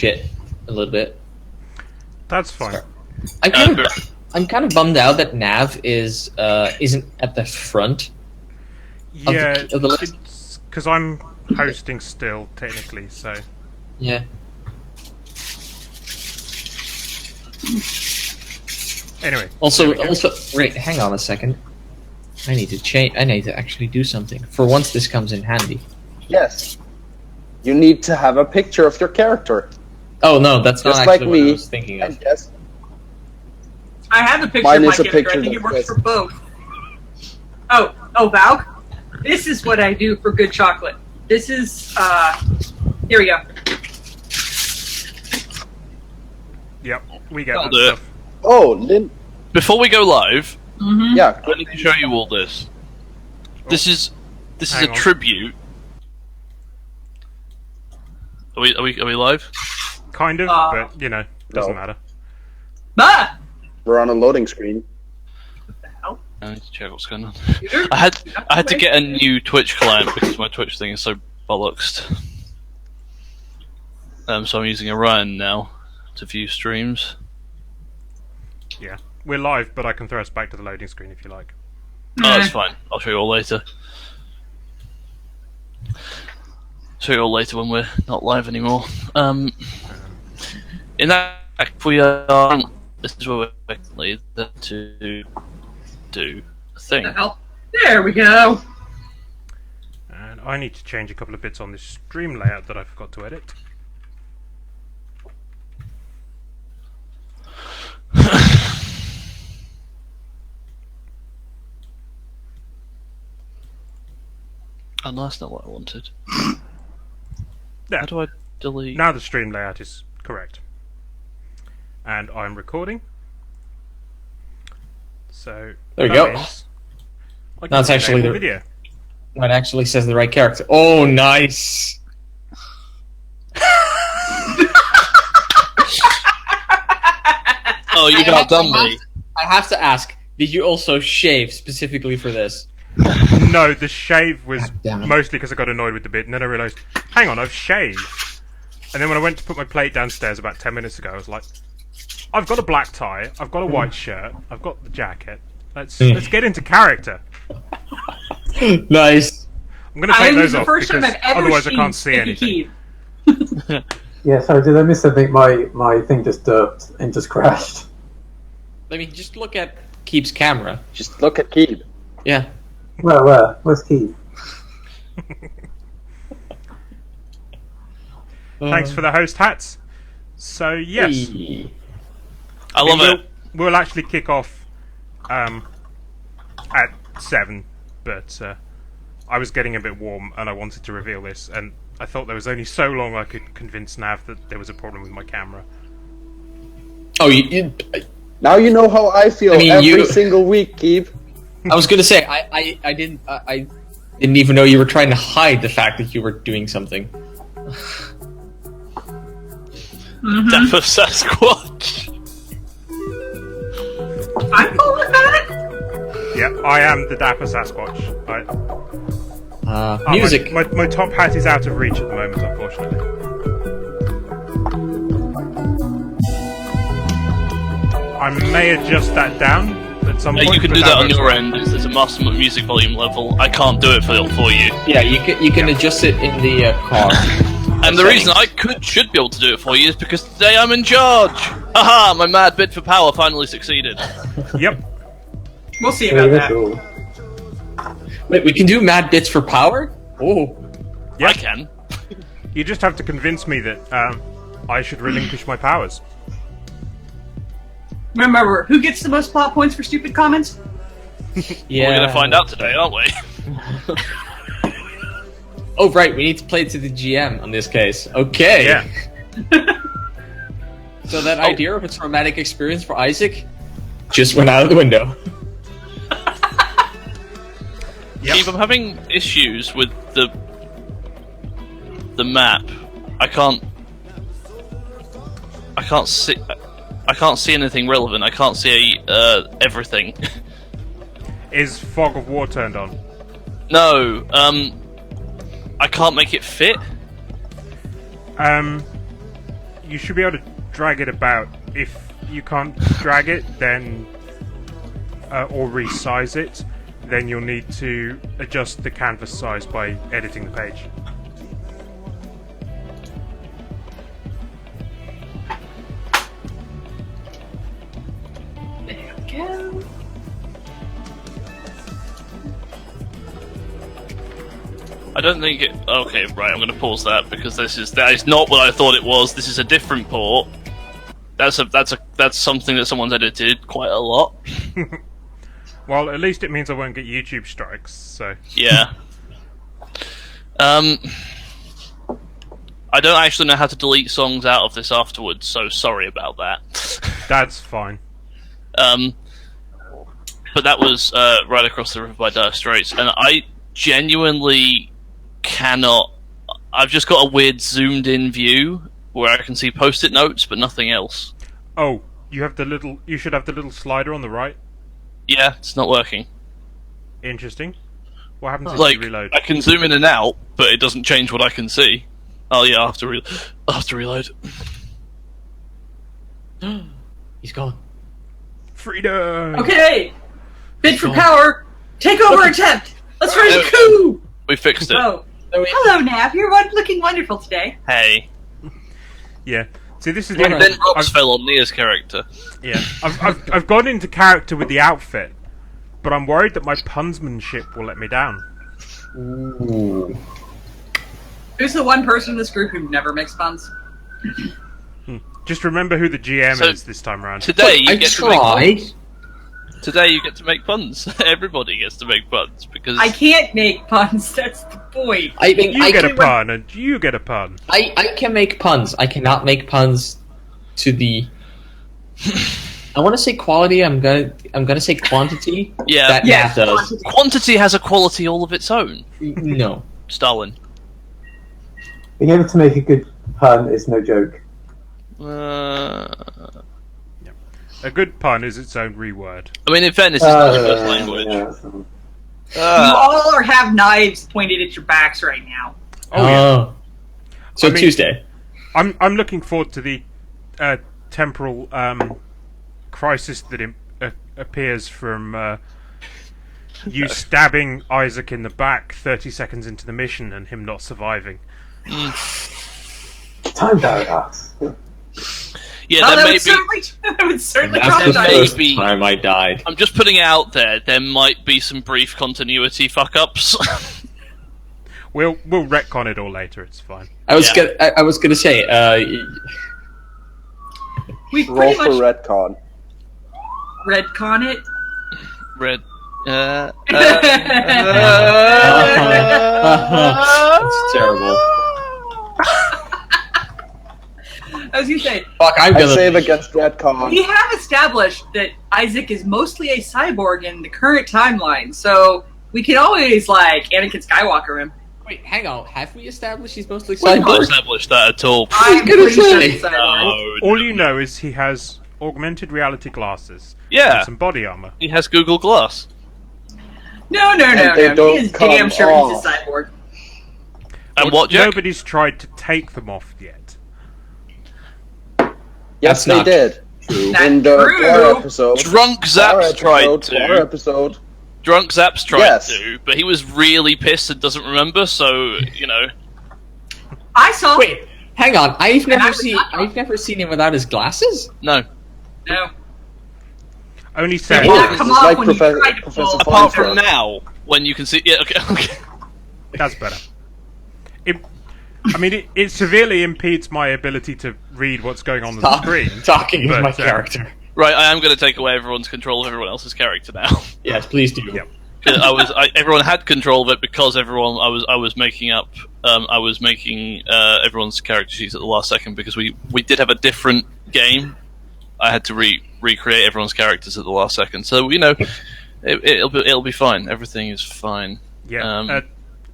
shit a little bit. That's fine. I'm kind of bummed out that Nav isn't at the front. Yeah, of the list. it's because I'm hosting still, technically, so... Yeah. Anyway. Also, wait, hang on a second. I need to change. I need to actually do something. For once, this comes in handy. Yes. You need to have a picture of your character. Oh no, that's not Just actually like what I me. was thinking of. And yes, I have a picture Mine of my is a character. I picture think it that works says- for both. Oh, Valk. This is what I do for good chocolate. This is, here we go. Yep, we get I'll that do it. stuff. oh, Lynn. Before we go live, Yeah, I need to show you all this. This is Hang a on. tribute. Are we live? Kind of, but, you know, doesn't No. matter. Ah! we're on a loading screen. I need to check what's going on. Peter? I had to get a new Twitch client because my Twitch thing is so bollocksed. So I'm using Orion now to view streams. Yeah. We're live, but I can throw us back to the loading screen if you like. Oh, that's fine. I'll show you all later. Show you all later when we're not live anymore. In that, we are. This is where we're effectively to do a thing. The hell? There we go. And I need to change a couple of bits on this stream layout that I forgot to edit. Oh, no, that's not what I wanted. Yeah. How do I delete? Now the stream layout is correct. And I'm recording. So There you that go. means I can That's actually enable the- video. That actually says the right character. Oh, nice. Oh, you've outdone me. I have to ask. Did you also shave specifically for this? No, the shave was God damn it. mostly because I got annoyed with the bit, and then I realised, hang on, I've shaved. And then when I went to put my plate downstairs about 10 minutes ago, I was like, I've got a black tie, I've got a white shirt, I've got the jacket. Let's get into character. Nice. I'm going to I take think those it's the off first time because I've ever otherwise I seen can't see Sticky anything. Keith. Yeah, sorry, did I miss something? My thing just derped and just crashed. I mean, just look at Keep's camera. Just look at Keeb. Yeah. Where's Keith? Thanks for the host hats. So, yes. Hey. I love it. We'll actually kick off at 7, but I was getting a bit warm and I wanted to reveal this, and I thought there was only so long I could convince Nav that there was a problem with my camera. Oh, you Now you know how I feel I mean, every you- single week, Keeb. I was gonna say I didn't even know you were trying to hide the fact that you were doing something. Dapper Sasquatch. I'm cool with that. Yeah, I am the Dapper Sasquatch. Music. My top hat is out of reach at the moment, unfortunately. I may adjust that down at some point. You can but do that on looks your fine. end. There's a maximum music volume level. I can't do it for you. Yeah, you can adjust it in the car. And the reason I should be able to do it for you is because today I'm in charge. Haha! My mad bid for power finally succeeded. Yep. We'll see Yeah, about that's that. all. Wait, we can do mad bits for power? Oh. Yep. I can. You just have to convince me that I should relinquish my powers. Remember, who gets the most plot points for stupid comments? Yeah. We're gonna find out today, aren't we? Oh, right, we need to play to the GM on this case. Okay. Yeah. So that idea of a traumatic experience for Isaac just went out of the window. Yep. Keith, I'm having issues with the map. I can't see anything relevant. I can't see everything. Is Fog of War turned on? No, I can't make it fit. you should be able to drag it about. If you can't drag it, then or resize it, then you'll need to adjust the canvas size by editing the page. There we go. I don't think it. Okay, right. I'm going to pause that because that is not what I thought it was. This is a different port. That's something that someone's edited quite a lot. Well, at least it means I won't get YouTube strikes. So Yeah. I don't actually know how to delete songs out of this afterwards, so sorry about that. that's fine. But that was Right Across the River by Dire Straits, and I genuinely cannot. I've just got a weird zoomed-in view where I can see post-it notes, but nothing else. Oh, you have the little. You should have the little slider on the right. Yeah, it's not working. Interesting. What happens if Like, you reload? I can zoom in and out, but it doesn't change what I can see. Oh yeah, I have to reload. He's gone. Freedom. Okay. Bid for power. Take over attempt. Let's raise a There coup. We fixed it. Oh. Hello, Nav. You're looking wonderful today. Hey. Yeah. See, this is the And only. then rocks fell on Nia's character. Yeah, I've gone into character with the outfit, but I'm worried that my punsmanship will let me down. Ooh. Who's the one person in this group who never makes puns? Just remember who the GM So, is this time around. Today you I get to make tried. puns. Today you get to make puns. Everybody gets to make puns because I can't make puns. That's the point. I mean, You I get a can, pun, and you get a pun. I can make puns. I cannot make puns to the. I want to say quality. I'm gonna say quantity. Yeah. That Yes, math does. quantity. quantity has a quality all of its own. No. Stalin. Being able to make a good pun is no joke. A good pun is its own reword. I mean, in fairness, it's not a good language. Yeah, so- You all have knives pointed at your backs right now. Oh, yeah. So I mean- Tuesday. I'm looking forward to the temporal crisis that appears from you stabbing Isaac in the back 30 seconds into the mission and him not surviving. Time paradox. Yeah, Oh, there that may would be. certainly That's the Maybe. first traumatizing. time I died. I'm just putting it out there. There might be some brief continuity fuck-ups. We'll retcon it all later. It's fine. I was Yeah. I was gonna say. We've Roll pretty for much retcon. redcon it. Red. It's terrible. I was gonna say, Fuck, I'm I gonna. save against retcon. we have established that Isaac is mostly a cyborg in the current timeline, so we can always, Anakin Skywalker him. Wait, hang on. Have we established he's mostly We've not cyborg? established that at all. I'm gonna pretty sure say. he's cyborg. All you know is he has augmented reality glasses. Yeah. And some body armor. He has Google Glass. No. And they He don't is damn come sure he's off. a cyborg. And what, Jack? Nobody's tried to take them off yet. Yes, That's they not did. That's In the true. War episode. Drunk War Zaps tried episode, War to. episode. Drunk Zaps tried Yes. to, but he was really pissed and doesn't remember, so, you know. I saw. Wait, hang on. I've And I never was seen. not- I've never seen him without his glasses. No. No. Only Did Sam. not It's come just off like when you Professor- tried to Professor pull. Fun Apart for from us. now, when you can see. Yeah, okay. That's better. It severely impedes my ability to read what's going on the screen. Talking with But, my character. Right, I am going to take away everyone's control of everyone else's character now. Yes, please do. Yep. Everyone had control of it because I was making everyone's character sheets at the last second because we did have a different game. I had to recreate everyone's characters at the last second, so you know it'll be fine. Everything is fine. Yeah.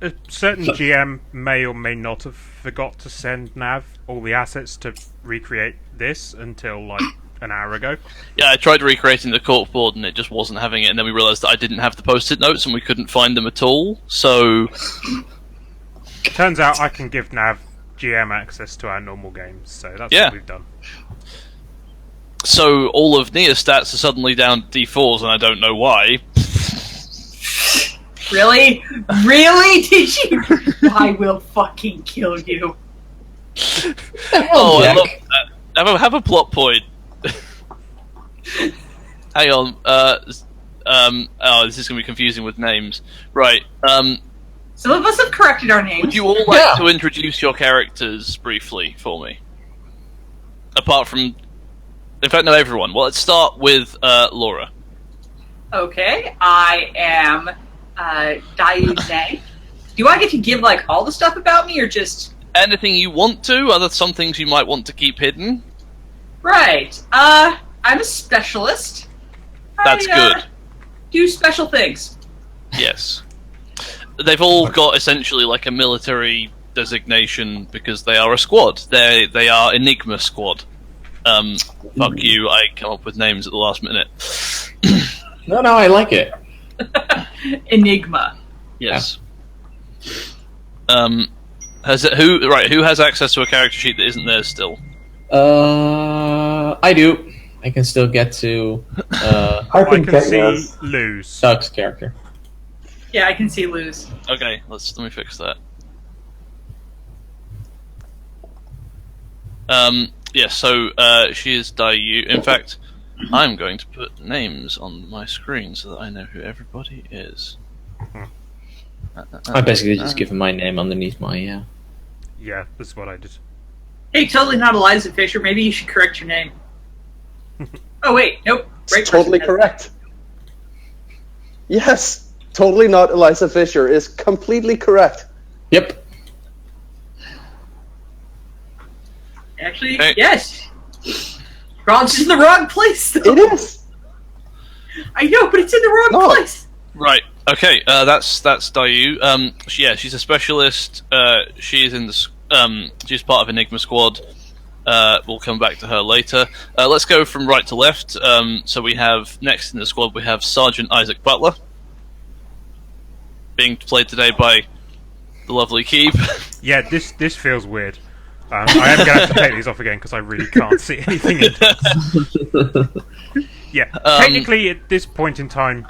A certain GM may or may not have forgot to send Nav all the assets to recreate this until an hour ago. Yeah, I tried recreating the cork board and it just wasn't having it, and then we realised that I didn't have the post-it notes and we couldn't find them at all. So Turns out I can give Nav GM access to our normal games, so that's Yeah. what we've done. So all of Nia's stats are suddenly down to D4s, and I don't know why. Really? Really? Did you? I will fucking kill you. Oh, I Jack. love that. Have a plot point. Hang on. Oh, this is going to be confusing with names. Right. Some of us have corrected our names. Would you all like Yeah. to introduce your characters briefly for me? Apart from... In fact, no, everyone. Well, let's start with Laura. Okay, I am Dayu Zhang. Do I get to give like all the stuff about me, or just Anything you want to? Other some things you might want to keep hidden? right? I'm a specialist. That's good. Do special things. Yes. They've all got essentially like a military designation because they are a squad. They are Enigma Squad. Fuck you, I come up with names at the last minute. No, I like it. Enigma. Yes. Who has access to a character sheet that isn't theirs still? I do. I can still get to I I think can see yes. lose. Doug's character. Yeah, I can see Luz. Okay, let me fix that. Yeah, so she is Dayu. In fact, I'm going to put names on my screen so that I know who everybody is. I basically just give him my name underneath my Yeah, that's what I did. Hey, totally not Eliza Fisher. Maybe you should correct your name. Oh wait, nope. Right It's totally person. correct. Yes, totally not Eliza Fisher is completely correct. Yep. Actually, Hey. yes. Ron's in the wrong place. Though. It is. I know, but it's in the wrong No. place. Right. Okay. That's Dayu. She's a specialist. She is in the. She's part of Enigma Squad. We'll come back to her later. Let's go from right to left. So we have next in the squad we have Sergeant Isaac Butler, being played today by the lovely Keeb. Yeah, this feels weird. I am going to have to take these off again because I really can't see anything in this. Yeah, technically at this point in time,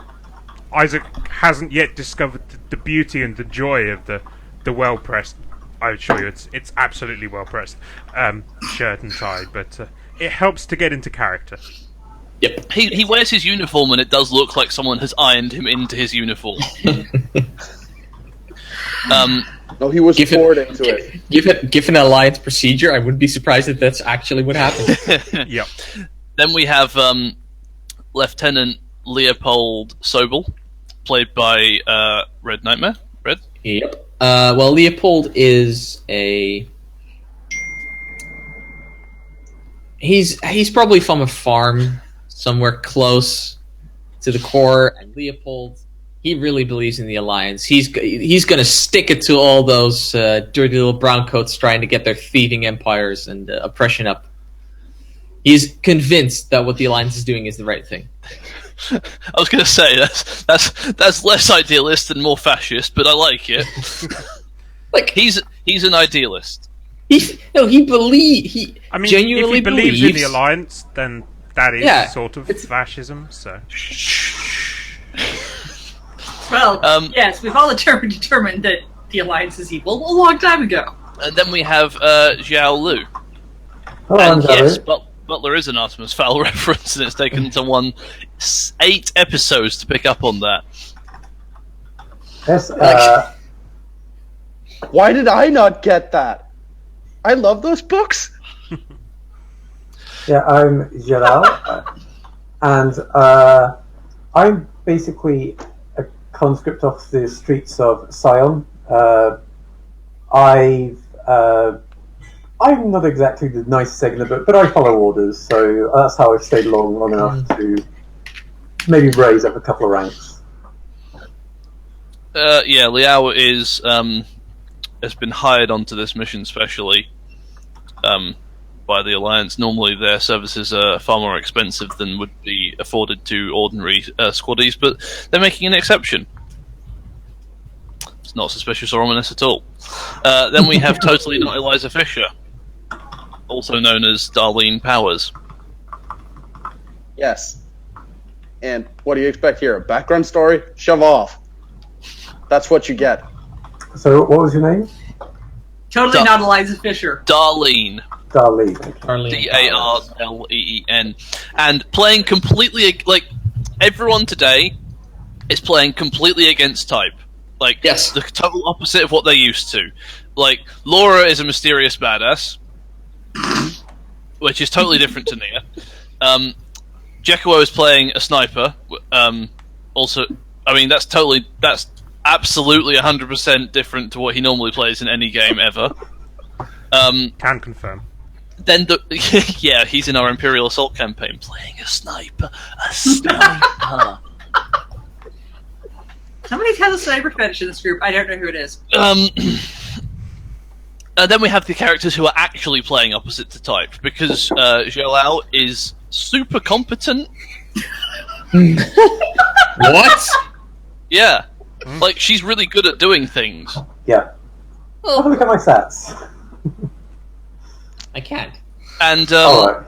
Isaac hasn't yet discovered the beauty and the joy of the well pressed. I assure you, it's absolutely well pressed shirt and tie, but it helps to get into character. Yep. He wears his uniform and it does look like someone has ironed him into his uniform. No, he was Give it- poured into it. Given Alliance procedure, I wouldn't be surprised if that's actually what happened. Yep. Then we have Lieutenant Leopold Sobel, played by Red Nightmare. Red? Yep. Well, Leopold is a. He's probably from a farm somewhere close to the core, and Leopold, he really believes in the Alliance. He's going to stick it to all those dirty little browncoats trying to get their thieving empires and oppression up. He's convinced that what the Alliance is doing is the right thing. I was going to say that's less idealist and more fascist, but I like it. Like He's an idealist. he I mean, genuinely if he believes believes in the Alliance, then that is Yeah, sort of fascism. So Well, Yes, yes, we've all determined that the Alliance is evil a long time ago. And then we have Xiao Lu. Hello, And I'm yes, Jared. Butler is an Artemis Fowl reference, and it's taken someone 8 episodes to pick up on that. Yes, Why did I not get that? I love those books. yeah, I'm Gerald, and I'm basically a conscript off the streets of Sion. I'm not exactly the nicest egg in the book, but I follow orders, so that's how I've stayed long enough to maybe raise up a couple of ranks. Yeah, Liao is has been hired onto this mission specially by the Alliance. Normally, their services are far more expensive than would be afforded to ordinary squaddies, but they're making an exception. Not suspicious or ominous at all. Then we have totally not Eliza Fisher, also known as Darlene Powers. Yes. And what do you expect here? A background story? Shove off. That's what you get. So, what was your name? Totally not Eliza Fisher. Darlene. Darlene. Okay. Darlene Powers. Darleen. And playing completely, like, everyone today is playing completely against type. Like, Yes. the total opposite of what they're used to. Like, Laura is a mysterious badass, which is totally different to Nia. Jekuo is playing a sniper. Also, I mean, that's absolutely 100% different to what he normally plays in any game ever. Can confirm. Then, yeah, he's in our Imperial Assault campaign playing a sniper. A sniper. Somebody has a sniper fetish in this group. I don't know who it is. And then we have the characters who are actually playing opposite to type, because Joao is super competent. What? Yeah. Like, she's really good at doing things. Yeah. Have a look at my stats. I can't. And Alright.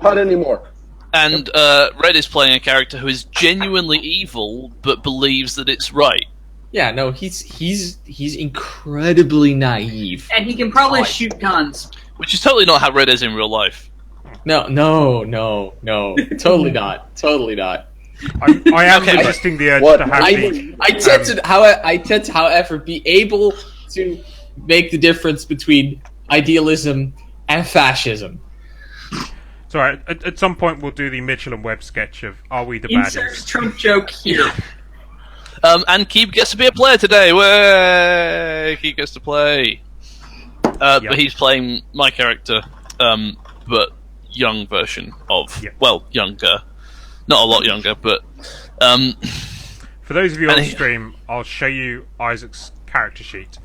Not anymore. and Red is playing a character who is genuinely evil, but believes that it's right. Yeah, no, he's incredibly naive. And he can probably shoot guns. Which is totally not how Red is in real life. No, totally not, totally not. I am Okay. resisting the urge What? to have the... I tend to, however, be able to make the difference between idealism and fascism. So at some point we'll do the Mitchell and Webb sketch of Are We the Insert Baddies? Trump joke here. And Keeb gets to be a player today. Way Keeb gets to play. But he's playing my character, but young version of younger, not a lot younger, but For those of you and on he- stream, I'll show you Isaac's character sheet.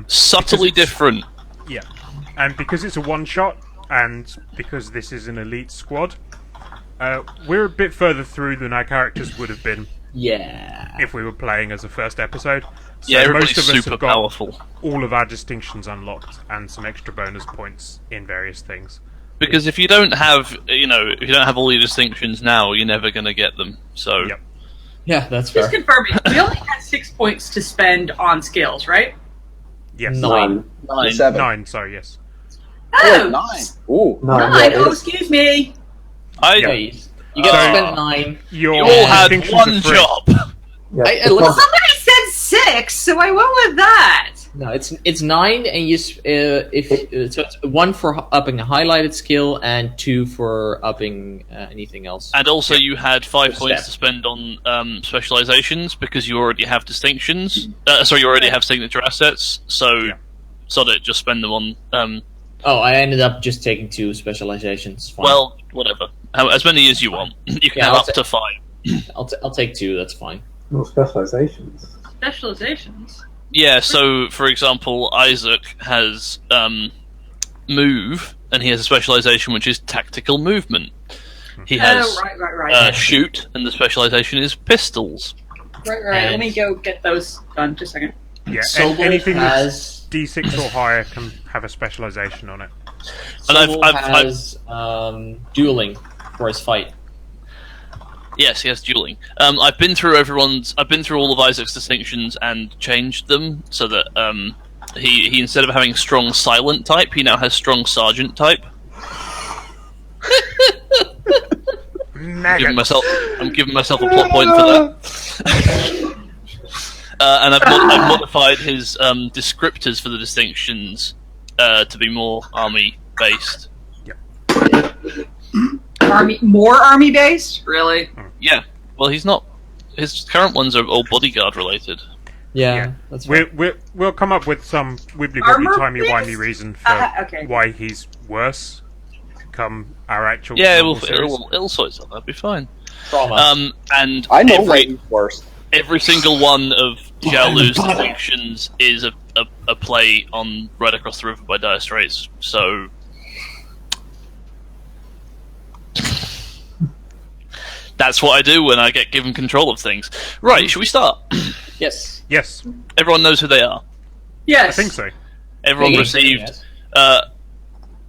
subtly different. Yeah, and because it's a one-shot, and because this is an elite squad, we're a bit further through than our characters would have been Yeah. if we were playing as a first episode. So Yeah, everybody's most of us super have got powerful. all of our distinctions unlocked and some extra bonus points in various things. Because if you don't have, if you don't have all your distinctions now, you're never going to get them. So Yep. Yeah, that's fair. Just confirming, we only had 6 points to spend on skills, right? Yes. Nine. Nine. 7. 9, sorry, yes. Oh, Oh, 9. Ooh. Nine, nine. yeah, Oh, it's- excuse me. You get to So- spend 9. Your you all had distinctions one are free. job. yeah, I- it's look- not- Somebody said 6, so I went with that. No, it's 9, and so it's 1 for upping a highlighted skill and 2 for upping anything else. And also, you had 5 Good points step. to spend on specializations because you already have distinctions. You already have signature assets. So, Yeah. sod it, just spend them on. I ended up just taking 2 specializations. Fine. Well, whatever. As many as you want. You can Yeah, have I'll up to 5. I'll take 2. That's fine. Not specializations. Specializations. Yeah. So, for example, Isaac has move, and he has a specialization which is tactical movement. He has Oh, right. shoot, and the specialization is pistols. Right. and- Let me go get those done. Just a second. Yeah, Sobel anything has that's D6 or higher can have a specialization on it. And Sobel I've- has dueling for his fight. Yes, he has dueling. I've been through all of Isaac's distinctions and changed them so that he instead of having strong silent type, he now has strong sergeant type. I'm giving myself a plot point for that. And I've modified his descriptors for the distinctions to be more army based. More army based? Really? Yeah. Well, he's not. His current ones are all bodyguard related. Yeah, that's right. We'll come up with some wibbly wobbly Armor timey wimey based? reason for Okay. why he's worse come our actual Yeah, normal series. it'll sort itself. That'll be fine. Trauma. And I know why he's worse. every single one of Xiaolu's distinctions is a play on Right Across the River by Dire Straits. So that's what I do when I get given control of things. Right, should we start? Yes. Yes, Everyone knows who they are. Yes. I think so. Everyone Yes. received.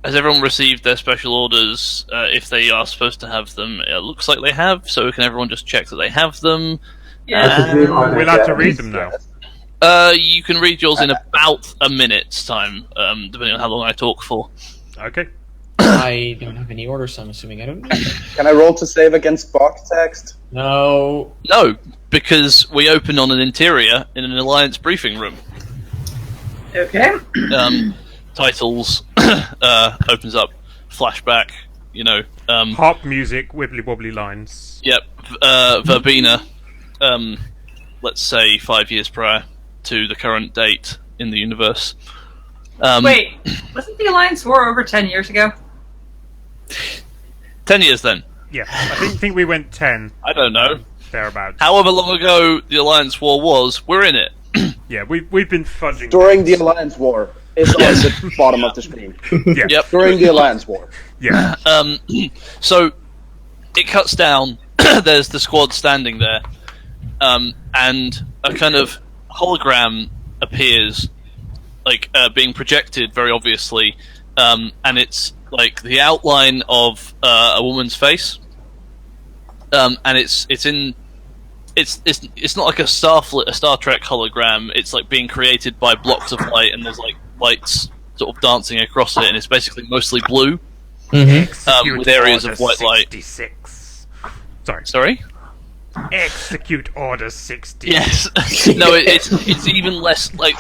Has everyone received their special orders? If they are supposed to have them, it looks like they have. So can everyone just check that they have them? Yeah. I presume I don't We're allowed get to read these them now. yet. You can read yours in about a minute's time, depending on how long I talk for. Okay. I don't have any orders, so I'm assuming I don't need them. Can I roll to save against box text? No. No, because we open on an interior in an Alliance briefing room. Okay. Titles opens up, flashback. Harp music, wibbly wobbly lines. Yep, Verbena. Let's say 5 years prior to the current date in the universe. Wait, wasn't the Alliance War over 10 years ago? 10 years then. Yeah, I think we went 10 I don't know. thereabouts. However long ago the Alliance War was, we're in it. Yeah, we've been fudging. During the Alliance War. It's on the bottom of the screen. Yeah. Yep. During the Alliance War. Yeah. So it cuts down. There's the squad standing there, and a kind of hologram appears, like being projected very obviously, and it's like the outline of a woman's face, and it's not like a Star Trek hologram. It's like being created by blocks of light, and there's like lights sort of dancing across it, and it's basically mostly blue, with areas of white light. 66. Sorry. Execute Order 60. Yes. No, it's even less like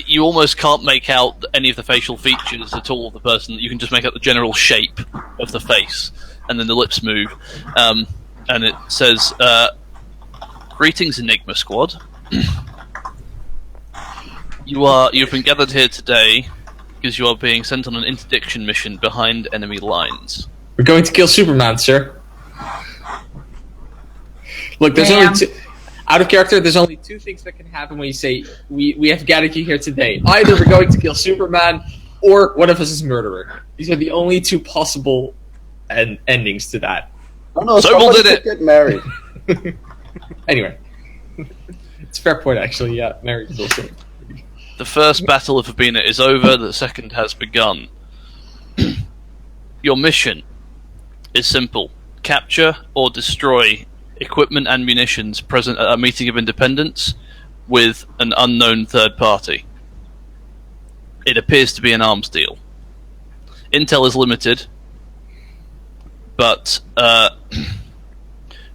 you almost can't make out any of the facial features at all of the person. You can just make out the general shape of the face, and then the lips move, and it says, "Greetings, Enigma Squad. You've been gathered here today because you are being sent on an interdiction mission behind enemy lines." We're going to kill Superman, sir. Look, there's Damn. only two, out of character. There's only two things that can happen when you say we have gathered you here today. Either we're going to kill Superman, or one of us is murderer. These are the only two possible endings to that. Oh no, Sobel somebody did could get married. Anyway, it's a fair point actually. Yeah, married is also. The first battle of Verbena is over. The second has begun. Your mission is simple: capture or destroy equipment and munitions present at a meeting of independents with an unknown third party. It appears to be an arms deal. Intel is limited, but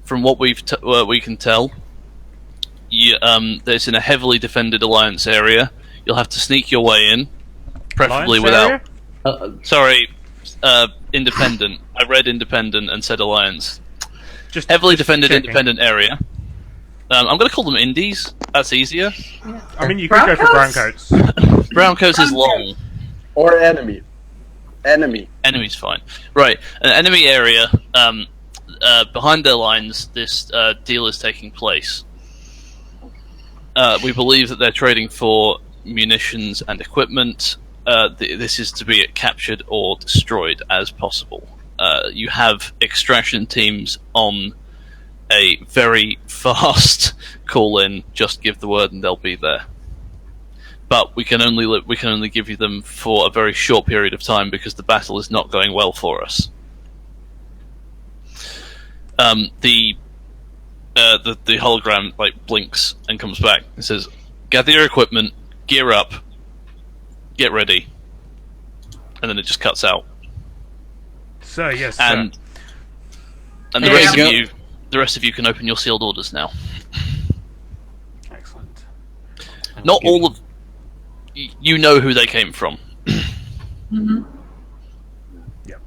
from what we can tell, there's in a heavily defended Alliance area. You'll have to sneak your way in, preferably Alliance without. area? Sorry, independent. I read independent and said Alliance. Just Heavily just defended checking. independent area. I'm going to call them Indies. That's easier. I mean, you could go for Browncoats? browncoats. Browncoats is long. Or enemy. Enemy. Enemy's fine. Right, an enemy area. Behind their lines, this deal is taking place. We believe that they're trading for munitions and equipment. This is to be captured or destroyed as possible. You have extraction teams on a very fast call-in. Just give the word and they'll be there. But we can only give you them for a very short period of time because the battle is not going well for us. The hologram like blinks and comes back and says, "Gather your equipment, gear up, get ready," and then it just cuts out. Sir, yes, And sir. and the There rest you of go. you, the rest of you can open your sealed orders now. Excellent. Not all of you know who they came from. Mm-hmm. Yep.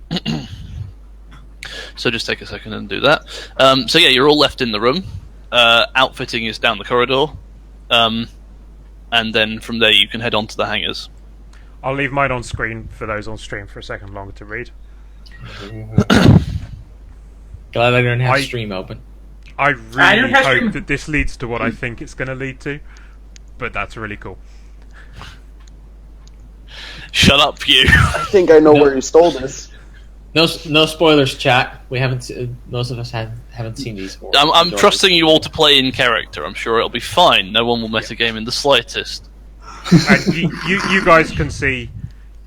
So just take a second and do that. So yeah, you're all left in the room. Outfitting is down the corridor, and then from there you can head on to the hangars. I'll leave mine on screen for those on stream for a second longer to read. Glad I don't have I- stream open. I don't really have hope stream. that this leads to what I think it's going to lead to, but that's really cool. Shut up, you. I think I know where you stole this. No spoilers, chat. We haven't. Most of us haven't seen these. I'm trusting you all to play in character. I'm sure it'll be fine. No one will metagame in the slightest. And you guys can see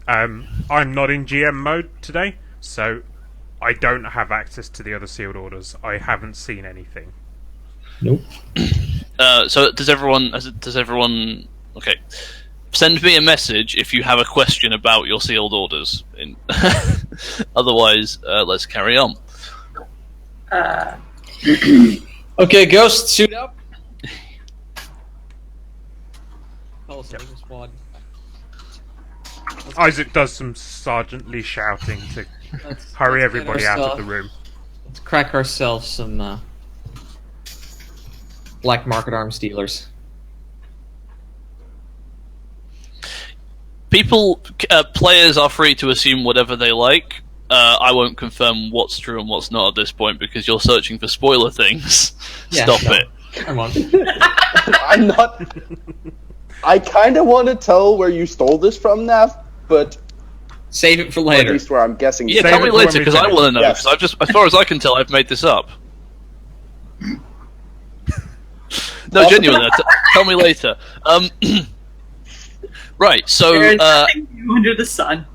I'm not in GM mode today, so I don't have access to the other sealed orders. I haven't seen anything. Nope. So does everyone? Okay. Send me a message if you have a question about your sealed orders. Otherwise, let's carry on. Okay, Ghost, suit up. Squad. Isaac does some sergeantly shouting to hurry everybody out of the room. Let's crack ourselves some black market arms dealers. Players are free to assume whatever they like. I won't confirm what's true and what's not at this point because you're searching for spoiler things. Yeah, Stop no. it. Come on. I'm not. I kind of want to tell where you stole this from, Nav, but Save it for at later. least where I'm guessing. Yeah, Save tell it me for when later we because I finish. want to know. Yes. Because I've just, as far as I can tell, I've made this up. No, genuinely. Tell me later. Right. So There's nothing new under the sun.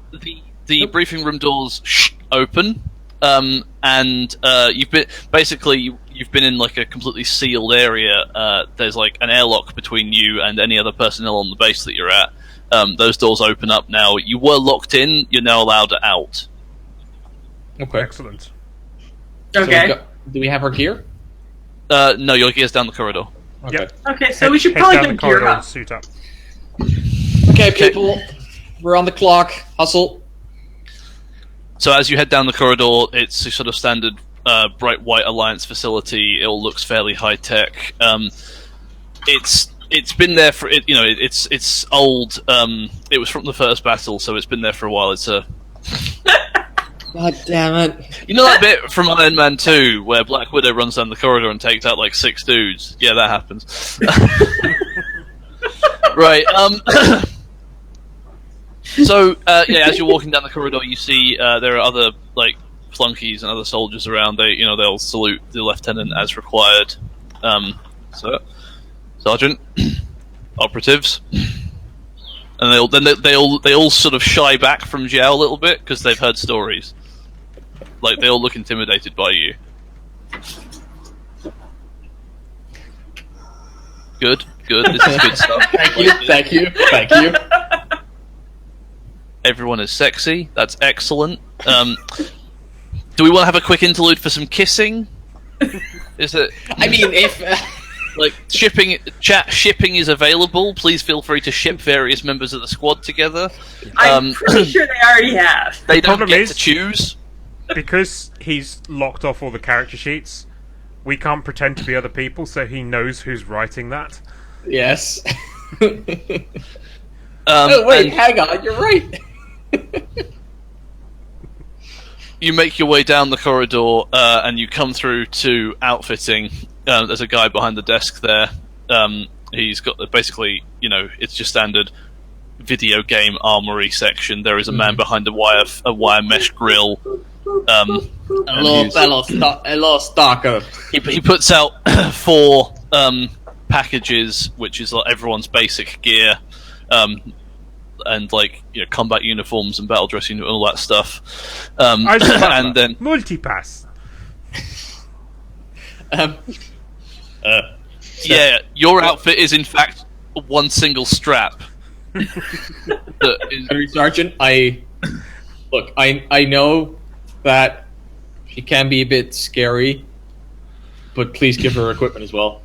the briefing room doors open, and you've been in like a completely sealed area. There's like an airlock between you and any other personnel on the base that you're at. Those doors open up now. You were locked in. You're now allowed out. Okay. Excellent. So Okay. do we have our gear? No, your gear's down the corridor. Okay. Yep. Okay, so we should Head probably down go the gear corridor up. and suit up. Okay, people. We're on the clock. Hustle. So as you head down the corridor, it's a sort of standard bright white Alliance facility. It all looks fairly high tech. It's been there for it's old. It was from the first battle, so it's been there for a while. It's a God damn it. you know that bit from Iron Man 2 where Black Widow runs down the corridor and takes out like 6 dudes. Yeah, that happens. Right. So as you're walking down the corridor, you see there are other like flunkies and other soldiers around. They'll salute the lieutenant as required. So, Sergeant, operatives, and they all sort of shy back from Jiao a little bit because they've heard stories. Like they all look intimidated by you. Good. This is good stuff. Thank you. Everyone is sexy. That's excellent. Do we want to have a quick interlude for some kissing? Is it I mean, if like shipping is available? Please feel free to ship various members of the squad together. I'm pretty sure they already have. They don't problem get is- to choose. Because he's locked off all the character sheets, we can't pretend to be other people, so he knows who's writing that. yes. Oh Wait, hang on. You're right. You make your way down the corridor and you come through to outfitting. There's a guy behind the desk there. He's got basically, it's just standard video game armory section. There is a man behind a wire mesh grill. Hello, stalker. He puts out 4 packages, which is like everyone's basic gear. And combat uniforms and battle dress and all that stuff. And then multipass. yeah, your outfit is in fact one single strap. That is, Henry Sergeant, I know that she can be a bit scary, but please give her equipment as well.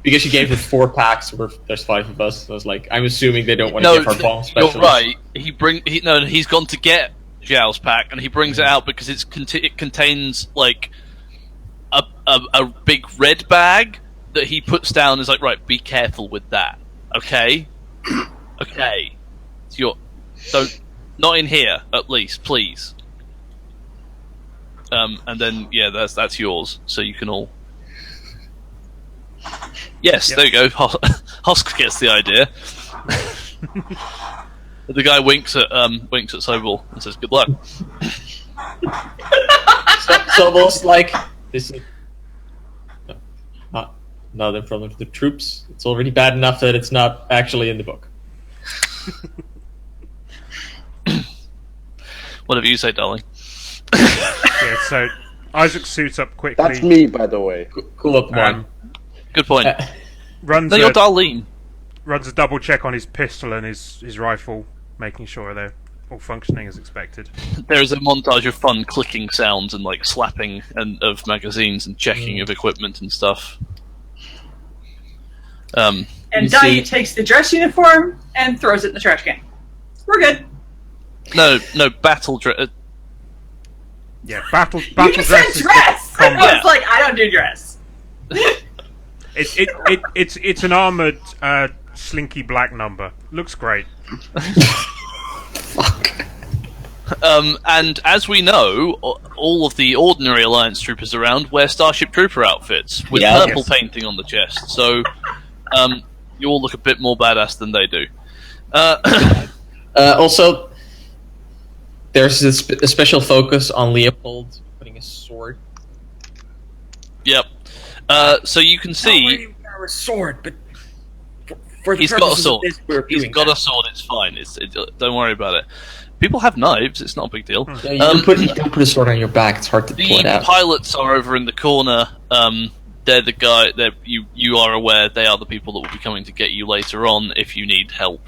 Because she gave us 4 packs, there's 5 of us. So I was like, I'm assuming they don't want to give her bomb specialists. you're right. He's gone to get Zhao's pack, and he brings it out because it contains like a big red bag that he puts down. And is like, right, be careful with that, okay? Okay, not in here, at least, please. And then that's yours, so you can all. Yes, Yep. there you go. Husk gets the idea. The guy winks at Sobel and says, "Good luck." Sobel's like, this is not in front of the troops. It's already bad enough that it's not actually in the book. Whatever you say, darling. Yeah, so Isaac suits up quickly. That's me, by the way. Cool up, one. Good point. Runs No, you're Darlene. runs a double check on his pistol and his rifle, making sure they're all functioning as expected. There is a montage of fun clicking sounds and like slapping of magazines and checking of equipment and stuff. And You Dottie see- takes the dress uniform and throws it in the trash can. We're good. No, battle dress. Yeah, battle You just said dress is dress! I combat. was like, I don't do dress. It's an armored slinky black number. Looks great. And as we know, all of the ordinary Alliance troopers around wear Starship Trooper outfits with Yeah. purple painting on the chest. So, you all look a bit more badass than they do. Also, there's a special focus on Leopold putting a sword. Yep. So you can see a sword, but for the he's got a purposes of sword. this, we're He's doing got that. a sword. It's fine. Don't worry about it. People have knives. It's not a big deal. Yeah, you don't put a sword on your back. It's hard to pull it The out. pilots are over in the corner. They're the guy. You are aware they are the people that will be coming to get you later on if you need help.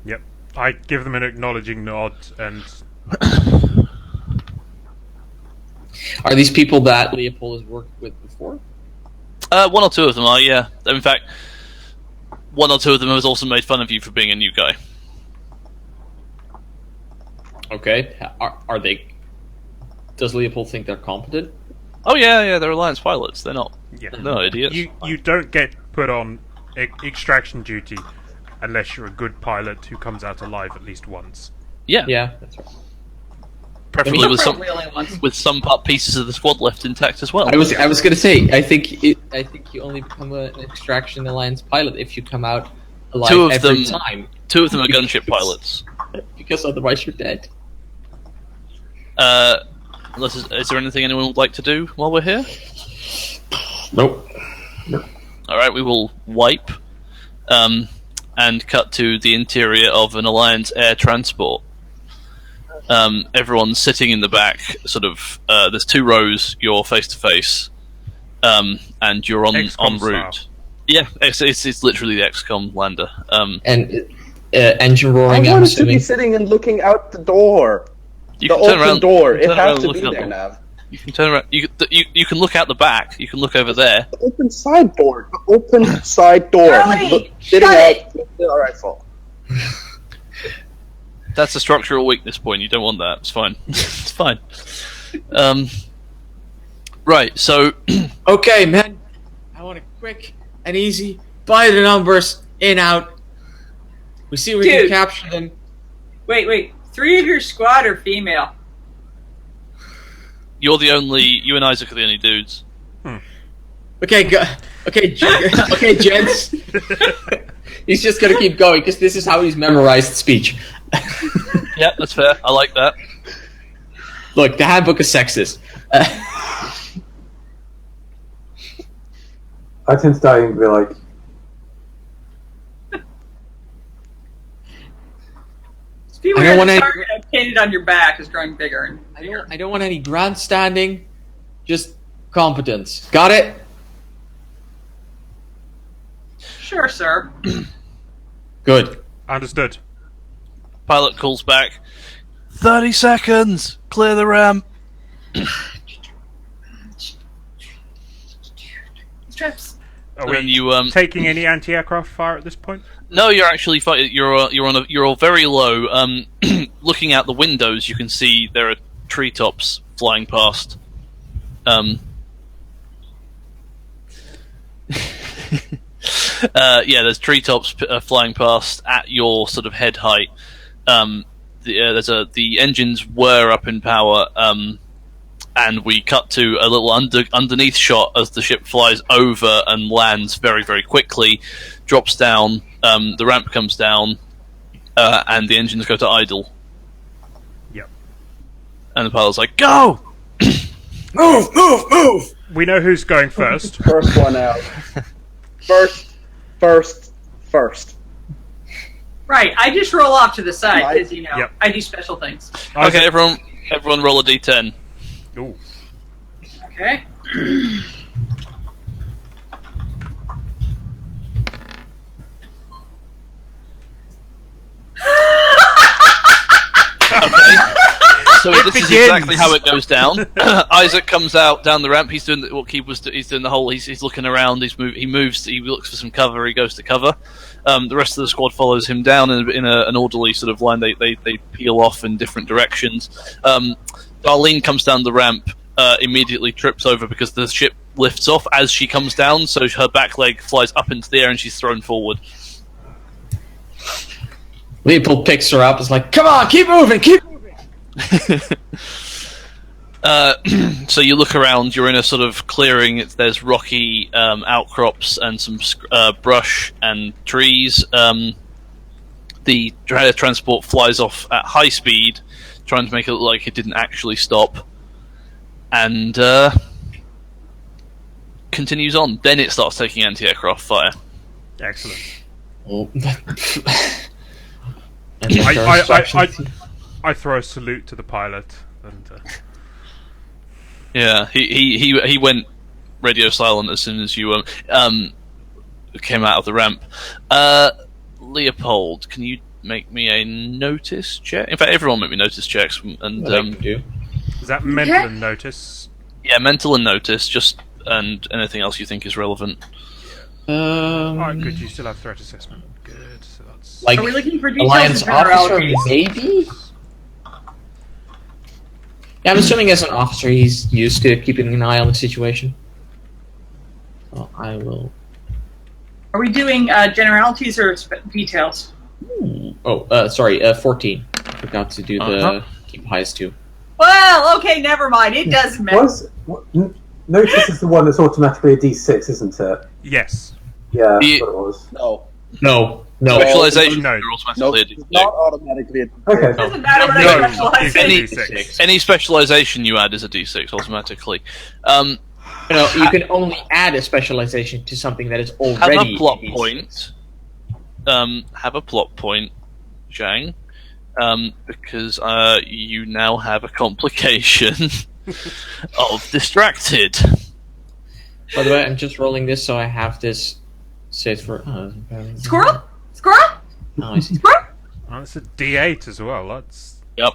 Yep. I give them an acknowledging nod and Are these people that Leopold has worked with before? One or two of them are, yeah. In fact, one or two of them has also made fun of you for being a new guy. Okay. Are they? Does Leopold think they're competent? Oh yeah, they're Alliance pilots. They're not. yeah. No idiots. You don't get put on extraction duty unless you're a good pilot who comes out alive at least once. Yeah, Yeah, that's right. preferably with some Probably only once. pieces of the squad left intact as well. I was gonna say I think you only become an Extraction Alliance pilot if you come out alive Two of every them- time, Two of them are gunship pilots. because otherwise you're dead. Is there anything anyone would like to do while we're here? Nope. All right, we will wipe, and cut to the interior of an Alliance air transport. Everyone's sitting in the back. Sort of. There's two rows. You're face to face, and you're on XCOM route. style. Yeah, it's literally the XCOM lander. And engine I roaring. I'm wanted to be assuming. sitting and looking out the door. You The can turn open around. door. you It can turn around has and to look be out there, the- Nav. You can turn around. You can look out the back. You can look over there. The open side door. The open side door. Charlie, Look, sitting shut out it! with the rifle. That's a structural weakness point. You don't want that. It's fine. It's fine. Right. So Okay, man. I want a quick and easy. By the numbers, in out. We see we can Dude. capture them. Wait. 3 of your squad are female. you and Isaac are the only dudes. Okay, okay, gents. He's just gonna keep going because this is how he's memorized speech. Yeah, that's fair. I like that. Look, the handbook is sexist. I tend to die and be like, Beware don't want the any- target painted on your back is growing bigger. And I don't want any grandstanding, just competence. Got it? Sure, sir. Good. Understood. Pilot calls back. 30 seconds. Clear the ramp. Straps. Are And we you taking any anti-aircraft fire at this point? No, you're actually you're all very low. Looking out the windows, you can see there are treetops flying past. There's treetops flying past at your sort of head height. The engines were up in power, and we cut to a little underneath shot as the ship flies over and lands very, very quickly, drops down, the ramp comes down, and the engines go to idle. Yep. And the pilot's like, "Go! Move! We know who's going first. First one out. First. Right, I just roll off to the side Right. because Yep. I do special things. Okay, everyone roll a d10." Ooh. Okay. Okay. So this is begins. exactly how it goes down. Isaac comes out down the ramp. He's doing he's doing the whole. He's looking around. He moves. He looks for some cover. He goes to cover. The rest of the squad follows him down in an orderly sort of line. They peel off in different directions. Darlene comes down the ramp. Immediately trips over because the ship lifts off as she comes down. So her back leg flies up into the air and she's thrown forward. Leopold picks her up. Is like, come on, keep moving, keep moving. So you look around. You're in a sort of clearing. There's rocky outcrops and some brush and trees. The transport flies off at high speed, trying to make it look like it didn't actually stop, and continues on. Then it starts taking anti-aircraft fire. Excellent. Oh. I throw a salute to the pilot. And, Yeah, he went radio silent as soon as you came out of the ramp. Leopold, can you make me a notice check? In fact, everyone make me notice checks. And do. is that mental and notice? yeah, mental and notice, and anything else you think is relevant. Alright, good. You still have threat assessment. Good. So that's Like Are we looking for details Alliance and officer, generalities? maybe? Yeah, I'm assuming as an officer he's used to keeping an eye on the situation. Well, I will... Are we doing generalities or details? Sorry, 14. I forgot to do the keep highest two. Well, okay, never mind. It doesn't matter. Notice is the one that's automatically a D6, isn't it? yes. Yeah, The- that's what it was. No. Specialization no. are Nope, automatically it's not automatically a Okay. It doesn't matter what No, I specialize it's in. a D6. any specialization you add is a D6 automatically. You can only add a specialization to something that is Have already a plot a D6. point. Have a plot point, Zhang, because you now have a complication of distracted. By the way, I'm just rolling this so I have this set for... Squirrel? Squirrel? Oh, I see. Squirrel? Oh, it's a D8 as well. That's Yep.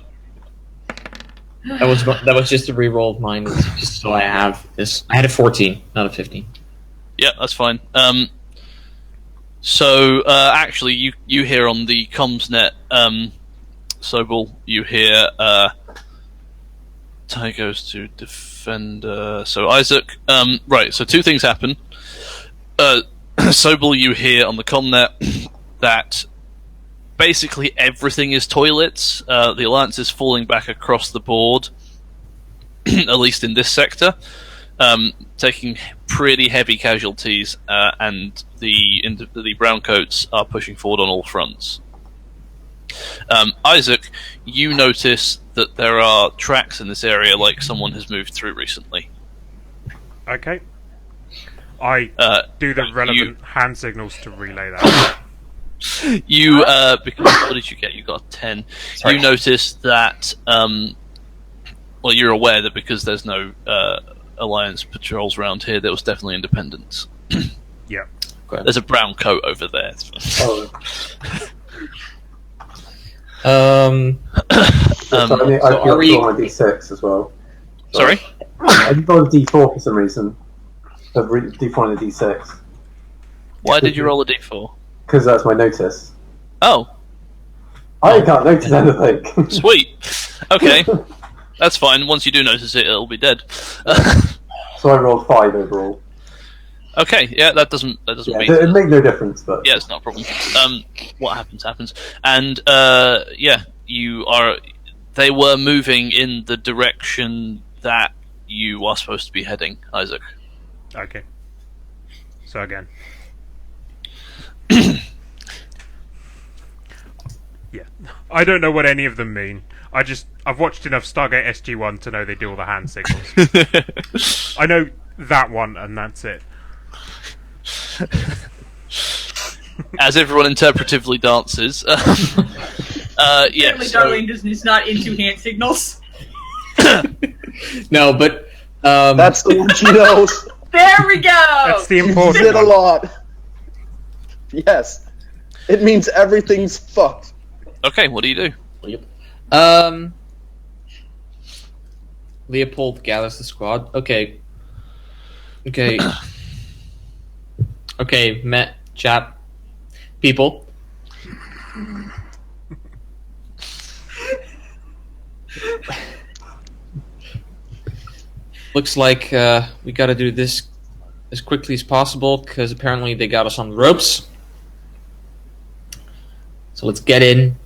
That was just a reroll of mine, just so I have this. I had a 14, not a 15. Yeah, that's fine. So actually, you hear on the comms net, Sobel, you hear Ty goes to defender. So Isaac, right. So two things happen. Sobel, you hear on the comnet that basically everything is toilets. The Alliance is falling back across the board, at least in this sector, taking pretty heavy casualties, and the Browncoats are pushing forward on all fronts. Isaac, you notice that there are tracks in this area like someone has moved through recently. okay. I do the you- relevant hand signals to relay that. You, because what did you get? You got a 10. Sorry. You notice that, well, you're aware that because there's no Alliance patrols around here, there was definitely Independence. Yeah. There's a brown coat over there. Oh, Um, so I so are we- roll my D6 as well. Sorry? I did roll a D4 for some reason. D4 and a D6. Why did you roll a d4? Because that's my notice. Oh, I can't notice anything. sweet. Okay, that's fine. Once you do notice it, it'll be dead. So I rolled 5 overall. Okay, yeah, that doesn't Yeah, mean... it made no difference, but Yeah, it's not a problem. What happens. And, yeah, they were moving in the direction that you are supposed to be heading, Isaac. Okay. So again. Yeah. I don't know what any of them mean. I've watched enough Stargate SG-1 to know they do all the hand signals. I know that one, and that's it. As everyone interpretively dances. Apparently, Yes. Darlene is not into hand signals. No, but That's the one she knows. There we go. That's the Uses important it a one. lot. Yes. It means everything's fucked. Okay, what do you do? Leopold gathers the squad. Okay. Okay, Met, chat, people. Looks like we gotta do this as quickly as possible, because apparently they got us on the ropes. So let's get in,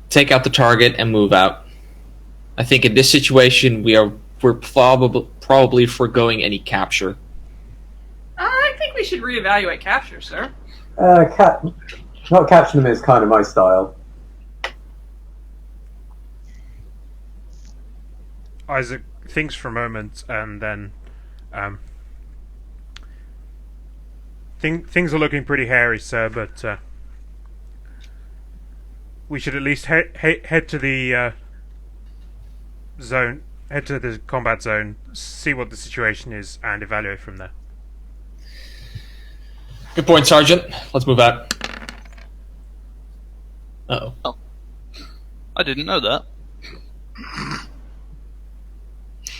take out the target, and move out. I think in this situation we're probably foregoing any capture. I think we should reevaluate capture, sir. Not capturing them is kind of my style. Isaac thinks for a moment, and then things are looking pretty hairy, sir. But we should at least head to the zone, head to the combat zone, see what the situation is, and evaluate from there. Good point, Sergeant. Let's move out. Uh-oh. I didn't know that.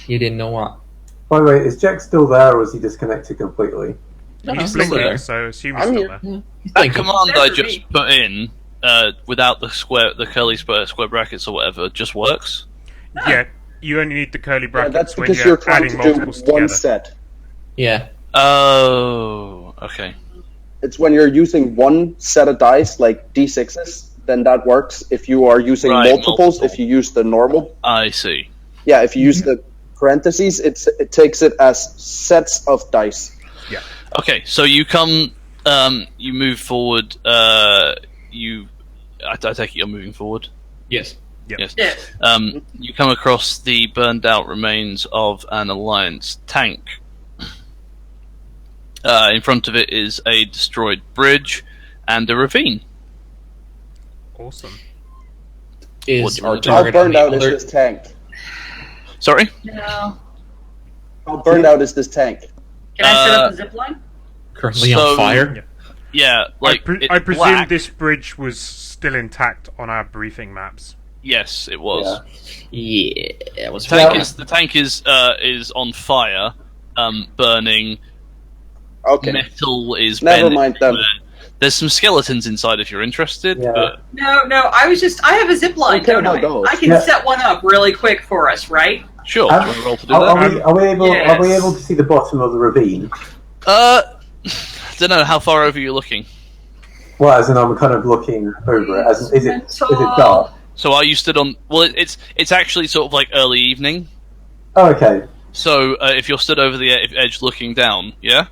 You didn't know what? By the way, is Jack still there, or is he disconnected completely? No, He's still blinking, there. so assume he's I'm still here. there. He's That thinking. command There I for just me. put in, without the curly square brackets or whatever, just works. Yeah, you only need the curly Yeah, brackets that's when because you're you're trying adding to do multiples one together. set. Yeah. Oh, okay. It's when you're using one set of dice, like d6s, then that works. If you are using Right, multiples, multiple. if you use the normal, I see. yeah, if you use the parentheses, it takes it as sets of dice. Okay, so you come, you move forward. I take it you're moving forward. Yes. Yes. Yes. You come across the burned out remains of an Alliance tank. In front of it is a destroyed bridge and a ravine. Awesome. What Is do you our wanna do? How target on burned the out is other? this tank? Sorry? No. How burned out is this tank? Can I set up a zip line? Currently So- on fire? Yeah, like it's I presume black. this bridge was still intact on our briefing maps. Yes, it was. Yeah. It was The tank is on fire, burning. Okay. Metal is Never bent mind then. everywhere. There's some skeletons inside if you're interested. Yeah. But No. I have a zip line, Okay, don't no, I? those. I can Yeah. set one up really quick for us, right? sure, Um, do you want to roll to do Are, that? are we able? Are we Yes. able to see the bottom of the ravine? Don't know how far over you're looking. Well, as in I'm kind of looking over it. As in, is it dark? So are you stood on? Well, it's actually sort of like early evening. Oh, okay. So if you're stood over the edge looking down, yeah,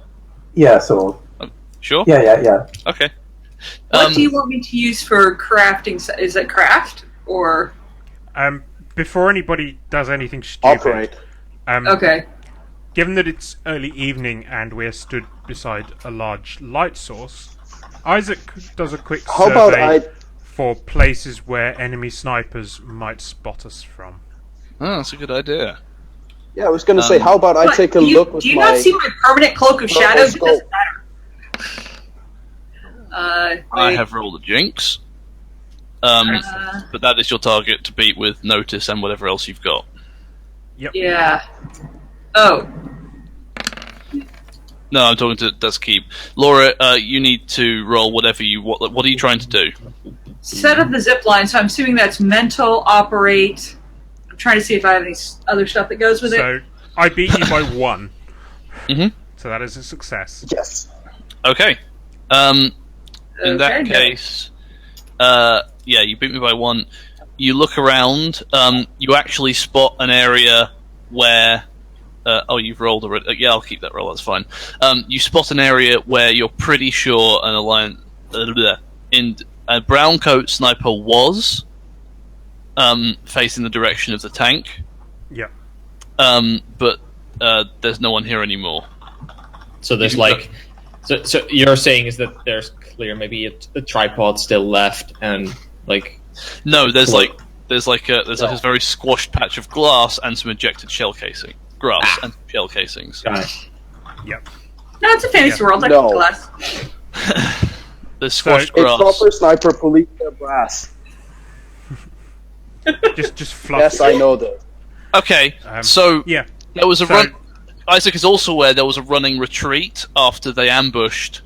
Yeah, sort of. sure, Yeah. okay. What do you want me to use for crafting? Is it craft or Before anybody does anything stupid, Operate. okay? given that it's early evening and we're stood beside a large light source, Isaac does a quick How about survey I? for places where enemy snipers might spot us from. Oh, that's a good idea. Yeah, I was going to say, how about I What, take a do you, look with Do you my? not see my permanent cloak of purple shadows? It skull? doesn't matter. I have rolled a jinx. But that is your target to beat with notice and whatever else you've got. Yep. Yeah. Oh. No, I'm talking to That's Keep. Laura, you need to roll whatever you want. What are you trying to do? Set up the zip line, so I'm assuming that's mental, operate. I'm trying to see if I have any other stuff that goes with it. So I beat you by 1. Mhm. So that is a success. Yes. Okay. In that Okay, case, yeah, you beat me by 1. You look around. You actually spot an area where. Oh, you've rolled already. Yeah, I'll keep that roll. That's fine. You spot an area where you're pretty sure an alliance A brown coat sniper was facing the direction of the tank, Yeah. but there's no one here anymore. So there's like, so you're saying is that there's clear maybe a tripod still left and like. No, there's like a very squashed patch of glass and some ejected shell casing, grass and shell casings. Got it. Yep. No, it's a fantasy world. I No. can glass. There's squashed It's grass. proper sniper police brass. Just fluff. Yes, I know this. Okay, so Yeah. there was a So- run. Isaac is also aware there was a running retreat after they ambushed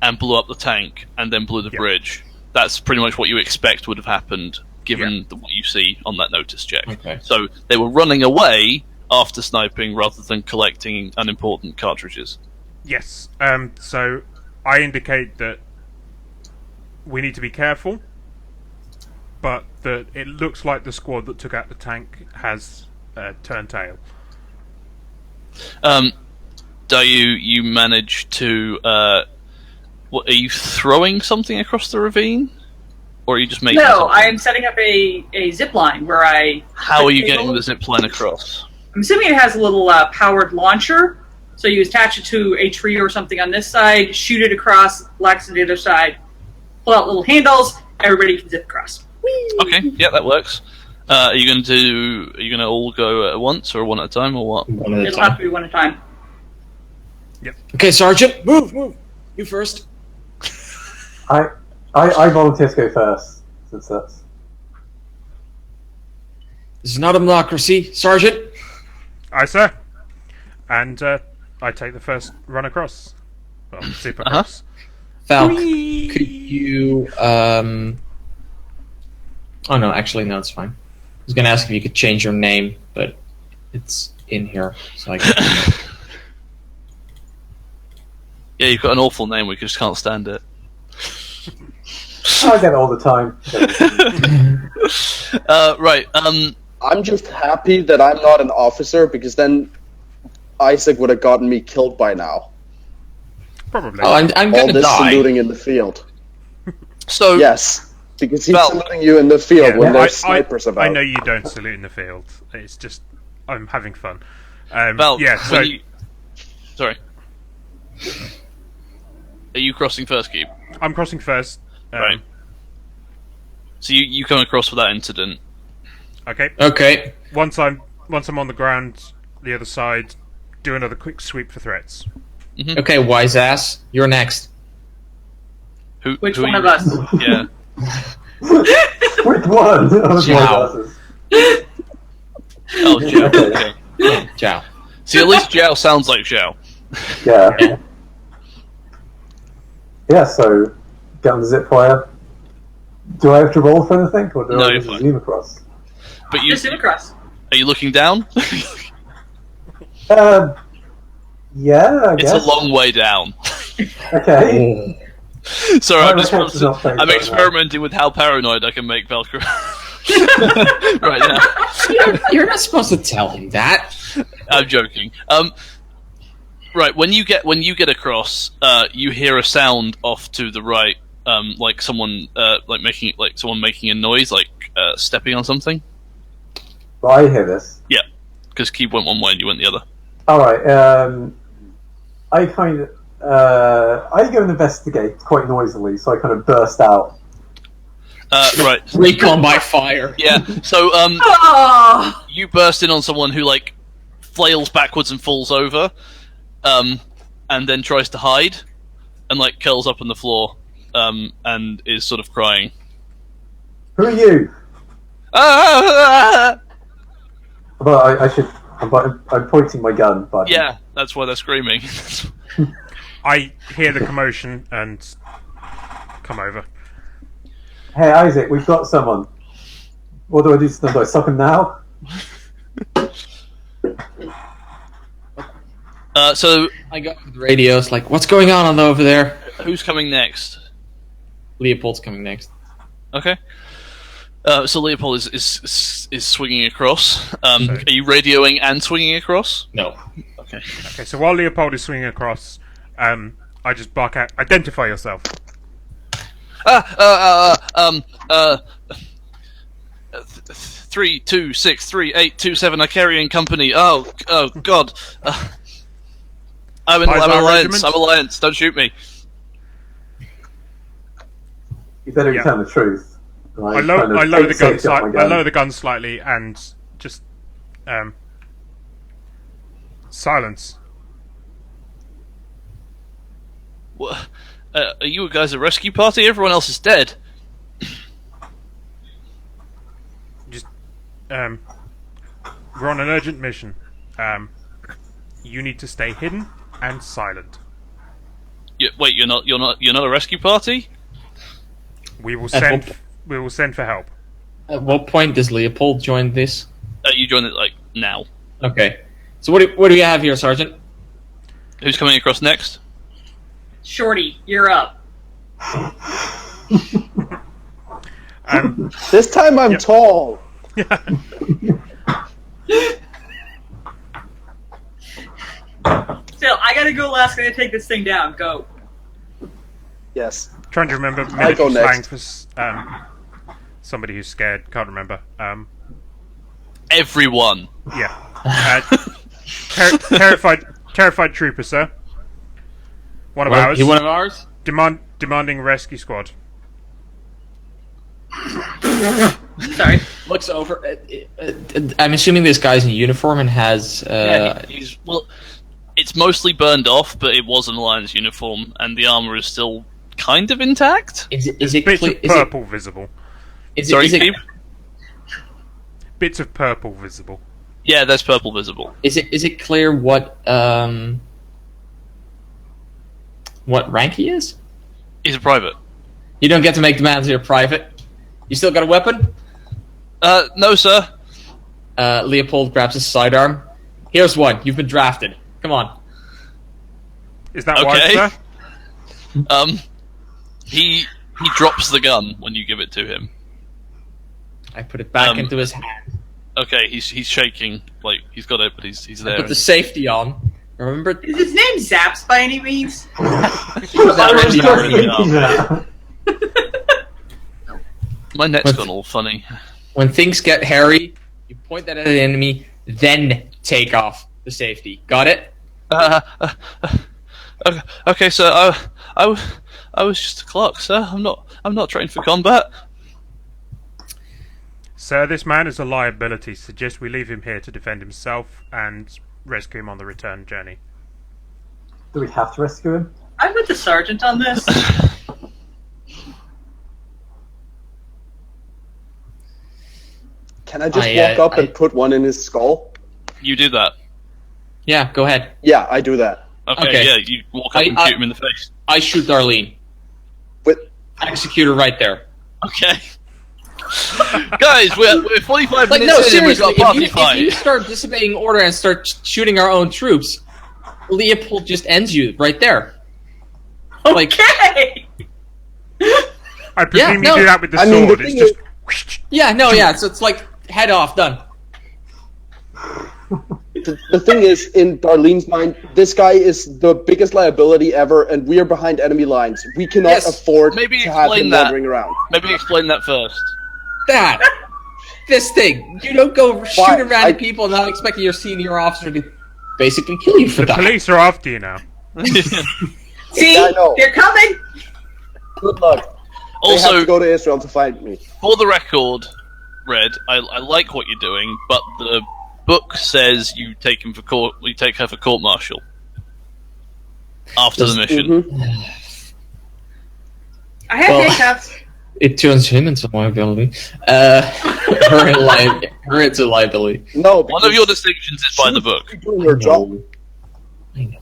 and blew up the tank and then blew the Yeah. bridge. That's pretty much what you expect would have happened, given what you see on that notice check. Okay. So they were running away after sniping rather than collecting unimportant cartridges. Yes. So I indicate that we need to be careful, but that it looks like the squad that took out the tank has turned tail. You manage to? What are you throwing something across the ravine, or are you just making? No, something? I am setting up a zip line where I. How are you getting the zip line across? I'm assuming it has a little powered launcher, so you attach it to a tree or something on this side, shoot it across, lax on the other side, pull out little handles, everybody can zip across. Whee! Okay, yeah, that works. Are you going to all go at once, or one at a time, or what? One at a It'll have time. to be one at a time. Okay, Sergeant, move. You first. I volunteer to go first, since that's... This is not a democracy, Sergeant. Aye, sir. And I take the first run across. Well, zip across. Falk, could you? Oh no, actually, no, it's fine. I was gonna ask if you could change your name, but it's in here, so I can. Yeah, you've got an awful name. We just can't stand it. I get it all the time. Right. I'm just happy that I'm not an officer because then Isaac would have gotten me killed by now. Probably. Oh, I'm All gonna this die. saluting in the field. So Yes, because he's Val- saluting you in the field when I, there's snipers about. I know you don't salute in the field. It's just I'm having fun. Val, yeah. So sorry. Are you crossing first, Keep? I'm crossing first. Right. So you come across without incident. Okay. Okay. Once I'm on the ground, the other side, do another quick sweep for threats. Okay, wise ass, you're next. Which who one are of you- us? Yeah. Which one? Ciao. Oh, Zhao. Okay. Yeah, ciao. See, at least Zhao sounds like Zhao. Yeah. Yeah, so get on the zip wire. Do I have to roll for anything, or do No, I you're just fine. zoom across? But you Just zip across. are you looking down? Yeah, I It's guess. a long way down. Okay. Sorry, My I'm just reflex is not very I'm good experimenting with how paranoid I can make Valkyrie right now. You're not supposed to tell him that. I'm joking. Right, when you get across, you hear a sound off to the right, like someone making a noise, like stepping on something. Well, I hear this. Yeah, because Keith went one way and you went the other. Alright, I go and investigate quite noisily, so I kind of burst out. Right, Recon by fire. yeah. So Oh! you burst in on someone who like flails backwards and falls over, and then tries to hide, and like curls up on the floor, and is sort of crying. Who are you? Ah! Well, I'm pointing my gun, but Yeah, that's why they're screaming. I hear the commotion and come over. Hey, Isaac, we've got someone. What do I do to them? Do I suck him now? So I got the radio. It's like, what's going on over there? who's coming next? Leopold's coming next. Okay. So Leopold is swinging across. Are you radioing and swinging across? No. Okay. Okay, so while Leopold is swinging across, I just bark out, "Identify yourself." 3263827 Icarian Company. Oh God. I'm in Pizar Alliance. Regiment? I'm Alliance. Don't shoot me. You better Yeah. tell the truth. I lower the gun. I lower the gun slightly and just silence. What? Are you guys a rescue party? Everyone else is dead. Just we're on an urgent mission. You need to stay hidden and silent. Wait, you're not a rescue party? We will At send for help. At what point does Leopold join this? You join it like now. Okay. So what do you have here, Sergeant? Who's coming across next? Shorty, you're up. This time I'm tall. Phil, I gotta go last. Gonna take this thing down. Go. Yes. Trying to remember I go military slang next. for somebody who's scared. Can't remember. Everyone. Yeah. Terrified trooper, sir. One of ours. He one of ours? Demanding rescue squad. Sorry. Looks over. I'm assuming this guy's in uniform and has. Yeah, he's it's mostly burned off, but it was an Alliance uniform, and the armor is still kind of intact. Is it Bits of purple visible. Sorry, Steve? Bits of purple visible. Yeah, there's purple visible. Is it clear what rank he is? He's a private. You don't get to make demands here, private. You still got a weapon? No, sir. Leopold grabs his sidearm. Here's one. You've been drafted. Come on. Is that Okay. wise, sir? He drops the gun when you give it to him. I put it back into his hand. Okay, he's shaking, like he's got it, but he's there. Put the safety on. Remember? Is his name Zaps by any means? He was I was already just already thinking that. My net's gone all funny. When things get hairy, you point that at the enemy, then take off the safety. Got it? Okay, sir. I was just a clerk, sir. I'm not trained for combat. Sir, this man is a liability. Suggest we leave him here to defend himself and rescue him on the return journey. Do we have to rescue him? I'm with the sergeant on this. Can I just walk up and put one in his skull? You do that. Yeah, go ahead. Yeah, I do that. Okay. Yeah, you walk up and shoot him in the face. I shoot Darlene. With Execute her right there. Okay. Guys, we're 45 Like, minutes no, in and we've seriously, got a party if you fight. start disobeying order and start shooting our own troops, Leopold just ends you right there. Like, Okay. I presume no. you do that with the I mean, sword. the It's thing just. yeah, no, yeah, so it's like, head off, done. The thing is, in Darlene's mind, this guy is the biggest liability ever, and we are behind enemy lines. We cannot Yes, afford maybe to have explain him that. wandering around. Maybe explain that first. That. This thing. You don't go shoot Why? around at people not expecting your senior officer to basically kill you for The that. police are after you now. See, Yeah, I know. they're coming. Good luck. They have Also, to go to Israel to find me. for the record, Red, I like what you're doing, but the book says you take him for court. You take her for court martial after the mission. Mhm. I have Well- handcuffs. It turns him into liability. Her into liability. No, One of your distinctions is by the book. She's doing her job. I know.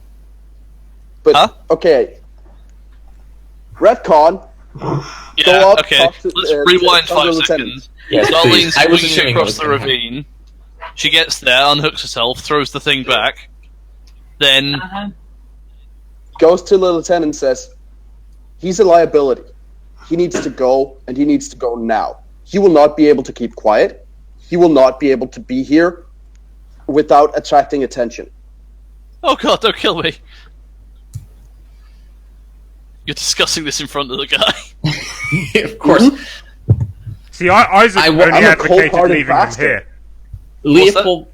But Huh? okay, Retcon. Yeah. up, Okay. talk to- Let's to rewind Thunder 5 Lieutenant. seconds. Yes, Darlene's please. I was swinging assuming it across was the gonna happen. ravine. She gets there, unhooks herself, throws the thing back. Then Uh-huh. Goes to the lieutenant and says, "He's a liability. He needs to go, and he needs to go now. He will not be able to keep quiet. He will not be able to be here without attracting attention." oh god, don't kill me. You're discussing this in front of the guy. Of course. See, Isaac I'm only a advocated cold-hearted leaving them bastard. here.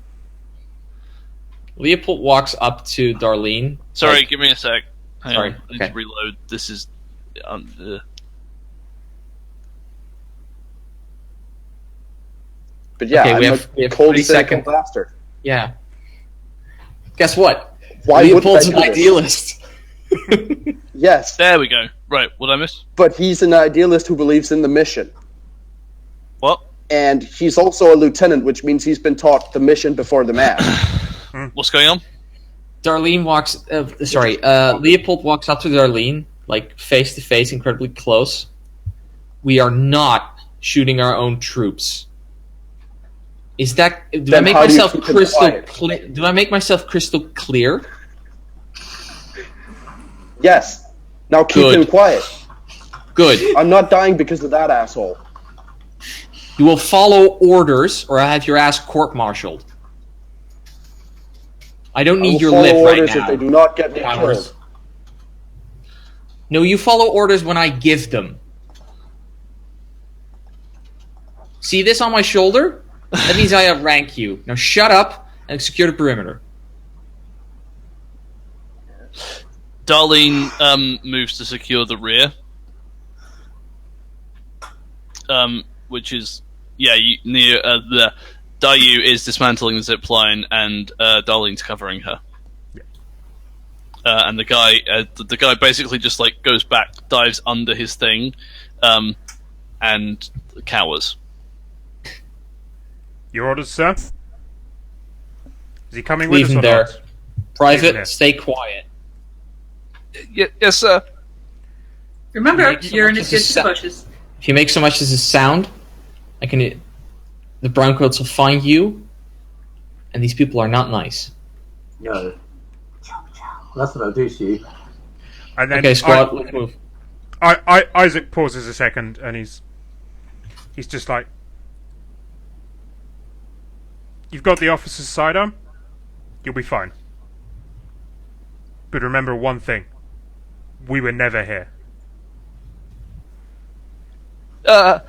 Leopold walks up to Darlene. Sorry, like- give me a sec. Hang Sorry, on, I need okay. to reload. This is. But yeah, Okay, we I'm have a 30 cold, cynical seconds. bastard. Yeah. Guess what? Why Leopold's wouldn't an I do this? idealist. Yes, There we go. Right, what did I miss? but he's an idealist who believes in the mission. What? And he's also a lieutenant, which means he's been taught the mission before the man. What's going on? Darlene walks. Leopold walks up to Darlene, like face to face, incredibly close. We are not shooting our own troops. Is that? Do I Then make how do you myself keep them crystal quiet? clear? Do I make myself crystal clear? Yes. Now keep Good. him quiet. Good. I'm not dying because of that asshole. You will follow orders, or I have your ass court-martialed. I don't I need will your follow lip right orders if now. they do not get me Powers. killed. No, you follow orders when I give them. See this on my shoulder? That means I outrank you. Now shut up and secure the perimeter. Darlene moves to secure the rear. Which is near the Dayu is dismantling the zip line and Darlene's covering her. And the guy basically just like goes back, dives under his thing, and cowers. Your orders, sir? Is he coming with Leave us him or there. not? Leave him Private, there. stay quiet. Yes, sir. Remember, Make so you're in much as as good a as the bushes. If you make so much as a sound, the browncoats will find you, and these people are not nice. No. That's what I'll do to you. And then Okay, squad, let's move. Isaac pauses a second, and he's just like, "You've got the officer's sidearm. You'll be fine. But remember one thing: we were never here." Yeah.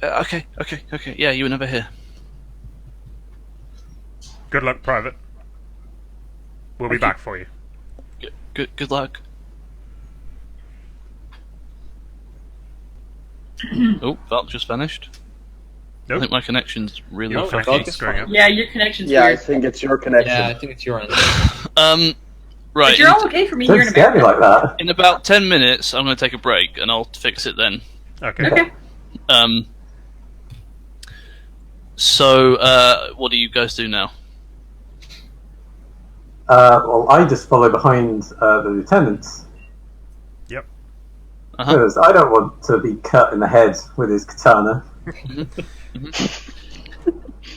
Okay. Yeah, you were never here. Good luck, Private. We'll be Thank you. back for you. Good luck. Oh, Valk just vanished. I Nope. think my connection's really No, fucky. Valk is Going fine. up. Yeah, your connection's Yeah, I weird. think it's your connection. Yeah, I think it's your end. Right. But you're all okay for me Don't here in scare me America. like that. In about 10 minutes, I'm going to take a break, and I'll fix it then. Okay. Okay. So, what do you guys do now? Well, I just follow behind the lieutenants Yep. Uh-huh. because I don't want to be cut in the head with his katana.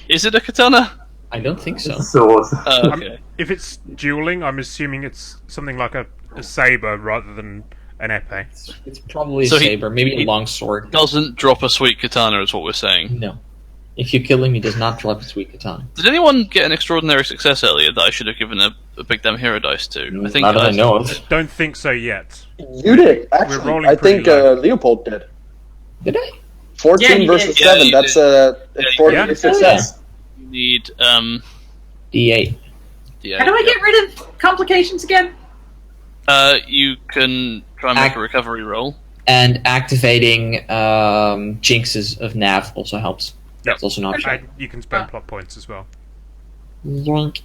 Is it a katana? I don't think so. It's a sword. Okay. If it's dueling, I'm assuming it's something like a saber rather than an epee. It's probably a So he- saber, maybe he- a long sword. Doesn't drop a sweet katana, is what we're saying. No. If you kill him, he does not drop a sweet katana. Did anyone get an extraordinary success earlier that I should have given a big damn hero dice to? I think Not that I know of. Don't think so yet. You did, actually. rolling I pretty think low. Leopold did. Did I? 14 Yeah, he versus did. Yeah, 7. you That's did. a Yeah, 40 yeah. success. You need, D8. yeah. How do I get rid of complications again? You can try and make Act- a recovery roll. And activating jinxes of Nav also helps. Yep. It's also an option. And you can spend plot points as well. Yoink.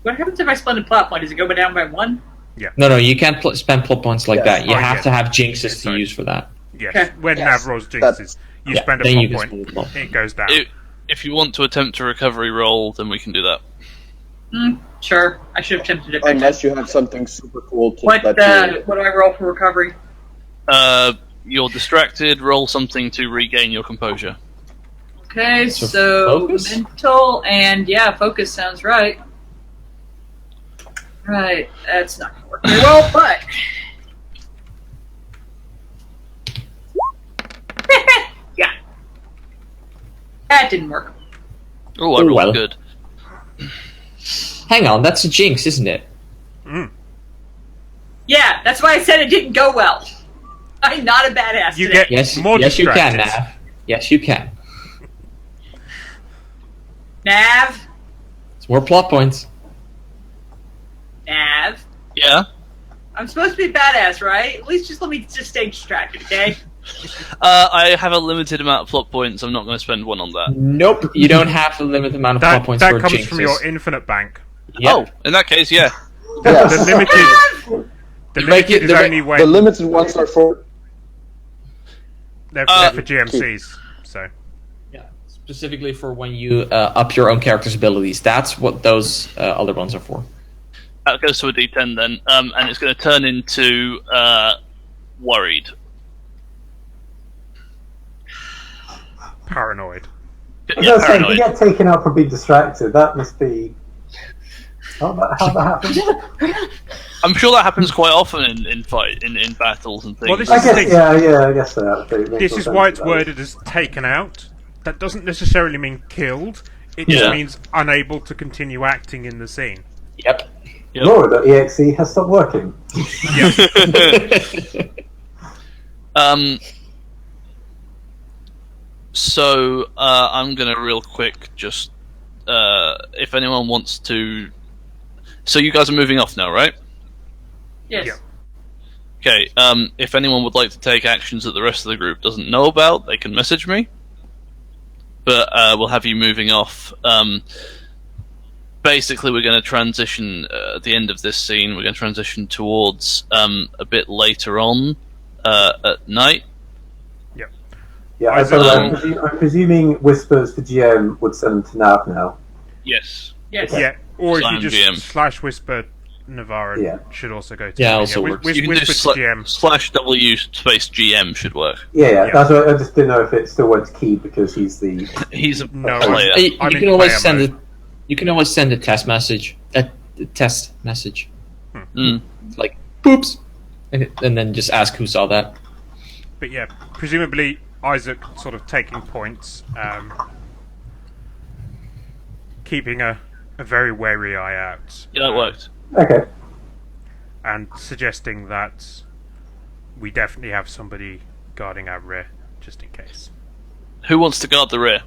What happens if I spend a plot point? Does it go down by 1? No, you can't spend plot points like Yes. that. You Oh, have yeah. to have jinxes to Sorry. use for that. Yes. Okay. When Yes. Nav rolls jinxes, you Yeah, spend a then you plot can point. spend a plot. It goes down. If you want to attempt a recovery roll, then we can do that. Sure. I should have attempted it. Back Unless you have something super cool to what, let you... what do I roll for recovery? You're distracted, roll something to regain your composure. Okay, So so focus? mental and focus sounds right. Right, that's not gonna work very well, but yeah, that didn't work. Oh, I rolled well. good. Hang on, that's a jinx, isn't it? That's why I said it didn't go well. I'm not a badass You today. get Yes, more yes, you can, distracted. Nav. Yes, you can. Nav. It's more plot points. Nav. Yeah. I'm supposed to be badass, right? At least just let me just stay distracted, okay? I have a limited amount of plot points. I'm not going to spend one on that. Nope, you don't have the limited amount of plot That, points that for comes jinxes. from your infinite bank. Yep. Oh, in that case, yeah. Yes. The limited, the Make limited it- is the- only The when limited ones are for. they're Uh, for GMCs. So Yeah, specifically for when you up your own character's abilities. That's what those other ones are for. That goes to a D10 then, and it's going to turn into worried. paranoid. I was Yeah, going to say, if you paranoid. get taken out for being distracted, that must be. How that happens? I'm sure that happens quite often in battles and things. Well, this I is the guess, thing. yeah, I guess so. Actually. It makes This more is sense why it's that way. worded as taken out. That doesn't necessarily mean killed. It just Yeah. means unable to continue acting in the scene. Yep. Yep. Laura.exe has stopped working. So I'm gonna real quick just if anyone wants to. So you guys are moving off now, right? Yes. Yeah. Okay. If anyone would like to take actions that the rest of the group doesn't know about, they can message me. But we'll have you moving off. Basically, we're going to transition at the end of this scene. We're going to transition towards a bit later on at night. Yeah, Isaac, so I'm presuming Whispers for GM would send them to Nav now. Yes. Yes. Yeah, or if Slam you just GM. slash whisper Navarra Yeah. should also go to Yeah, him. also works. You can do whisper to GM. /W space GM should work. Yeah, Yeah. that's what I just didn't know if it still went to Key because he's the. He's a No, player. You I'm can in always player send mode. a. You can always send a test message. A test message, Mm. like "Poops," and then just ask who saw that. But yeah, presumably Isaac sort of taking points, keeping a very wary eye out. Yeah, that worked. Okay. And suggesting that we definitely have somebody guarding our rear, just in case. Who wants to guard the rear?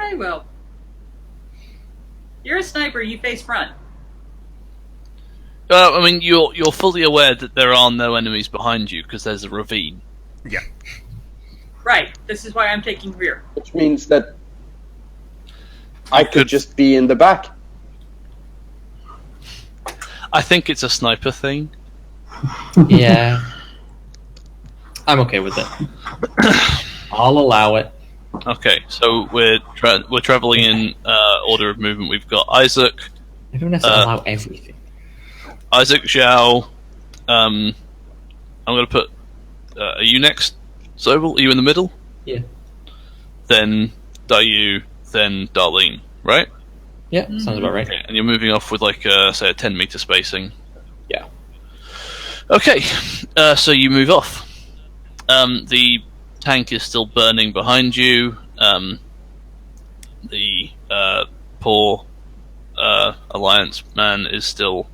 I will. You're a sniper. You face front. I mean, you're fully aware that there are no enemies behind you because there's a ravine. Yeah. Right. This is why I'm taking rear. Which means that I could just be in the back. I think it's a sniper thing. Yeah, I'm okay with it. I'll allow it. Okay, so we're traveling in order of movement. We've got Isaac, Everyone has to allow everything. Isaac Zhao. I'm going to put. Are you next, Zobel? Are you in the middle? Yeah. Then Dayu, then Darlene, right? Yeah, sounds about right. Okay, and you're moving off with like say a 10-meter spacing. Yeah. Okay, so you move off. The tank is still burning behind you. The poor Alliance man is still,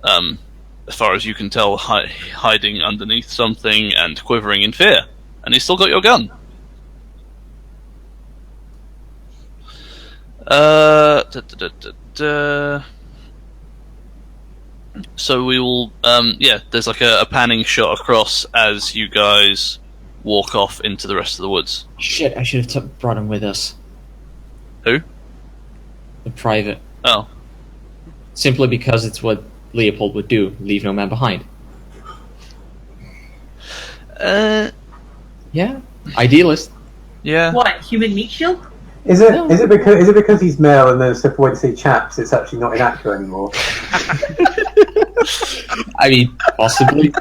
as far as you can tell, hiding underneath something and quivering in fear. And he's still got your gun. So we will, there's like a panning shot across as you guys walk off into the rest of the woods. Shit, I should have brought him with us. Who? The private. Oh. Simply because it's what Leopold would do. Leave no man behind. Yeah. Idealist. Yeah. What? Human meat shield? Is it because he's male and then so for when you say chaps, it's actually not inaccurate anymore? I mean, possibly.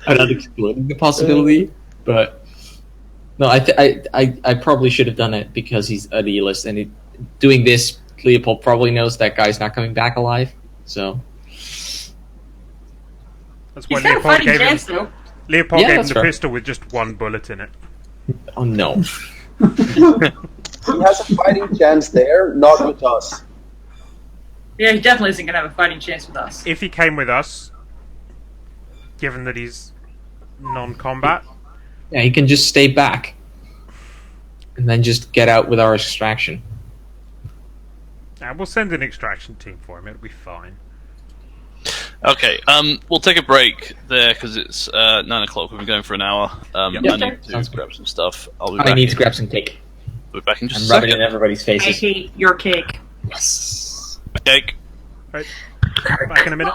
I'm not excluding the possibility, but no, I probably should have done it because he's idealist, and doing this, Leopold probably knows that guy's not coming back alive. So That's why He's got a Leopold fighting gave chance, him, though. Leopold Yeah, gave him that's the fair. pistol with just one bullet in it. oh no, He has a fighting chance there, not with us. Yeah, he definitely isn't gonna have a fighting chance with us. If he came with us, given that he's non-combat, Yeah, he can just stay back, and then just get out with our extraction. we'll send an extraction team for him. It'll be fine. Okay, we'll take a break there because it's 9 o'clock. We've been going for an hour. I Yep. need to Sounds good. grab some stuff. I'll be I back. need to grab some cake We'll be back in just and a rub it in second. everybody's I faces. hate your cake. Yes. Cake. Right. Back in a minute.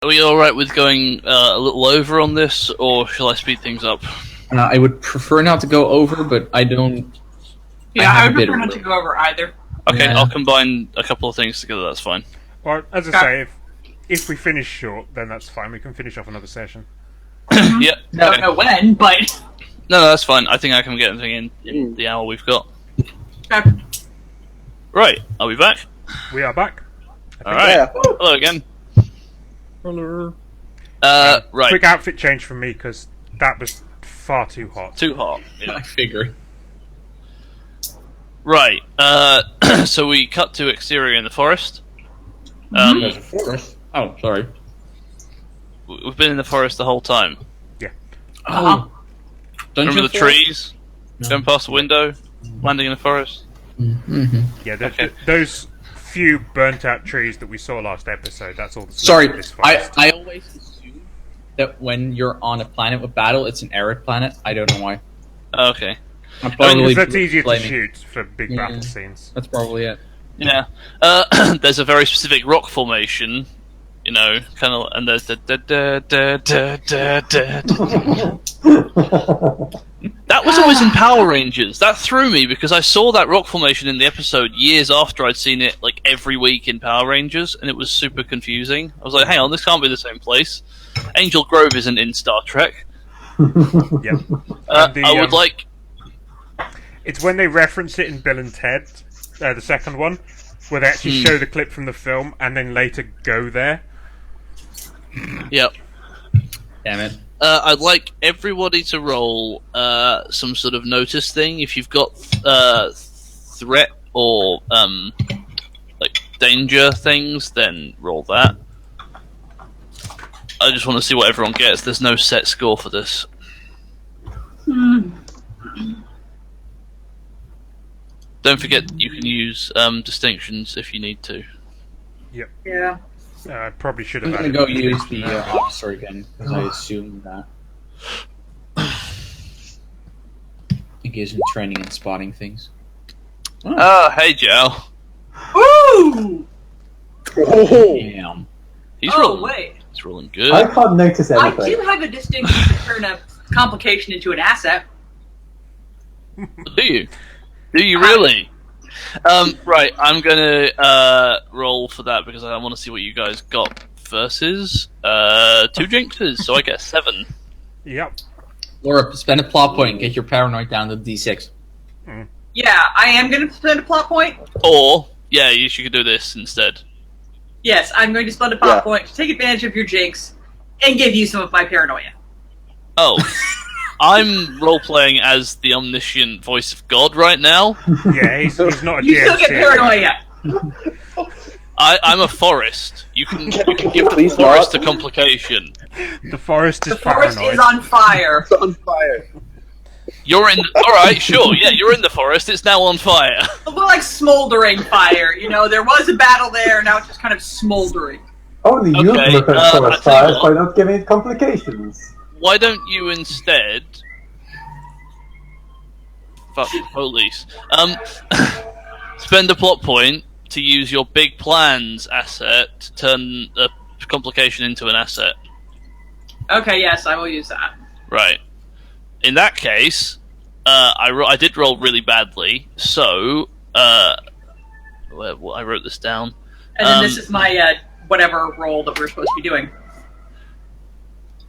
Are we all right with going a little over on this, or shall I speed things up? I would prefer not to go over, but I don't. Yeah, I have would a bit prefer of not to room. go over either. Okay, Yeah. I'll combine a couple of things together. That's fine. Well, as I Okay. say, if we finish short, then that's fine. We can finish off another session. Yeah. Don't Okay. know when, but No, that's fine. I think I can get everything in the hour we've got. okay. Right, I'll be back. We are back. All right. Yeah. Hello again. Right. Quick outfit change from me because that was far too hot. Too hot. Yeah. I figured. Right. So we cut to exterior in the forest. There's a forest. Oh, sorry. We've been in the forest the whole time. Oh. Dungeon Remember the forest? trees? Going past the window, landing in the forest. Mm-hmm. Yeah, Okay. those few burnt out trees that we saw last episode, that's all that's Sorry, left of this forest. I always assume that when you're on a planet with battle, it's an arid planet. I don't know why. Okay. I'm Because probably that's easier to blaming- shoot for big Yeah. battle scenes. That's probably it. Yeah. There's a very specific rock formation, you know, kind of, and there's the That was always in Power Rangers. That threw me because I saw that rock formation in the episode years after I'd seen it like every week in Power Rangers, and it was super confusing. I was like, hang on, this can't be the same place. Angel Grove isn't in Star Trek. Yeah. And I would like... It's when they reference it in Bill and Ted, the second one, where they actually show the clip from the film and then later go there. Yep. Damn it. I'd like everybody to roll some sort of notice thing. If you've got threat or like danger things, then roll that. I just want to see what everyone gets. There's no set score for this. Don't forget you can use distinctions if you need to. Yeah. I probably should I'm have gonna added go use the officer again because I assume that it gives me training and spotting things. Oh, hey Joe. Ooh! Oh, Damn. He's Oh, rolling. wait. He's rolling good. I can't notice I anything. do have a distinction to turn a complication into an asset. Do you? Do you really? Right, I'm gonna roll for that because I want to see what you guys got versus 2 jinxes, so I get 7. Yep. Laura, spend a plot point and get your paranoid down to D6. Yeah, I am going to spend a plot point. Or, yeah, you should do this instead. Yes, I'm going to spend a plot Yeah. point to take advantage of your jinx and give you some of my paranoia. Oh, I'm role-playing as the omniscient voice of God right now. Yeah, he's not a You still get GMC. paranoia. I'm a forest. You can give the Please forest not. a complication. The forest is The forest paranoid. is on fire. it's on fire. You're in... Alright, sure, yeah, you're in the forest. It's now on fire. A little like smoldering fire. You know, there was a battle there, now it's just kind of smoldering. Only you Okay, can look at I forest tell you fires what. by not giving it complications. Why don't you instead... Fuck the police. Spend a plot point to use your big plans asset to turn a complication into an asset. Okay, yes, I will use that. Right. In that case, I did roll really badly, so I wrote this down. And then this is my whatever role that we're supposed to be doing.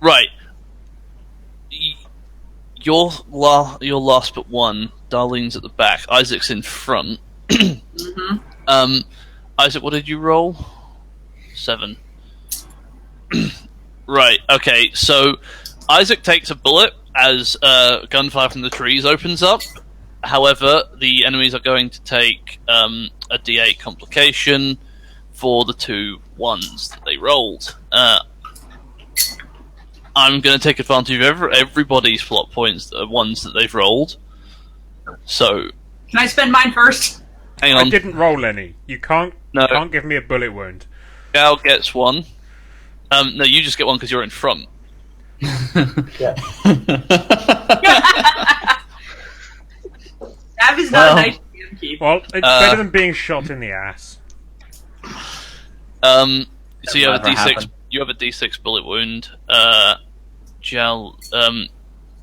Right. You're last but one. Darlene's at the back. Isaac's in front. Mm-hmm. Isaac, what did you roll? 7. Right. Okay. So Isaac takes a bullet as gunfire from the trees opens up. However, the enemies are going to take a D8 complication for the 2 1s that they rolled. I'm going to take advantage of everybody's plot points, the ones that they've rolled. So, Can I spend mine first? hang I on. didn't roll any. You can't give me a bullet wound. Gal gets 1. No, you just get 1 because you're in front. Yeah. That is not Well. a nice game keep. Well, it's better than being shot in the ass. So you have a Never D6. happened. you have a D6 bullet wound. Jal,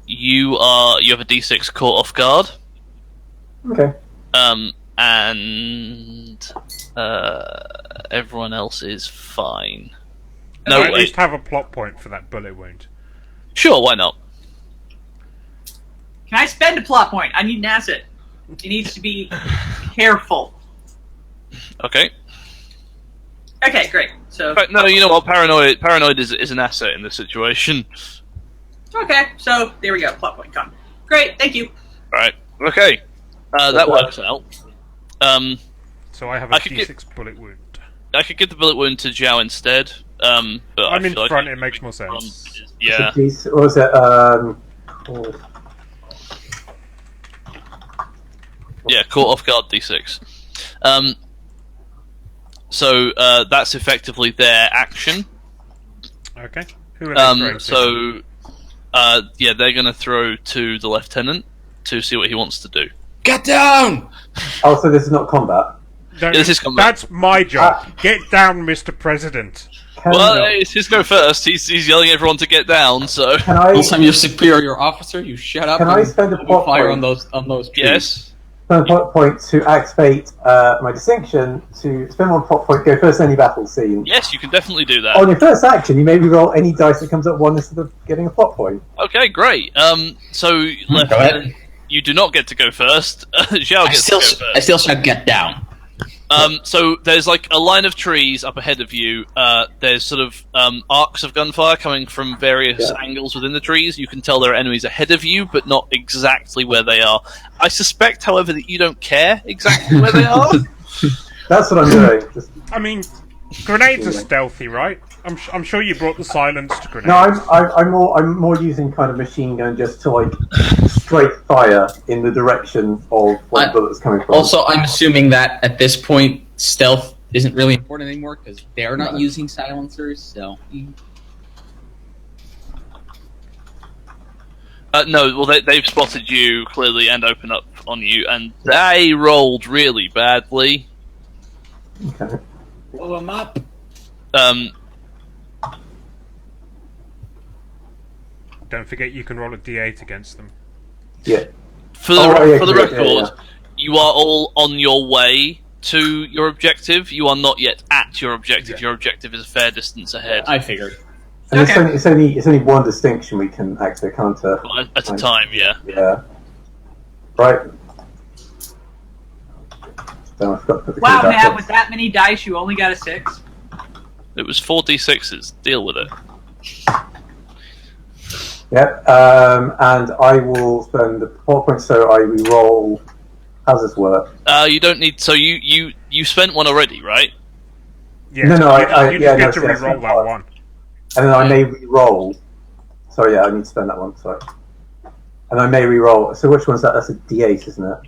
you have a D6 caught off guard. Okay. And everyone else is fine. No, No, I at wait. least have a plot point for that bullet wound. Sure, why not? Can I spend a plot point? I need an asset. It needs to be careful. Okay. Okay, great. So But no, you know what? Paranoid is an asset in this situation. okay, so there we go. Plot point gone. Great, thank you. Right. Okay. That works out. So I have a I could D6 bullet wound. I could give the bullet wound to Zhao instead. But I'm I in feel front, like it makes more sense. Yeah. What was it? Called? Yeah, caught off guard D6. So that's effectively their action. Okay. Who are they throwing to? So yeah, they're going to throw to the lieutenant to see what he wants to do. Get down! Oh, so this is not combat. Don't- Yeah, this is combat. That's my job. Get down, Mr. President. Can, Well, it's his go first. He's yelling at everyone to get down. So can I Once I'm your superior officer, you shut up Can and I spend a open plot fire point? on those trees. yes. spend a plot point to activate my distinction to spend one plot point, go first any battle scene? Yes, you can definitely do that. On your first action, you may roll any dice that comes up one instead of getting a plot point. Okay, great. So Lieutenant, you do not get to go first. Zhao I gets still, to go I first. still should get down. So there's like a line of trees up ahead of you. There's sort of arcs of gunfire coming from various angles within the trees. You can tell there are enemies ahead of you, but not exactly where they are. I suspect, however, that you don't care exactly where they are. That's what I'm doing. Just, I mean, grenades are stealthy, right? I'm sure you brought the silenced grenades. no, I'm more using kind of machine gun just to like straight fire in the direction of where the bullet's coming from. Also, I'm assuming that at this point, stealth isn't really important anymore because they're not using silencers. So No, well, they've spotted you clearly and open up on you, and they rolled really badly. Okay. blow them up. Don't forget you can roll a d8 against them. Yeah. For the, Oh, yeah, for the yeah, record, you are all on your way to your objective. You are not yet at your objective. Your objective is a fair distance ahead I figured. And Okay. it's only one distinction we can activate counter. at a time. Yeah. Yeah. Right. Don't I forgot to put the Wow, key back Matt, up. with that many dice, you only got a 6. It was 4d6s. Deal with it. Yep. And I will spend the plot point so I re-roll. How does this work? You don't need. So you spent one already, right? Yeah, No, no, you I just get to no, re-roll that that's one. And then I may re-roll. Sorry, yeah, I need to spend that one. Sorry. And I may re-roll. So which one's that? That's a D8, isn't it?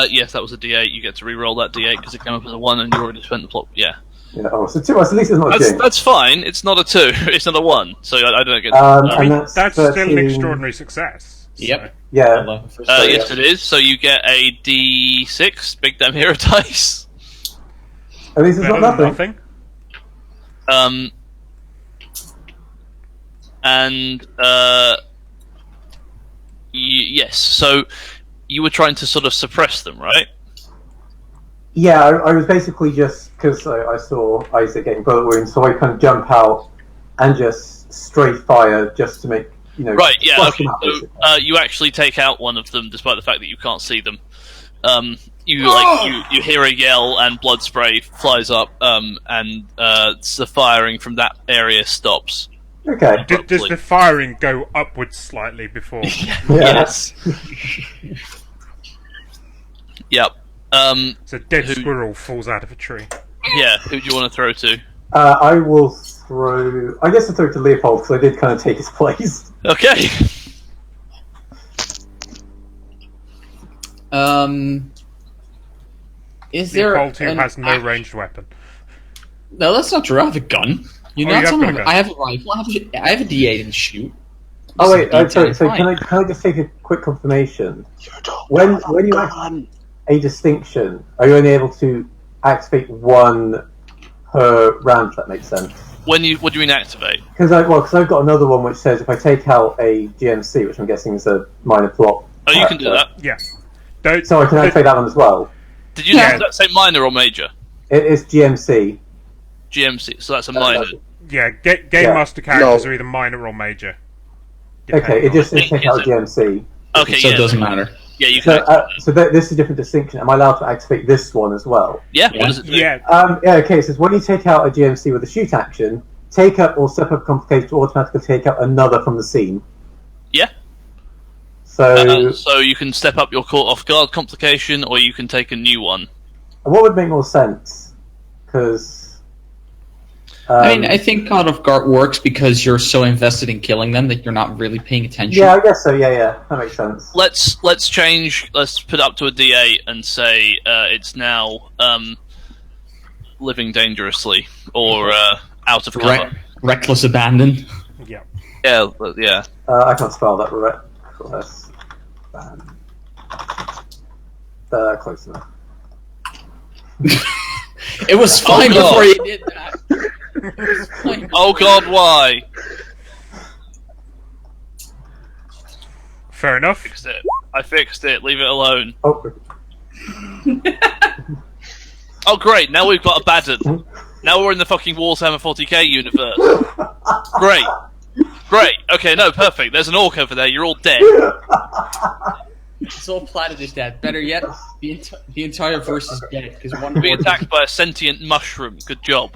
Yes, that was a d8. You get to re-roll that d8 because it came up as a 1, and you already spent the plot. Yeah, Yeah. Oh, so two. So at least it's not a jinx. that's fine. It's not a 2. It's not a 1. So I don't get. And I mean, that's that's still an 13. extraordinary success. Yep. Yeah. Yes, it is. So you get a d6, big damn hero dice. At least it's Better not than nothing. nothing. And yes. So you were trying to sort of suppress them, right? Yeah, I was basically just because I saw Isaac getting bullet wounds, so I kind of jump out and just straight fire just to make Right. Yeah. flush Okay. them out, So basically. you actually take out one of them, despite the fact that you can't see them. You hear a yell and blood spray flies up, and the firing from that area stops. Okay. Does the firing go upwards slightly before? Yeah. Yes. Yep. So dead Who- squirrel falls out of a tree. Yeah. Who do you want to throw to? I will throw. I guess I throw it to Leopold because I did kind of take his place. Okay. Is there? Leopold, who an has no act- ranged weapon. No, that's not true. I have a gun. You Oh, know, you have someone- got a gun. I have a rifle. I have a D8 and shoot. Oh wait, This is sorry. D10, So fine. can I just take a quick confirmation? When you activate a distinction, are you only able to activate one per round? If that makes sense. What do you mean activate? Because I've got another one which says if I take out a GMC, which I'm guessing is a minor plot. Oh, you can do that. Yeah. Don't. So I can activate that one as well. Did you say minor or major? It is GMC. GMC, so that's a minor. Yeah. Game Yeah. master characters are either minor or major. Okay, it just says Is take it? out a GMC. Okay, So yeah. it doesn't matter. Yeah, you So, can activate this is a different distinction. Am I allowed to activate this one as well? Yeah, Yeah. what does it do? Yeah. Yeah, okay, it says when you take out a GMC with a shoot action, take up or step up complicated to automatically take out another from the scene. Yeah. So, So you can step up your caught off guard complication, or you can take a new one. what would make more sense? Because. I mean, I think Caught Off Guard works because you're so invested in killing them that you're not really paying attention. Yeah, I guess so. Yeah, that makes sense. Let's change. Let's put it up to a D8 and say it's now living dangerously or out of cover. Reckless abandon. Yeah. Yeah. I can't spell that. Reckless. Close enough. It was fine God. before you did that. It was fine. Oh God, why? Fair enough. I fixed it. Leave it alone. Oh, Oh great, now we've got a Baden. Now we're in the fucking Warhammer 40k universe. Great. Okay, no, perfect. There's an orc over there. You're all dead. It's all Planet is dead. Better yet, the entire verse is dead because one Being horde- attacked by a sentient mushroom. Good job.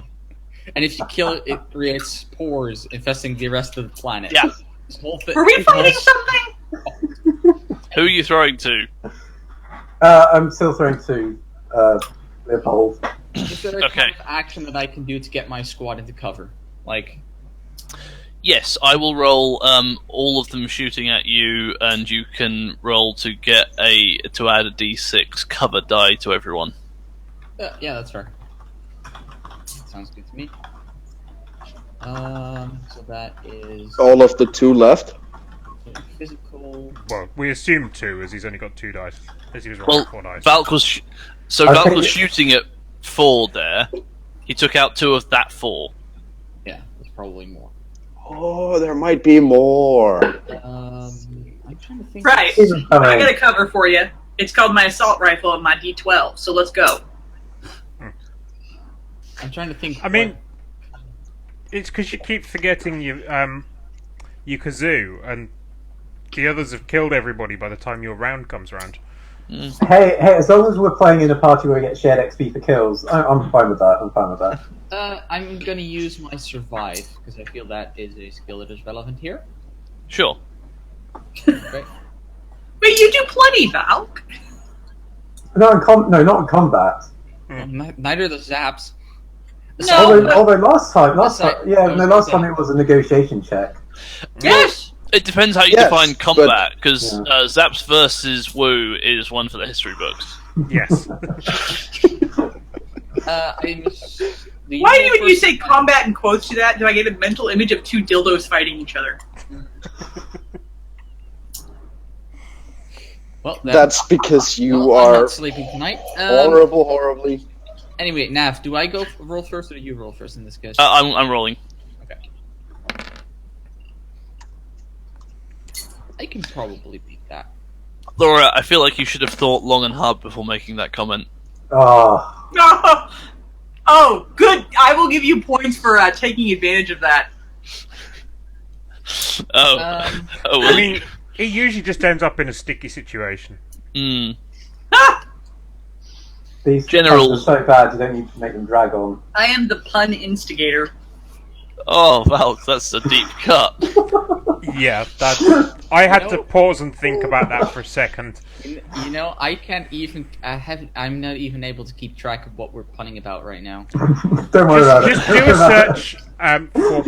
and if you kill it, it creates spores infesting the rest of the planet. Yeah. This whole thing. Were we fighting something? Who are you throwing to? I'm still throwing to Leopold. Is there a Okay. kind of action that I can do to get my squad into cover? Like, Yes, I will roll all of them shooting at you, and you can roll to get to add a d6 cover die to everyone. yeah, that's fair. Sounds good to me. So that is All of the two left. physical. Well, we assumed 2, as he's only got 2 dice. As he was rolling Well, 4 dice. Valk was Valk was shooting at 4 there. He took out 2 of that 4. Yeah, there's probably more. Oh, there might be more. I'm trying to think. Right. Even I coming. got a cover for you. It's called my assault rifle and my D12. So let's go. I'm trying to think. I mean, it's because you keep forgetting your kazoo, and the others have killed everybody by the time your round comes around. Hey, as long as we're playing in a party where we get shared XP for kills, I'm fine with that. I'm gonna use my survive because I feel that is a skill that is relevant here. Sure. Okay. Wait, you do plenty, Val. Not in combat. Neither the zaps. No. Although last time last time it was a negotiation check. Yes. It depends how you Yes, define combat, because Yeah. Zaps versus Woo is one for the history books. Yes. Why do when you say combat in quotes to that, do I get a mental image of 2 dildos fighting each other? Well, That's because you I'm are not sleeping tonight. horribly. Anyway, Nav, do I roll first or do you roll first in this case? I'm rolling. Okay. I can probably beat that. Laura, I feel like you should have thought long and hard before making that comment. Oh, No. Oh, good. I will give you points for taking advantage of that. Oh, Um, I mean, he usually just ends up in a sticky situation. these General- puns are so bad you don't need to make them drag on. I am the pun instigator. Oh, Val, that's a deep cut. Yeah, that. I had to pause and think about that for a second. you know, I can't even. I'm not even able to keep track of what we're punning about right now. Don't worry about Just it. do a search for.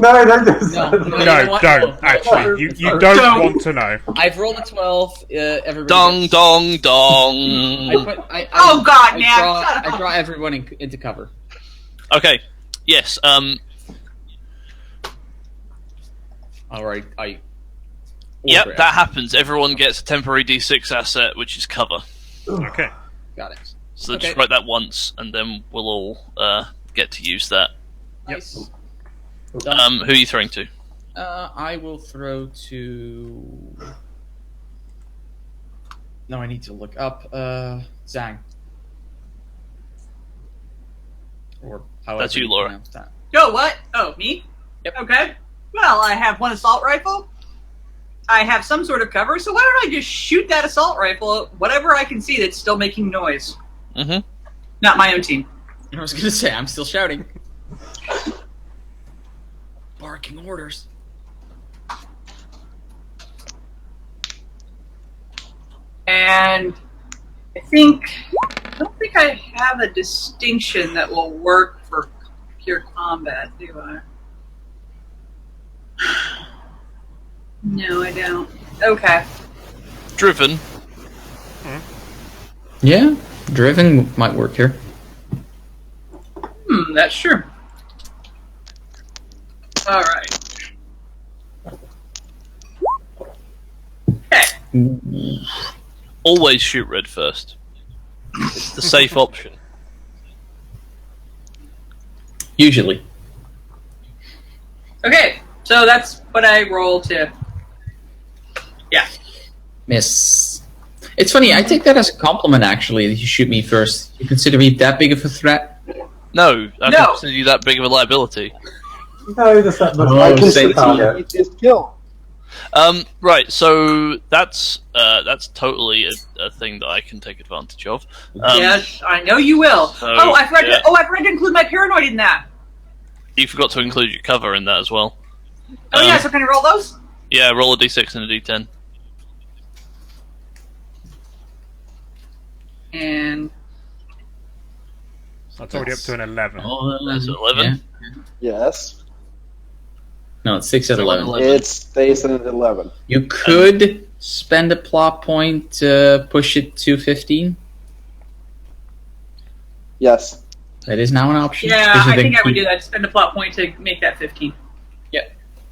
No, don't do a No, search. no. No, don't actually. You don't want to know. I've rolled a 12. Everybody. Dong, gets- dong, dong. Oh, God, Nav, shut I up. draw everyone into cover. Okay, yes, Alright, yep, order that happens. Everyone gets a temporary D6 asset, which is cover. Okay. Got it. So Okay. just write that once, and then we'll all get to use that. Nice. Who are you throwing to? I will throw to. No, I need to look up. Zhang. Or however That's you, Laura. pronounce that. Yo, what? Oh, me? Yep. Okay. Well, I have one assault rifle. I have some sort of cover, so why don't I just shoot that assault rifle at whatever I can see that's still making noise? Mm-hmm. Not my own team. I was gonna say, I'm still shouting. Barking orders. And I don't think I have a distinction that will work for pure combat, do I? No, I don't. Okay. Driven. Yeah, driven might work here. That's true. Alright. Okay. Always shoot red first. It's the safe option. Usually. Okay, so that's what I roll to. Yeah. Miss. It's funny, I take that as a compliment, actually, that you shoot me first. You consider me that big of a threat? No, I No. don't consider you that big of a liability. No, that's that much. Oh, I Just consider the target. you easiest kill. Right, so that's totally a thing that I can take advantage of. Yes, I know you will. so, I forgot. yeah. I forgot to include my paranoid in that. You forgot to include your cover in that as well. Oh yeah, so can I roll those? Yeah, roll a d6 and a d10. And That's already up to an 11. Oh, That's 11. yeah. Yes. No, it's 6 out of 11. 11. It stays at 11. You could spend a plot point to push it to 15. Yes. That is now an option. yeah, Because you I think I would keep- do that. Spend a plot point to make that 15.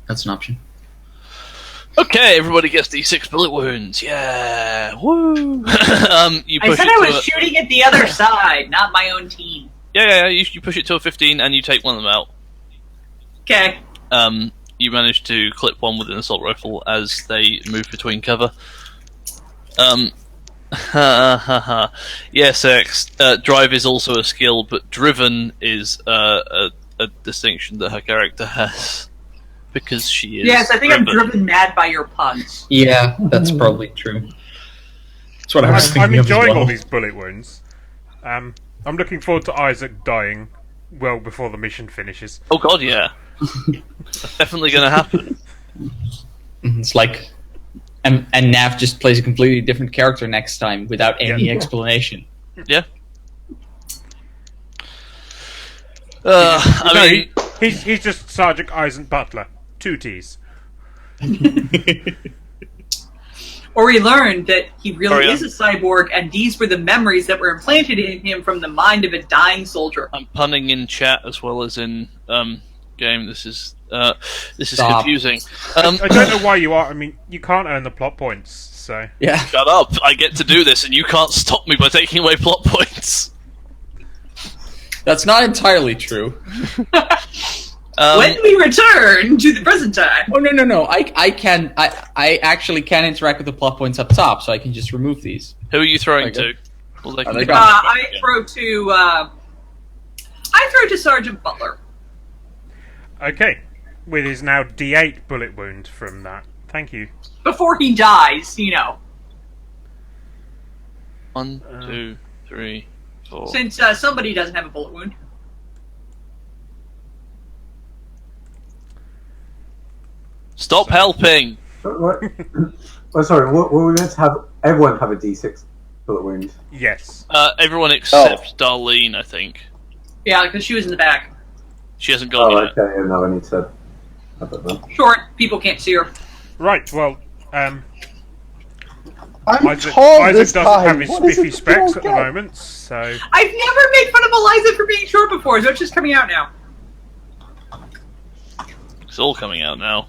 That's an option. Okay, everybody gets d6 bullet wounds. Yeah, woo! You I push said it I to was shooting at the other side, not my own team. yeah. You push it to a 15 and you take one of them out. Okay. You manage to clip one with an assault rifle as they move between cover. Yes, X. Drive is also a skill, but driven is a distinction that her character has because she is. Yes, I think I'm driven mad by your puns. Yeah, that's probably true. That's what I was thinking I'm of as enjoying well. all these bullet wounds. I'm looking forward to Isaac dying well before the mission finishes. Oh god, yeah. That's definitely going to happen. It's like, and Nav just plays a completely different character next time without any Yeah. explanation. Yeah. I mean, he's just Sergeant Isaac Butler. 2 T's. Or we learned that he really Carry on. is a cyborg, and these were the memories that were implanted in him from the mind of a dying soldier. I'm punning in chat as well as in game. This is Stop. confusing. I don't know why you are. I mean, you can't earn the plot points, so. Yeah. Shut up! I get to do this, and you can't stop me by taking away plot points. That's not entirely true. When we return to the present time. Oh no! I actually can interact with the plot points up top, so I can just remove these. Who are you throwing Okay. to? Well, they Are can they go. gone? I throw to Sergeant Butler. Okay. With his now D8 bullet wound from that. Thank you. Before he dies, you know. 1, 2, 3, 4. Since somebody doesn't have a bullet wound. Stop helping! What? Oh, sorry. What were we meant to have? Everyone have a D6 bullet wound. Yes. Everyone except Darlene, I think. Yeah, because she was in the back. She hasn't gone Oh, yet. okay. No, I need to. I don't know. Short, people can't see her. Right, well, I'm Isaac, tall Isaac this doesn't time. have his What is spiffy it specs you at the don't get? moment, so. I've never made fun of Eliza for being short before, so it's just coming out now. It's all coming out now.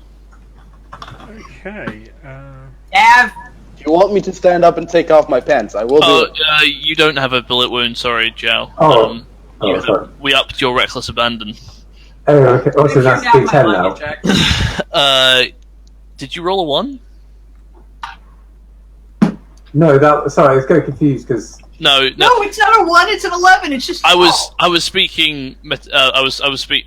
Okay. Nav, If you want me to stand up and take off my pants, I will do Oh, it. you don't have a bullet wound, sorry, Jow. Oh. Oh, you sorry. we upped your reckless abandon. Oh, okay. Oh, so that's Down my D10 now. luggage, Jack. Did you roll a 1? No, sorry, I was getting confused because No. No, it's not a 1, it's an 11. It's just I was small. speaking.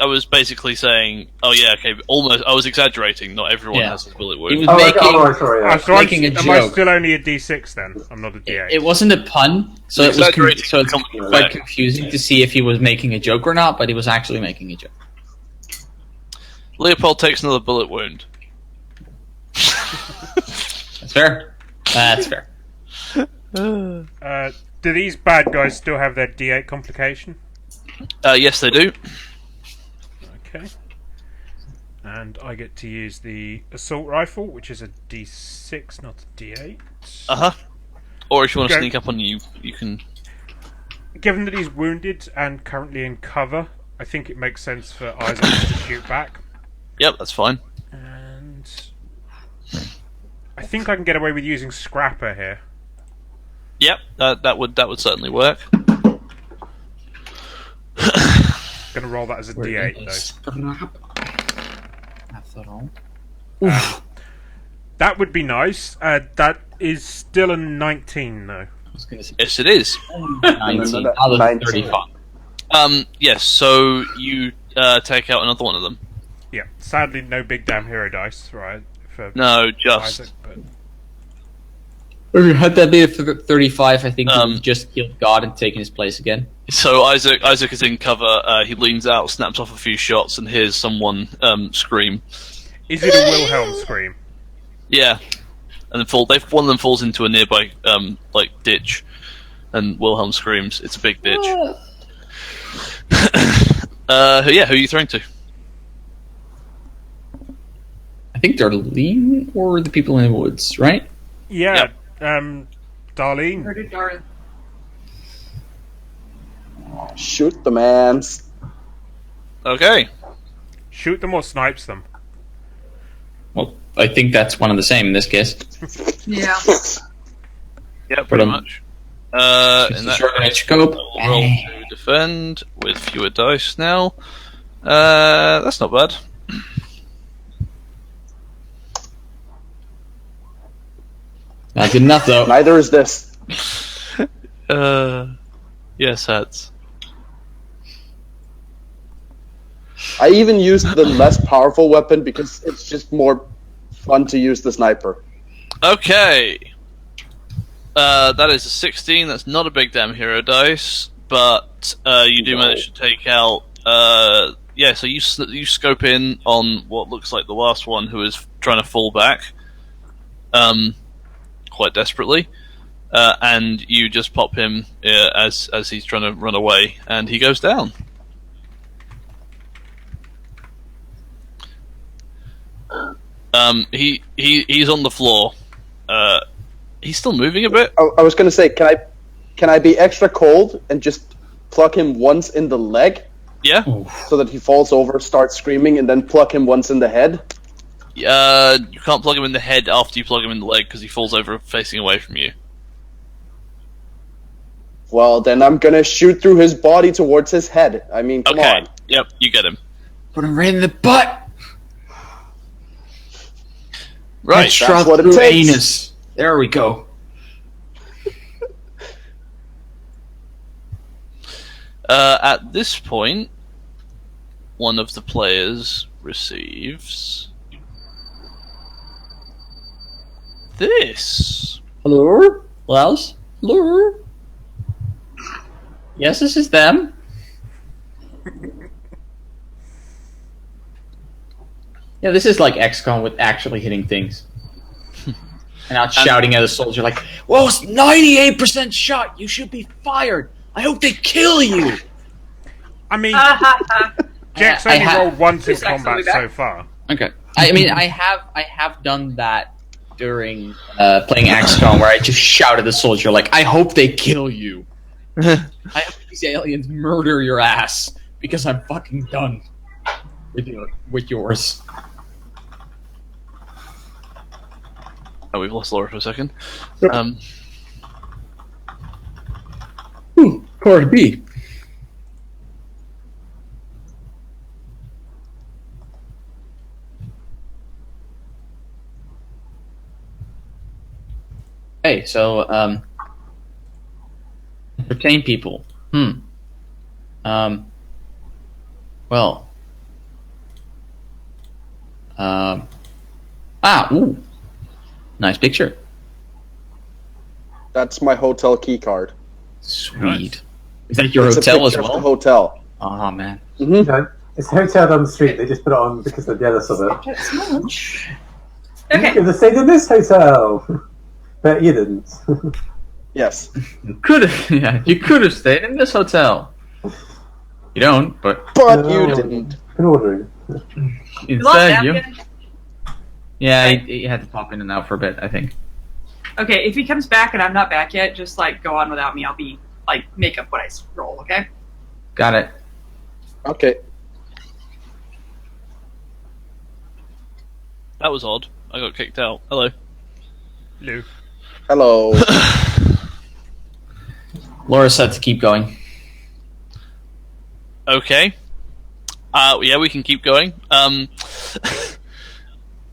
I was basically saying. Oh yeah, okay. Almost. I was exaggerating. Not everyone Yeah. has a bullet He wound. was oh, making. okay, right, sorry. Yeah. So Making a am I joke. still only a D6 then? I'm not a D8. It wasn't a pun, so it was Exaggerating so it's comes from quite that. confusing to see if he was making a joke or not. But he was actually making a joke. Leopold takes another bullet wound. That's fair. That's fair. Do these bad guys still have their D8 complication? Yes, they do. Okay. And I get to use the assault rifle, which is a D6, not a D8. Or if you want to Okay. sneak up on you can. Given that he's wounded and currently in cover, I think it makes sense for Isaac to shoot back. Yep, that's fine. And I think I can get away with using Scrapper here. Yep, that would certainly work. Gonna roll that as a D8 though. After all. That would be nice. That is still a 19 though. I was gonna say Yes, it is. 19. Out of 19. 35. Yes. So you take out another one of them. Yeah. Sadly, no big damn hero dice, right? For No, just. Isaac, but Had that been a 35, I think he Um, would just killed God and taken his place again. So Isaac is in cover. He leans out, snaps off a few shots, and hears someone scream. is it a Wilhelm scream? Yeah, and then one of them falls into a nearby ditch, and Wilhelm screams. It's a big ditch. Who are you throwing to? I think Darlene or the people in the woods, right? Yeah. Darlene. Where did Darren? Shoot the mans. Okay. Shoot them or snipes them. Well, I think that's one and the same in this case. Yeah. Yeah, pretty um, much. In It's a that short range case, scope. I'll roll to defend with fewer dice now. That's not bad. Not good enough though. Neither is this. Yes, hats. I even used the less powerful weapon because it's just more fun to use the sniper. Okay. That is a 16. That's not a big damn hero dice, but you do manage to take out. So you scope in on what looks like the last one who is trying to fall back, quite desperately, and you just pop him as he's trying to run away, and he goes down. He's on the floor. He's still moving a bit. I was gonna say, can I be extra cold and just pluck him once in the leg Yeah. so that he falls over, starts screaming, and then pluck him once in the head? You can't plug him in the head after you plug him in the leg because he falls over facing away from you. Well, then I'm gonna shoot through his body towards his head. I mean, come Okay. on. Yep, you get him. Put him right in the butt. Right. Extra That's what it through takes. anus. There we go. At this point, one of the players receives this. Hello? Klaus? Hello? Yes, this is them. Yeah, this is like XCOM with actually hitting things. And not shouting at a soldier like, well, it's 98% shot! You should be fired! I hope they kill you! I mean, Ha ha ha. Jack's I only ha- rolled once in Is Jack's combat only back? so far. Okay. I mean, I have done that during playing XCOM where I just shout at the soldier like, I hope they kill you. I hope these aliens murder your ass because I'm fucking done with yours. Oh, we've lost Laura for a second. Ooh, Core B. Okay, so entertain people. Well. Ooh. Nice picture. That's my hotel key card. Sweet. Nice. Is that your It's a hotel as picture of the well? hotel. Oh man. Hmm. No, it's a hotel down the street. They just put it on because they're jealous of it. You Okay. could have stayed in this hotel, but you didn't. Yes. You could have. Yeah, you could have stayed in this hotel. You don't, but But No. you didn't. Been ordering. You lost instead you. Napkin. Yeah, he had to pop in and out for a bit. I think. Okay, if he comes back and I'm not back yet, just like go on without me. I'll be like make up what I roll. Okay. Got it. Okay. That was odd. I got kicked out. Hello. Lou. Hello. Laura said to keep going. Okay. Yeah, we can keep going.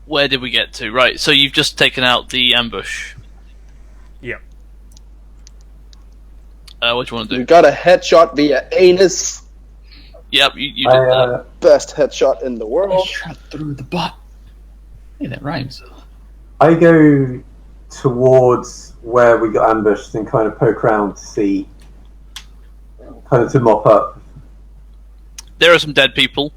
Where did we get to? Right, so you've just taken out the ambush. Yep. What do you want to You do? got a headshot via anus. Yep, you did that. Best headshot in the world. Shot through the butt. Hey, that rhymes. I go towards where we got ambushed and kind of poke around to see, kind of to mop up. There are some dead people.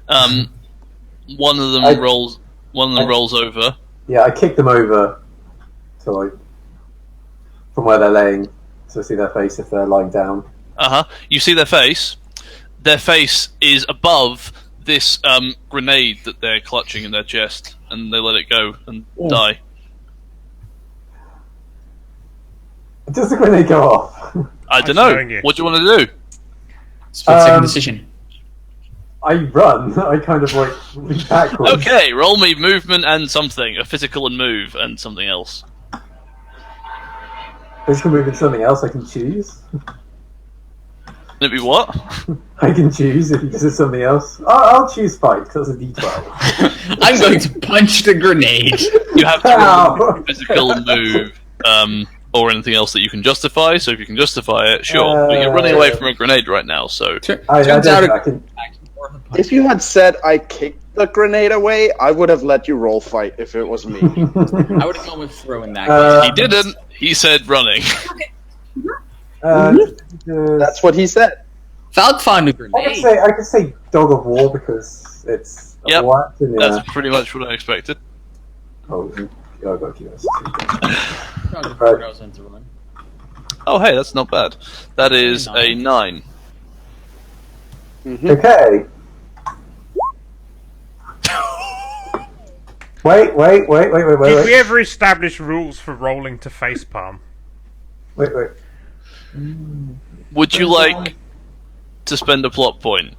One of them rolls. One of them rolls over. Yeah, I kick them over to like from where they're laying, so I see their face if they're lying down. You see their face. Their face is above this grenade that they're clutching in their chest, and they let it go and die. Does the grenade go off? I don't showing know. you. What do you want to do? Split second Um, decision. I run. I kind of like leap backwards. Okay, roll me movement and something. A physical and move and something else. Physical movement, something else I can choose. Can it be what? I can choose if this is something else. I'll choose fight because that's a D12. I'm going to punch the grenade. You have to roll Ow. physical move, or anything else that you can justify. So if you can justify it, sure. But you're running away from a grenade right now, so I Turns don't out know, I can. If you had said I kicked the grenade away, I would have let you roll fight if it was me. I would have gone with throwing that. Uh, he didn't. He said running. That's what he said. Falk found a I could grenade. say dog of war because it's a Yep, war action, yeah. That's pretty much what I expected. Oh, I got curiosity. Goes into run. Oh, hey, that's not bad. That is a 9. Okay. Wait. Did we ever establish rules for rolling to facepalm? Wait. Would you like to spend a plot point?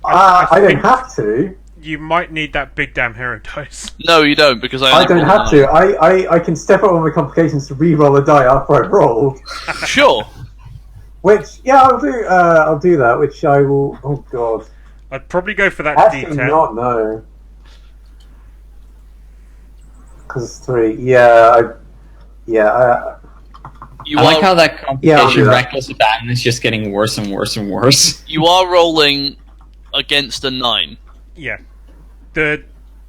I don't have to. You might need that big damn hero dice. No, you don't, because I I only don't rolled have a to. I can step up on my complications to re-roll a die after I roll. 9. Sure. Which, yeah, I'll do. I'll do that. Which I will. Oh God. I'd probably go for that Actually, D10. not no. Because it's 3. Yeah. You I like are how that Yeah, I'll complication do that. reckless abandon is just getting worse and worse and worse. you are rolling against a 9. Yeah. The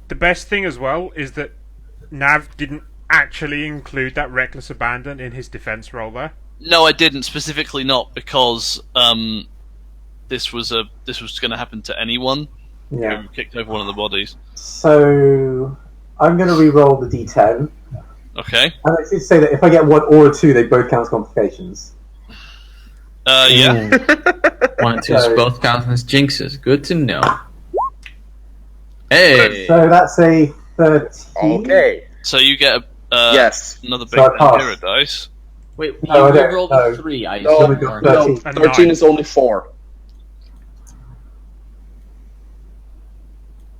best thing as well is that Nav didn't actually include that reckless abandon in his defense roll there. No, I didn't, specifically not because this was going to happen to anyone Yeah. who kicked over one of the bodies. So I'm going to re-roll the D10, Okay. and I should say that if I get 1 or a 2, they both count as complications. Yeah. 1 and 2 is So- both count as jinxes. Good to know. Hey! So that's a 13. Okay. So you get Yes. another big So I pass. hero dice. Wait, No, I you don't. rolled No. a 3. I No, So assume, we or- got 13. A 13 9. is only 4.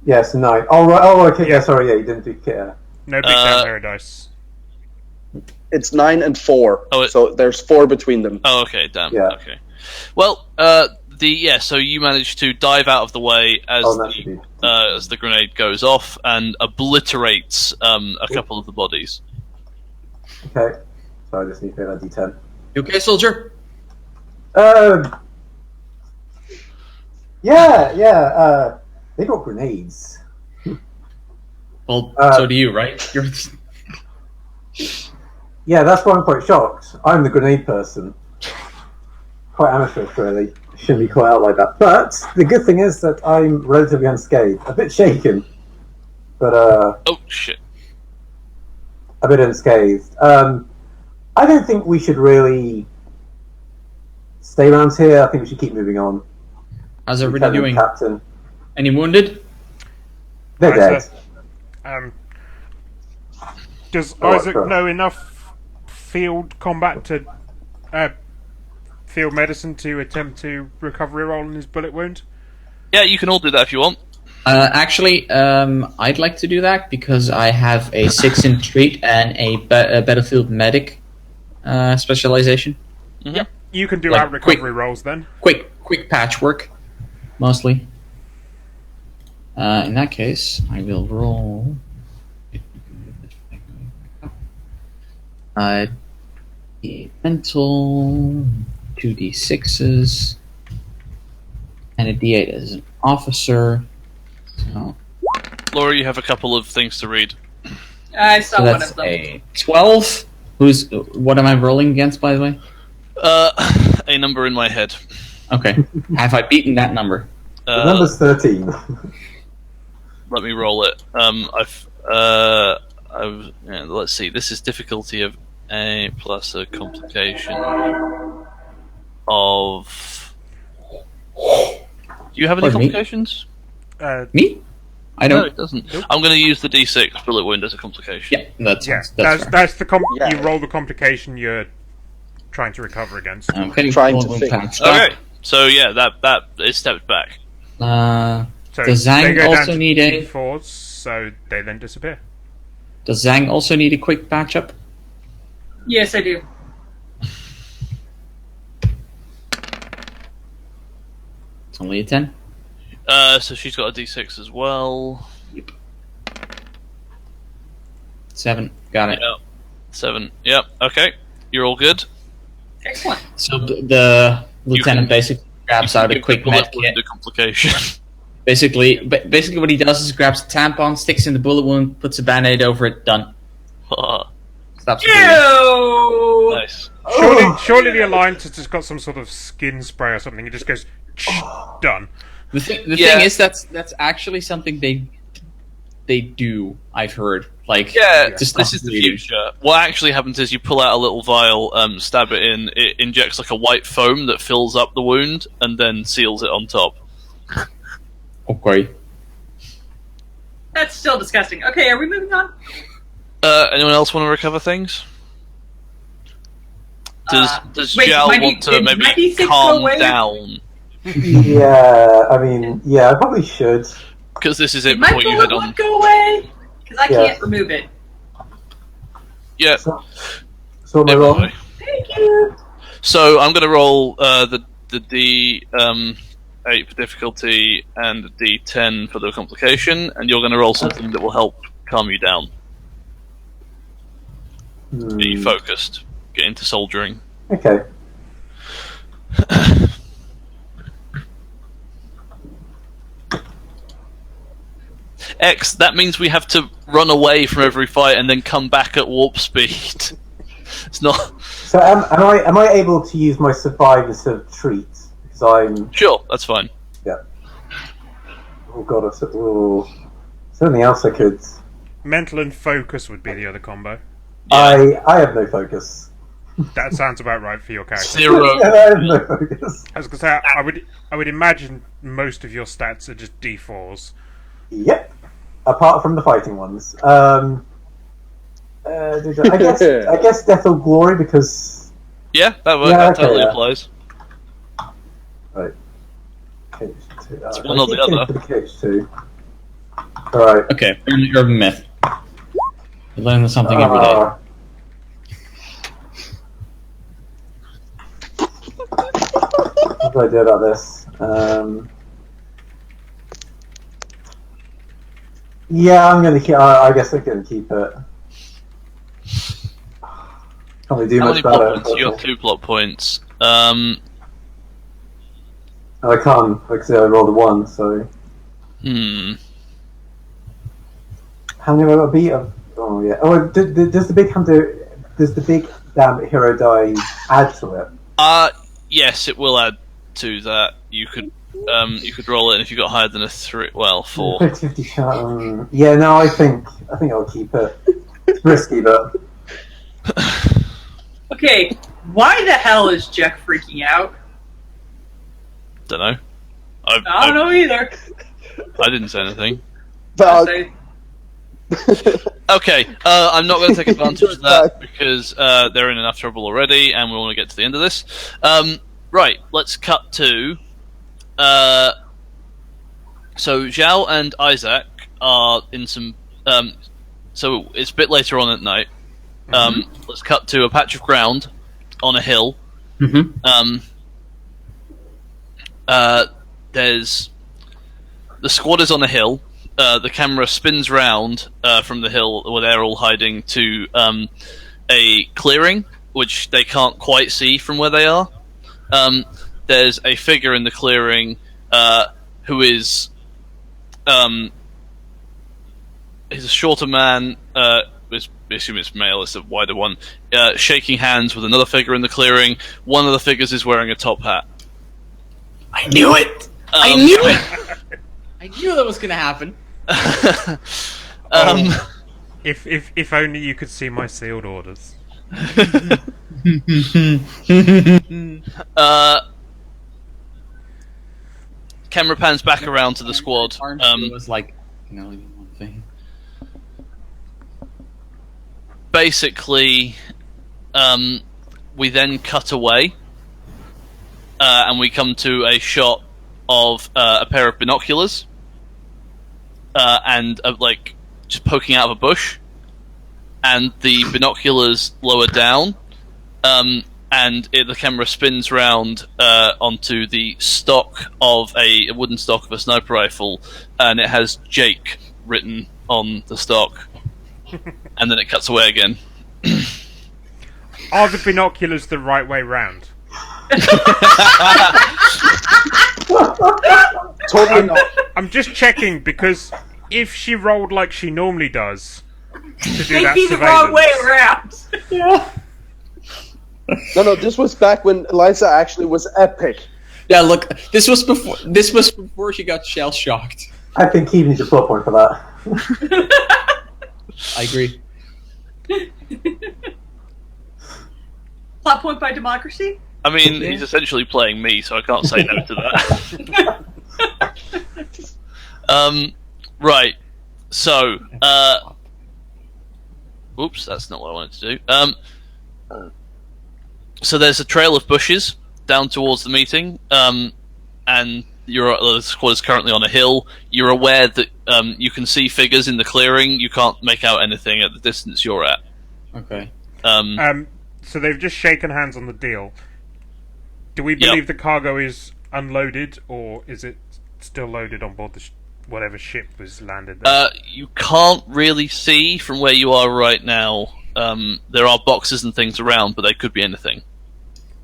Yes, 9. Oh, right. Oh, okay. Yeah, sorry. Yeah, you didn't do care. No big damn hero dice. It's 9 and 4. Oh, So there's 4 between them. Oh, okay, damn. Yeah. Okay. Well, so you manage to dive out of the way Oh, that should be. as the grenade goes off and obliterates a couple of the bodies. Okay. So I just need to make that D10. You okay, soldier? Yeah. They got grenades. Well, Uh, so do you, right? You're... Yeah, that's why I'm quite shocked. I'm the grenade person. Quite amateurish, really. Shouldn't be caught out like that. But the good thing is that I'm relatively unscathed. A bit shaken, but Oh shit! a bit unscathed. I don't think we should really stay around here. I think we should keep moving on. How's everybody Lieutenant doing? Captain. Any wounded? They're Right, dead. so, does Oh, Isaac sure. know enough field combat to field medicine to attempt to recover a roll in his bullet wound? Yeah, you can all do that if you want. Actually, I'd like to do that because I have a 6 in treat and a battlefield medic specialization. Mhm. You can do Like, out recovery rolls then. Quick patchwork, mostly. In that case, I will roll. Mental 2d6s and a d8 as an officer. So, Laura, you have a couple of things to read. I saw so one that's of them. a 12. What am I rolling against, by the way? A number in my head. Okay. Have I beaten that number? The number's 13. Let me roll it. Let's see. This is difficulty of A plus a complication of. Do you have any Pardon me? complications? Me? I No, don't. it doesn't. I'm going to use the D6 bullet wound as a complication. Yeah, that's Yeah, fair. that's the Yeah. you roll the complication you're trying to recover against. Okay, Trying to roll think. patch. Okay, so yeah, that is stepped back. So Does they Zhang go down also to need a? D4s, so they then disappear. Does Zhang also need a quick patch up? Yes, I do. It's only a 10. So she's got a D6 as well. 7. Got it. Yep. 7. Yep. Okay, you're all good. Excellent. So the lieutenant can- basically grabs out a Give quick the bullet med wound kit. a complication. Basically what he does is grabs a tampon, sticks in the bullet wound, puts a band-aid over it, done. Stops the bleeding. Ew! Nice. Surely the Alliance has just got some sort of skin spray or something. It just goes, done. The Yeah. thing is that's actually something they do. I've heard. Like Yeah, to this stop is the bleeding. future. What actually happens is you pull out a little vial, stab it in, it injects like a white foam that fills up the wound, and then seals it on top. Okay. That's still disgusting. Okay, are we moving on? Anyone else want to recover things? Does wait, Jal my D- want to did my maybe D6 go calm away? down? Yeah, I mean, yeah, I probably should. Because this is it Did my before you head bullet on. wound go away? Because I Yeah. can't remove it. Yeah, So am I it wrong? will be. Thank you. So I'm going to roll the D 8 for difficulty and the D10 for the complication, and you're going to roll something that will help calm you down. Get you focused. Get into soldiering. Okay. X, that means we have to run away from every fight and then come back at warp speed. It's not... So am I able to use my survive instead of treat? Because I'm Sure, that's fine. oh god, is there anything else I could? Mental and focus would be the other combo. Yeah. I have no focus. That sounds about right for your character. 0. I have no focus. I was gonna say, I would imagine most of your stats are just D4s. Yep. Apart from the fighting ones. I guess Death or Glory because Yeah, that works. Yeah, That okay, totally yeah. applies. it's one or the other. For the KH2. Alright. Okay, urban myth. You learn something every day. What do I do about this? Yeah, I'm gonna keep. I guess I'm gonna keep it. Can't really do How much many about plot it. points? You got 2 plot points. I can't, like I say, I rolled a 1, so... How many have I got to beat? Oh, yeah. Oh, does the big hunter... Does the big damn hero die add to it? Yes, it will add to that. You could roll it, and if you got higher than a 3, well, 4. 50 shot. Yeah, no, I think I'll keep it. It's risky, but Okay, why the hell is Jack freaking out? Don't know. I don't know either. I didn't say anything. But Say- Okay, I'm not going to take advantage of that because they're in enough trouble already, and we want to get to the end of this. Right, let's cut to. So Zhao and Isaac are in some. So it's a bit later on at night. Let's cut to a patch of ground on a hill. There's the squad is on a hill. The camera spins round from the hill where they're all hiding to a clearing, which they can't quite see from where they are. There's a figure in the clearing who is he's a shorter man. I assume it's male. It's a wider one. Shaking hands with another figure in the clearing. One of the figures is wearing a top hat. I knew it. I knew it. I knew that was gonna happen. If only you could see my sealed orders. Camera pans back around to the squad. It was like, one thing. Basically, we then cut away, and we come to a shot of a pair of binoculars, and like just poking out of a bush, and the binoculars lower down, and the camera spins round onto the stock of a wooden stock of a sniper rifle, and it has Jake written on the stock, and then it cuts away again. Are the binoculars the right way round? totally not. I'm just checking because if she rolled like she normally does to do that Maybe the wrong way surveillance, around. No, this was back when Eliza actually was epic. Yeah, look, this was before she got shell shocked. I think he needs a plot point for that. I agree. Plot point by democracy? I mean, he's essentially playing me, so I can't say no to that. Right. So, oops, that's not what I wanted to do. So there's a trail of bushes down towards the meeting, and the squad is currently on a hill. You're aware that you can see figures in the clearing. You can't make out anything at the distance you're at. Okay. so they've just shaken hands on the deal. Do we believe the cargo is unloaded, or is it still loaded on board the whatever ship was landed there? You can't really see from where you are right now. There are boxes and things around, but they could be anything.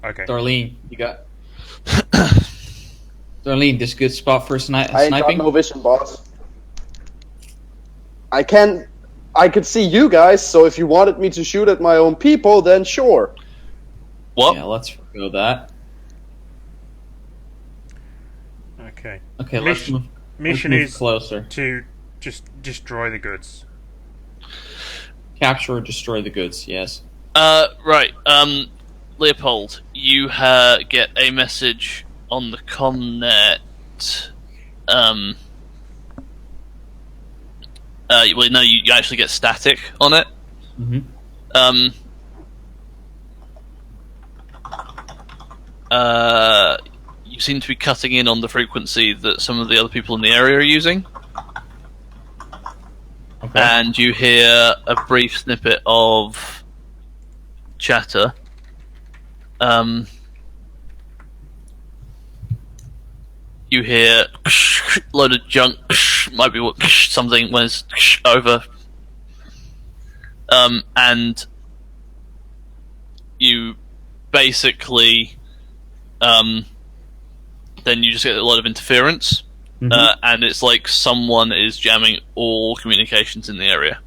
Okay. Darlene, you got... Darlene, this good spot for I ain't got sniping? no vision, boss. I could see you guys, so if you wanted me to shoot at my own people, then sure. What? Yeah, let's forgo that. Okay. Okay, let's move, Mission move is closer. to just destroy the goods. Capture or destroy the goods, yes. Right. Leopold, you get a message on the comnet. Well, no, you actually get static on it. Mm-hmm. You seem to be cutting in on the frequency that some of the other people in the area are using. Okay. And you hear a brief snippet of chatter. You hear load of junk, might be something when it's over. And you basically then you just get a lot of interference, and it's like someone is jamming all communications in the area,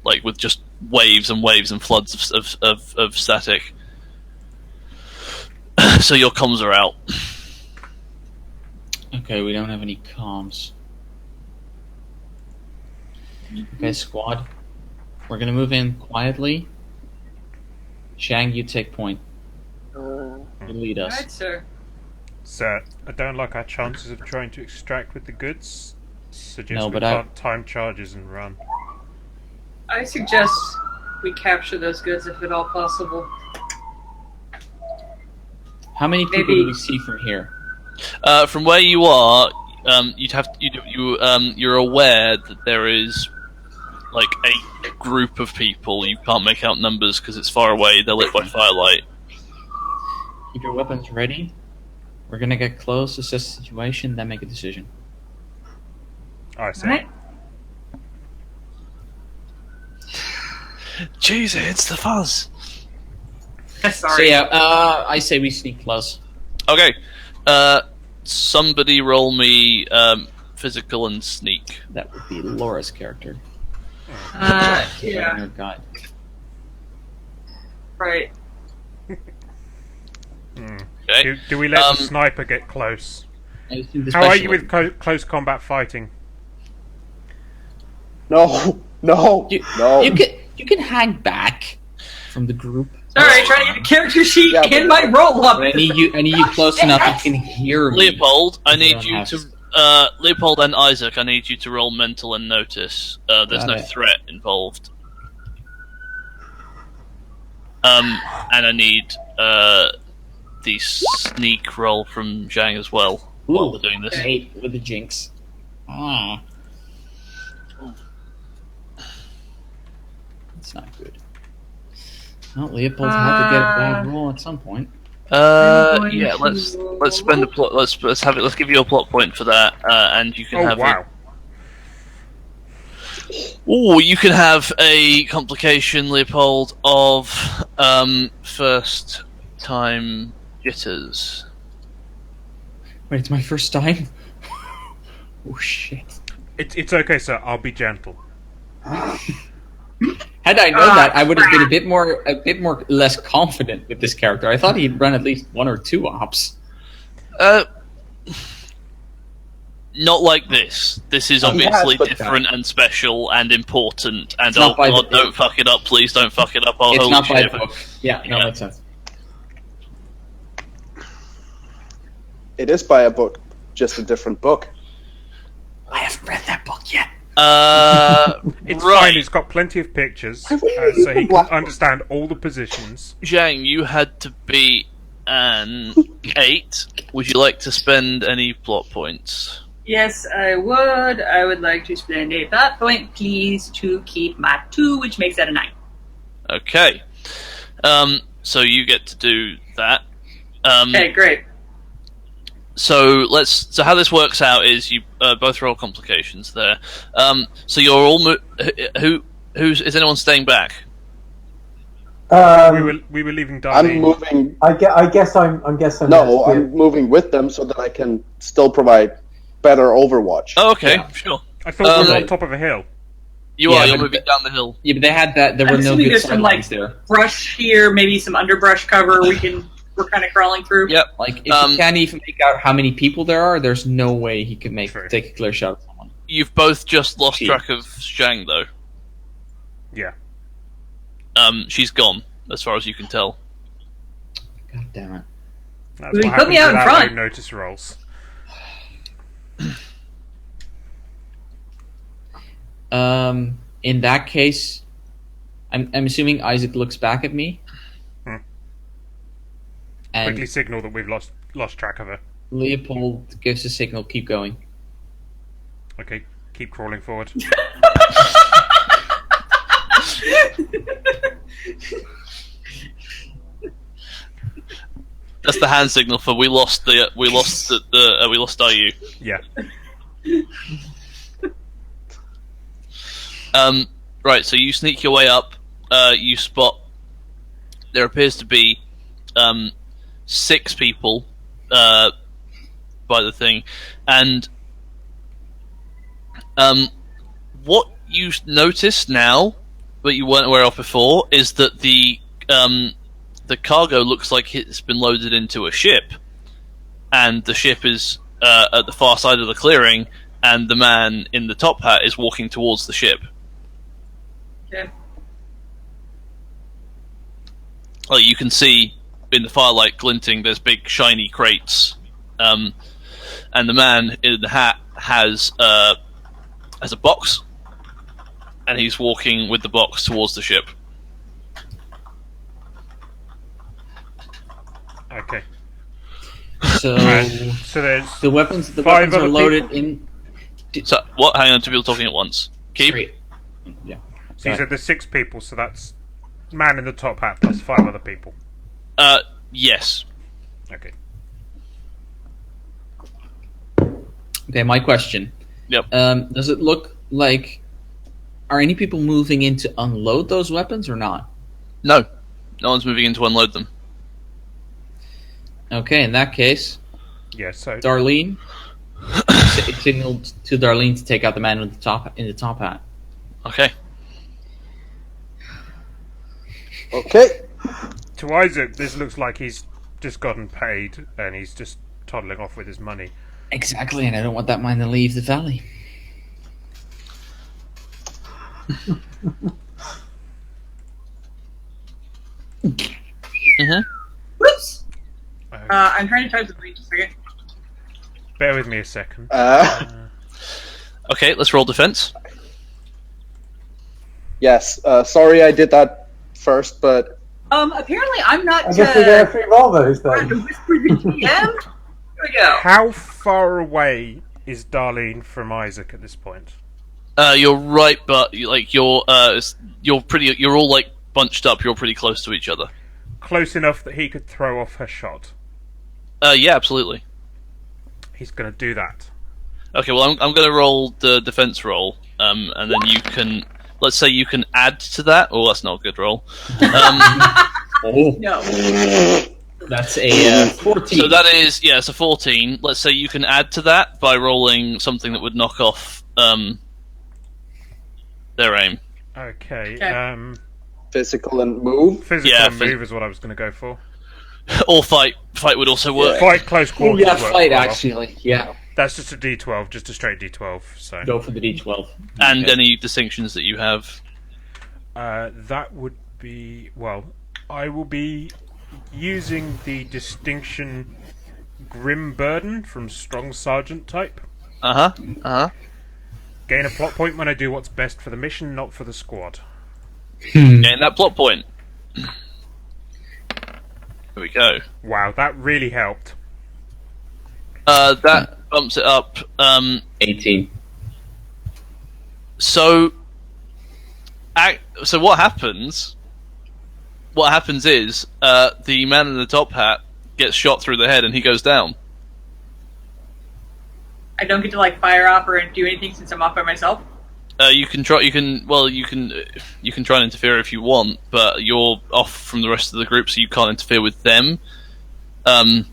like with just waves and waves and floods of static. So your comms are out. Okay, we don't have any comms. Okay, squad. We're gonna move in quietly. Shang, you take point. You lead us. Alright, sir. Sir, I don't like our chances of trying to extract with the goods. Suggest No, we but I- plant time charges and run. I suggest we capture those goods if at all possible. How many people Maybe- do we see from here? From where you are, you're aware that there is like a group of people. You can't make out numbers because it's far away. They're lit by firelight. Keep your weapons ready. We're gonna get close, assess the situation, then make a decision. I see. Alright? Jeez, it's the fuzz. So Sorry. yeah, I say we sneak close. Okay, somebody roll me physical and sneak. That would be Laura's character. Yeah, Her guide. right. Okay. Do we let the sniper get close? I assume the How are you specialist- with close combat fighting? No, no, no. You can hang back from the group. Sorry, trying to get a character sheet Yeah, but- and my roll up. But I need you close enough you can hear me. Leopold, I need don't you have to Leopold and Isaac. I need you to roll mental and notice. There's Got no it. threat involved. And I need the sneak roll from Zhang as well while we're doing this. 8 with the jinx. Ah. That's not good. Well, Leopold had to get a bad roll at some point. Yeah. Let's spend a plot. Let's have it. Let's give you a plot point for that, and you can Oh have. wow! You can have a complication, Leopold, of first time jitters. Wait, it's my first time? Oh shit. It's okay, sir. I'll be gentle. Had I known that, I would have been a bit more less confident with this character. I thought he'd run at least 1 or 2 ops. Not like this. This is He obviously has, but- different and special and important. And It's not by the God, don't book. fuck it up, please. Don't fuck it up. I'll It's hold not by shit. the book. Yeah, no, Yeah. makes sense. It is by a book, just a different book. I haven't read that book yet. It's right. fine. He's got plenty of pictures, so he can understand all the positions. Zhang, you had to be an 8. Would you like to spend any plot points? Yes, I would. I would like to spend a thought point, please, to keep my 2, which makes that a 9. Okay. So you get to do that. Okay, great. So how this works out is you both roll complications there. So you're all is anyone staying back? We were leaving I'm Darlene. moving. I guess I'm guessing. No, I'm moving with them so that I can still provide better Overwatch. Oh, okay, Yeah. sure. I thought we were Um, on top of a hill. You Yeah, are. You're but- moving down the hill. Yeah, but they had that. There I'm were no assuming good there's some, sightlines like- there. Brush here, maybe some underbrush cover we're kind of crawling through. Yep. Like, if you can't even make out how many people there are, there's no way he can True. take a clear shot at someone. You've both just lost Gee. track of Zhang, though. Yeah. She's gone, as far as you can tell. God damn it. That's Well, what you put me happens out in without front. no notice rolls. In that case, I'm assuming Isaac looks back at me. Hmm. And Quickly signal that we've lost track of her. Leopold gives a signal, keep going. Okay, keep crawling forward. That's the hand signal for we lost IU. Yeah. Right, so you sneak your way up. You spot there appears to be 6 people by the thing, and what you notice now, but you weren't aware of before, is that the cargo looks like it's been loaded into a ship, and the ship is at the far side of the clearing, and the man in the top hat is walking towards the ship. Okay. Like you can see in the firelight glinting, there's big shiny crates, and the man in the hat has a box, and he's walking with the box towards the ship. Okay. So So there's the weapons Five are other loaded people? in. So what? Hang on, 2 people talking at once. Keep. Straight. Yeah. so you said there's 6 people, so that's man in the top hat plus 5 other people. Yes. Okay. Okay, my question. Yep. Does it look like are any people moving in to unload those weapons or not? No. No one's moving in to unload them. Okay, in that case, Yeah. So Darlene signaled to Darlene to take out the man in the top hat. Okay. Okay. to Isaac, this looks like he's just gotten paid and he's just toddling off with his money. Exactly, and I don't want that man to leave the valley. Mm-hmm. Whoops! Uh, I'm trying to type the brief a second. bear with me a second. Okay, let's roll defense. Yes. Sorry I did that first, but Apparently I'm not I guess we get a free roll those trying to then. whisper the GM. Here we go. How far away is Darlene from Isaac at this point? You're right, but you're all like bunched up. You're pretty close to each other. Close enough that he could throw off her shot. Yeah, absolutely. He's going to do that. Okay, well, I'm going to roll the defense roll, and then you can, let's say you can add to that. Oh, that's not a good roll. Oh, No. that's a 14. So that is, yeah, it's a 14. Let's say you can add to that by rolling something that would knock off their aim. Okay. Okay. physical and move. Physical Yeah, and move is what I was going to go for. Or fight. Fight would also work. Fight close quarters. Yeah, would work fight quite well. actually. Yeah, That's just a D12, just a straight D12. So go for the D12. And Okay. any distinctions that you have. that would be, well, I will be using the distinction Grim Burden from Strong Sergeant type. Gain a plot point when I do what's best for the mission, not for the squad. Gain that plot point. There we go. Wow, that really helped. That bumps it up. 18. So what happens? What happens is the man in the top hat gets shot through the head and he goes down. I don't get to like fire off or do anything since I'm off by myself. You can try. You can try and interfere if you want, but you're off from the rest of the group, so you can't interfere with them. Okay.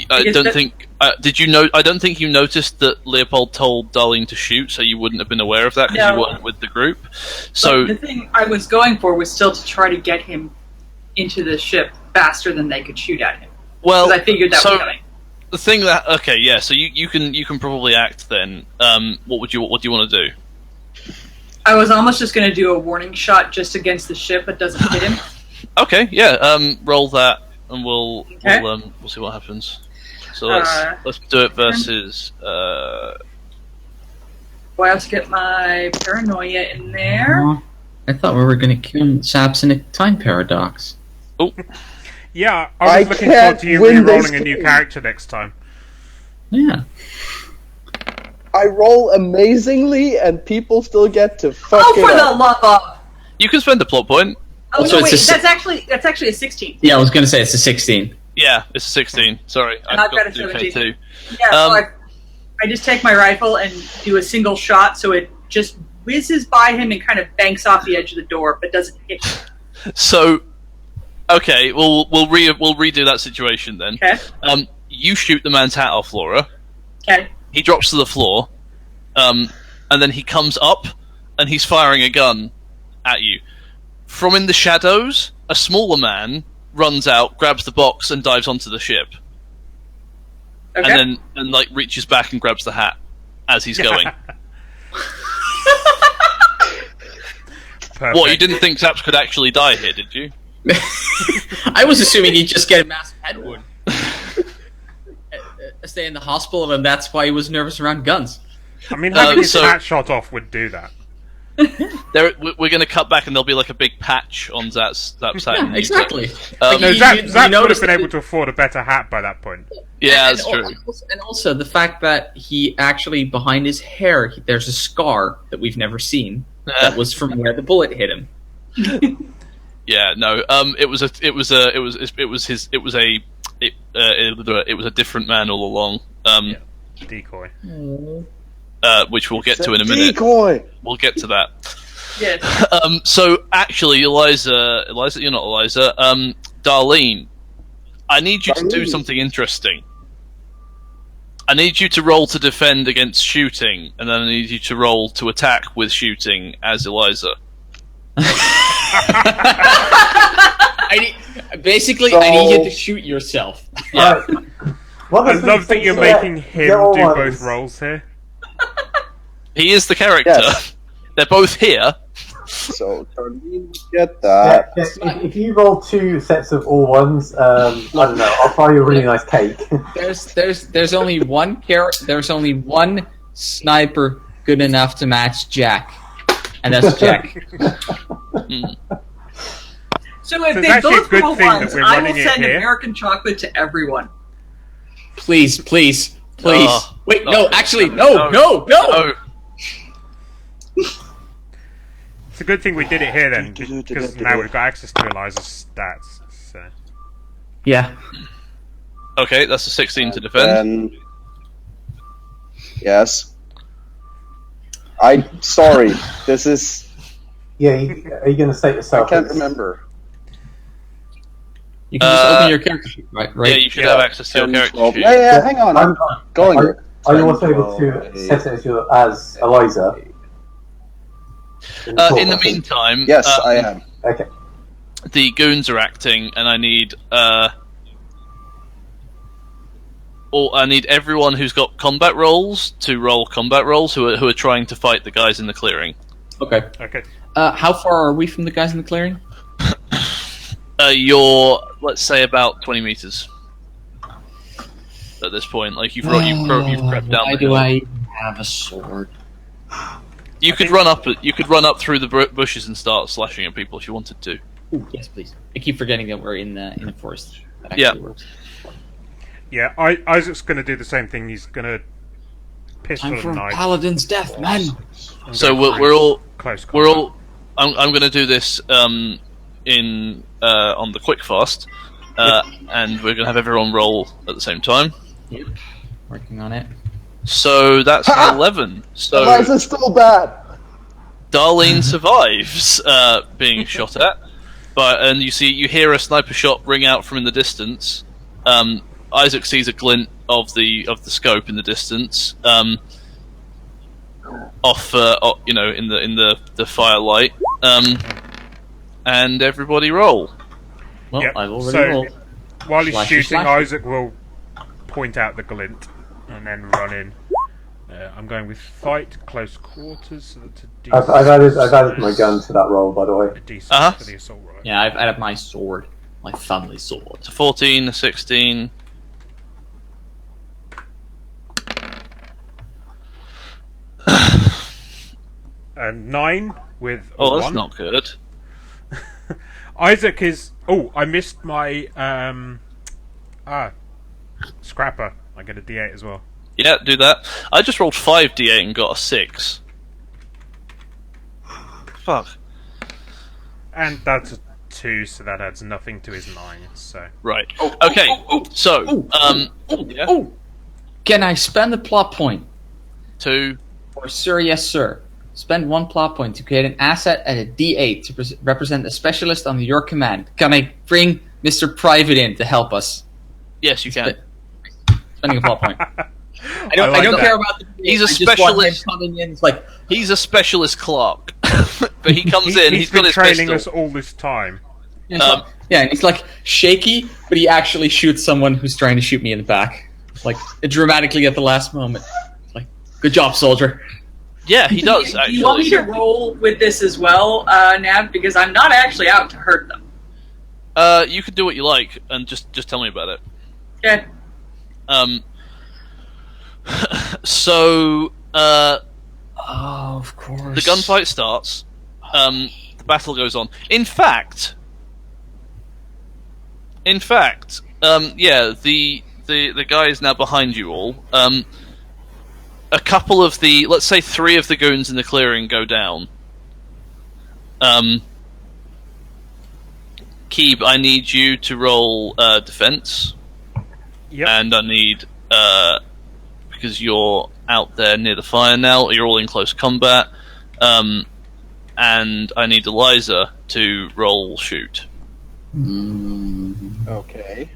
I guess don't that- think. Did you know? I don't think you noticed that Leopold told Darlene to shoot, so you wouldn't have been aware of that because No. you weren't with the group. So But the thing I was going for was still to try to get him into the ship faster than they could shoot at him. well, Because I figured that so was coming. the thing that so you can probably act then. What do you want to do? I was almost just going to do a warning shot just against the ship, but doesn't hit him. Okay, yeah. Roll that, and we'll see what happens. So let's do it versus. Well, I have to get my paranoia in there. I thought we were going to kill Saps in a time paradox. Yeah, I I was looking can't forward to you win re-rolling this a new game. character next time. Yeah. I roll amazingly, and people still get to fuck Oh, it for the up. love of! You can spend a plot point. Oh, Also, no, it's wait, a that's actually a 16. Yeah, I was going to say it's a 16. Yeah, it's a 16. Sorry, And I I've got forgot a to do 17. K2. Yeah, so Um, I just take my rifle and do a single shot so it just whizzes by him and kind of banks off the edge of the door, but doesn't hit him. So, okay, we'll redo that situation then. Okay. You shoot the man's hat off, Laura. Okay. He drops to the floor, and then he comes up, and he's firing a gun at you. From in the shadows, a smaller man runs out, grabs the box, and dives onto the ship. Okay. And then like reaches back and grabs the hat as he's going. Perfect. What, you didn't think Zaps could actually die here, did you? I was assuming he'd just get a massive head wound. Stay in the hospital, and that's why he was nervous around guns. I mean, having his so- hat shot off would do that. We're going to cut back, and there'll be like a big patch on Zap's hat. Yeah, exactly. No, You- Zap you would have noticed been that able to afford a better hat by that point. Yeah, and that's true. And also the fact that he actually, behind his hair, there's a scar that we've never seen. That was from where the bullet hit him. Yeah, no. It was a different man all along. Decoy. Which we'll get It's to a in a minute. Decoy. We'll get to that. Yes. So actually, Eliza, you're not Eliza. Darlene, I need you to do Darlene. something interesting. I need you to roll to defend against shooting, and then I need you to roll to attack with shooting as Eliza. I need you to shoot yourself. Yeah. I love that you're making him do both roles here. He is the character. Yes. They're both here. So, Darlene, get that. If you roll 2 sets of all ones, I don't know. I'll buy you a really nice cake. There's only one There's only one sniper good enough to match Jack, and that's Jack. So if So it's they actually a both good roll thing that ones, we're I will running it send here. American chocolate to everyone. Please. Oh, Wait, no. no, actually, no. Oh, It's a good thing we did it here then, because now we've got access to Eliza's stats. So. Yeah. okay, that's a 16 to defend. And yes. I'm sorry. This is. Yeah, are you going to state I yourself? can't as- remember. You can just open your character sheet, right? Yeah, you should have access to your 10, character 12. sheet. Yeah, hang on. I'm going. Are you also able to set it as Eliza? In the meantime. meantime, Yes, I am. Okay. the goons are acting, and I need everyone who's got combat roles to roll combat roles who are trying to fight the guys in the clearing. Okay. Okay. How far are we from the guys in the clearing? You're, let's say, about 20 meters at this point. Like you've crept down. Why the do hill. I even have a sword? You could run up. You could run up through the bushes and start slashing at people if you wanted to. Ooh, yes, please. I keep forgetting that we're in the forest. That Yeah. actually works. Yeah, Isaac's going to do the same thing. He's going to pistol Time for and a knife. paladin's death, man. and So go we're all. close combat. We're all. I'm going to do this in on the quick fast, and we're going to have everyone roll at the same time. Yep. Working on it. So that's Ha! 11. So Eliza's still bad. Darlene survives being shot at, and you hear a sniper shot ring out from in the distance. Isaac sees a glint of the scope in the distance, in the firelight, and everybody roll. Well, Yep, I've already so- rolled. While he's Slashy, shooting, slashy. Isaac will point out the glint and then run in. I'm going with fight, close quarters. So that's a I've added my gun to that roll, by the way. A D6 Uh-huh. for the assault rifle. Yeah, I've added my sword. My family sword. It's a 14, a 16. And 9 with a Oh, that's 1. not good. Isaac is. Oh, I missed my scrapper. I get a D8 as well. Yeah, do that. I just rolled 5d8 and got a 6. Fuck. And that's a 2, so that adds nothing to his 9. So Right. Okay. So, yeah. Oh! Can I spend a plot point? 2. Or sir, yes, sir. Spend 1 plot point to create an asset at a D8 to represent a specialist under your command. Can I bring Mr. Private in to help us? Yes, you can. Spending a plot point. I don't like that. care about the D8. He's a I just want him specialist. coming in. It's like, He's a specialist clerk, but he comes in. He's got been his training pistol. us all this time. yeah, and he's like shaky, but he actually shoots someone who's trying to shoot me in the back. Like dramatically at the last moment. Like, good job, soldier. Yeah, he does. Do you want me to Actually, roll with this as well, Nav? Because I'm not actually out to hurt them. you can do what you like, and just tell me about it. Okay. So, Oh, of course. the gunfight starts. The battle goes on. In fact, yeah, the guy is now behind you all. A couple of the, let's say 3 of the goons in the clearing go down. Keeb, I need you to roll defense. Yep. And I need, because you're out there near the fire now, you're all in close combat, and I need Eliza to roll shoot. Okay.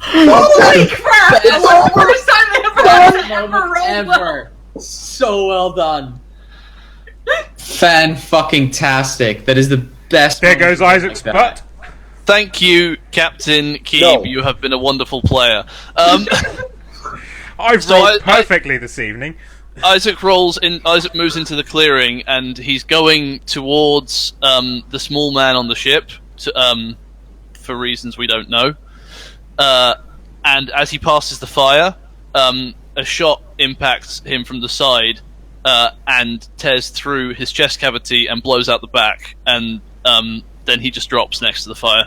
Holy crap! That's the first time I've ever rolled well. Ever. So well done. Fan-fucking-tastic. That is the best. There moment goes like Isaac's that. butt. Thank you, Captain Keeb. No. You have been a wonderful player. I've So rolled I- perfectly this evening. Isaac moves into the clearing, and he's going towards the small man on the ship, for reasons we don't know. And as he passes the fire, a shot impacts him from the side and tears through his chest cavity and blows out the back, and then he just drops next to the fire.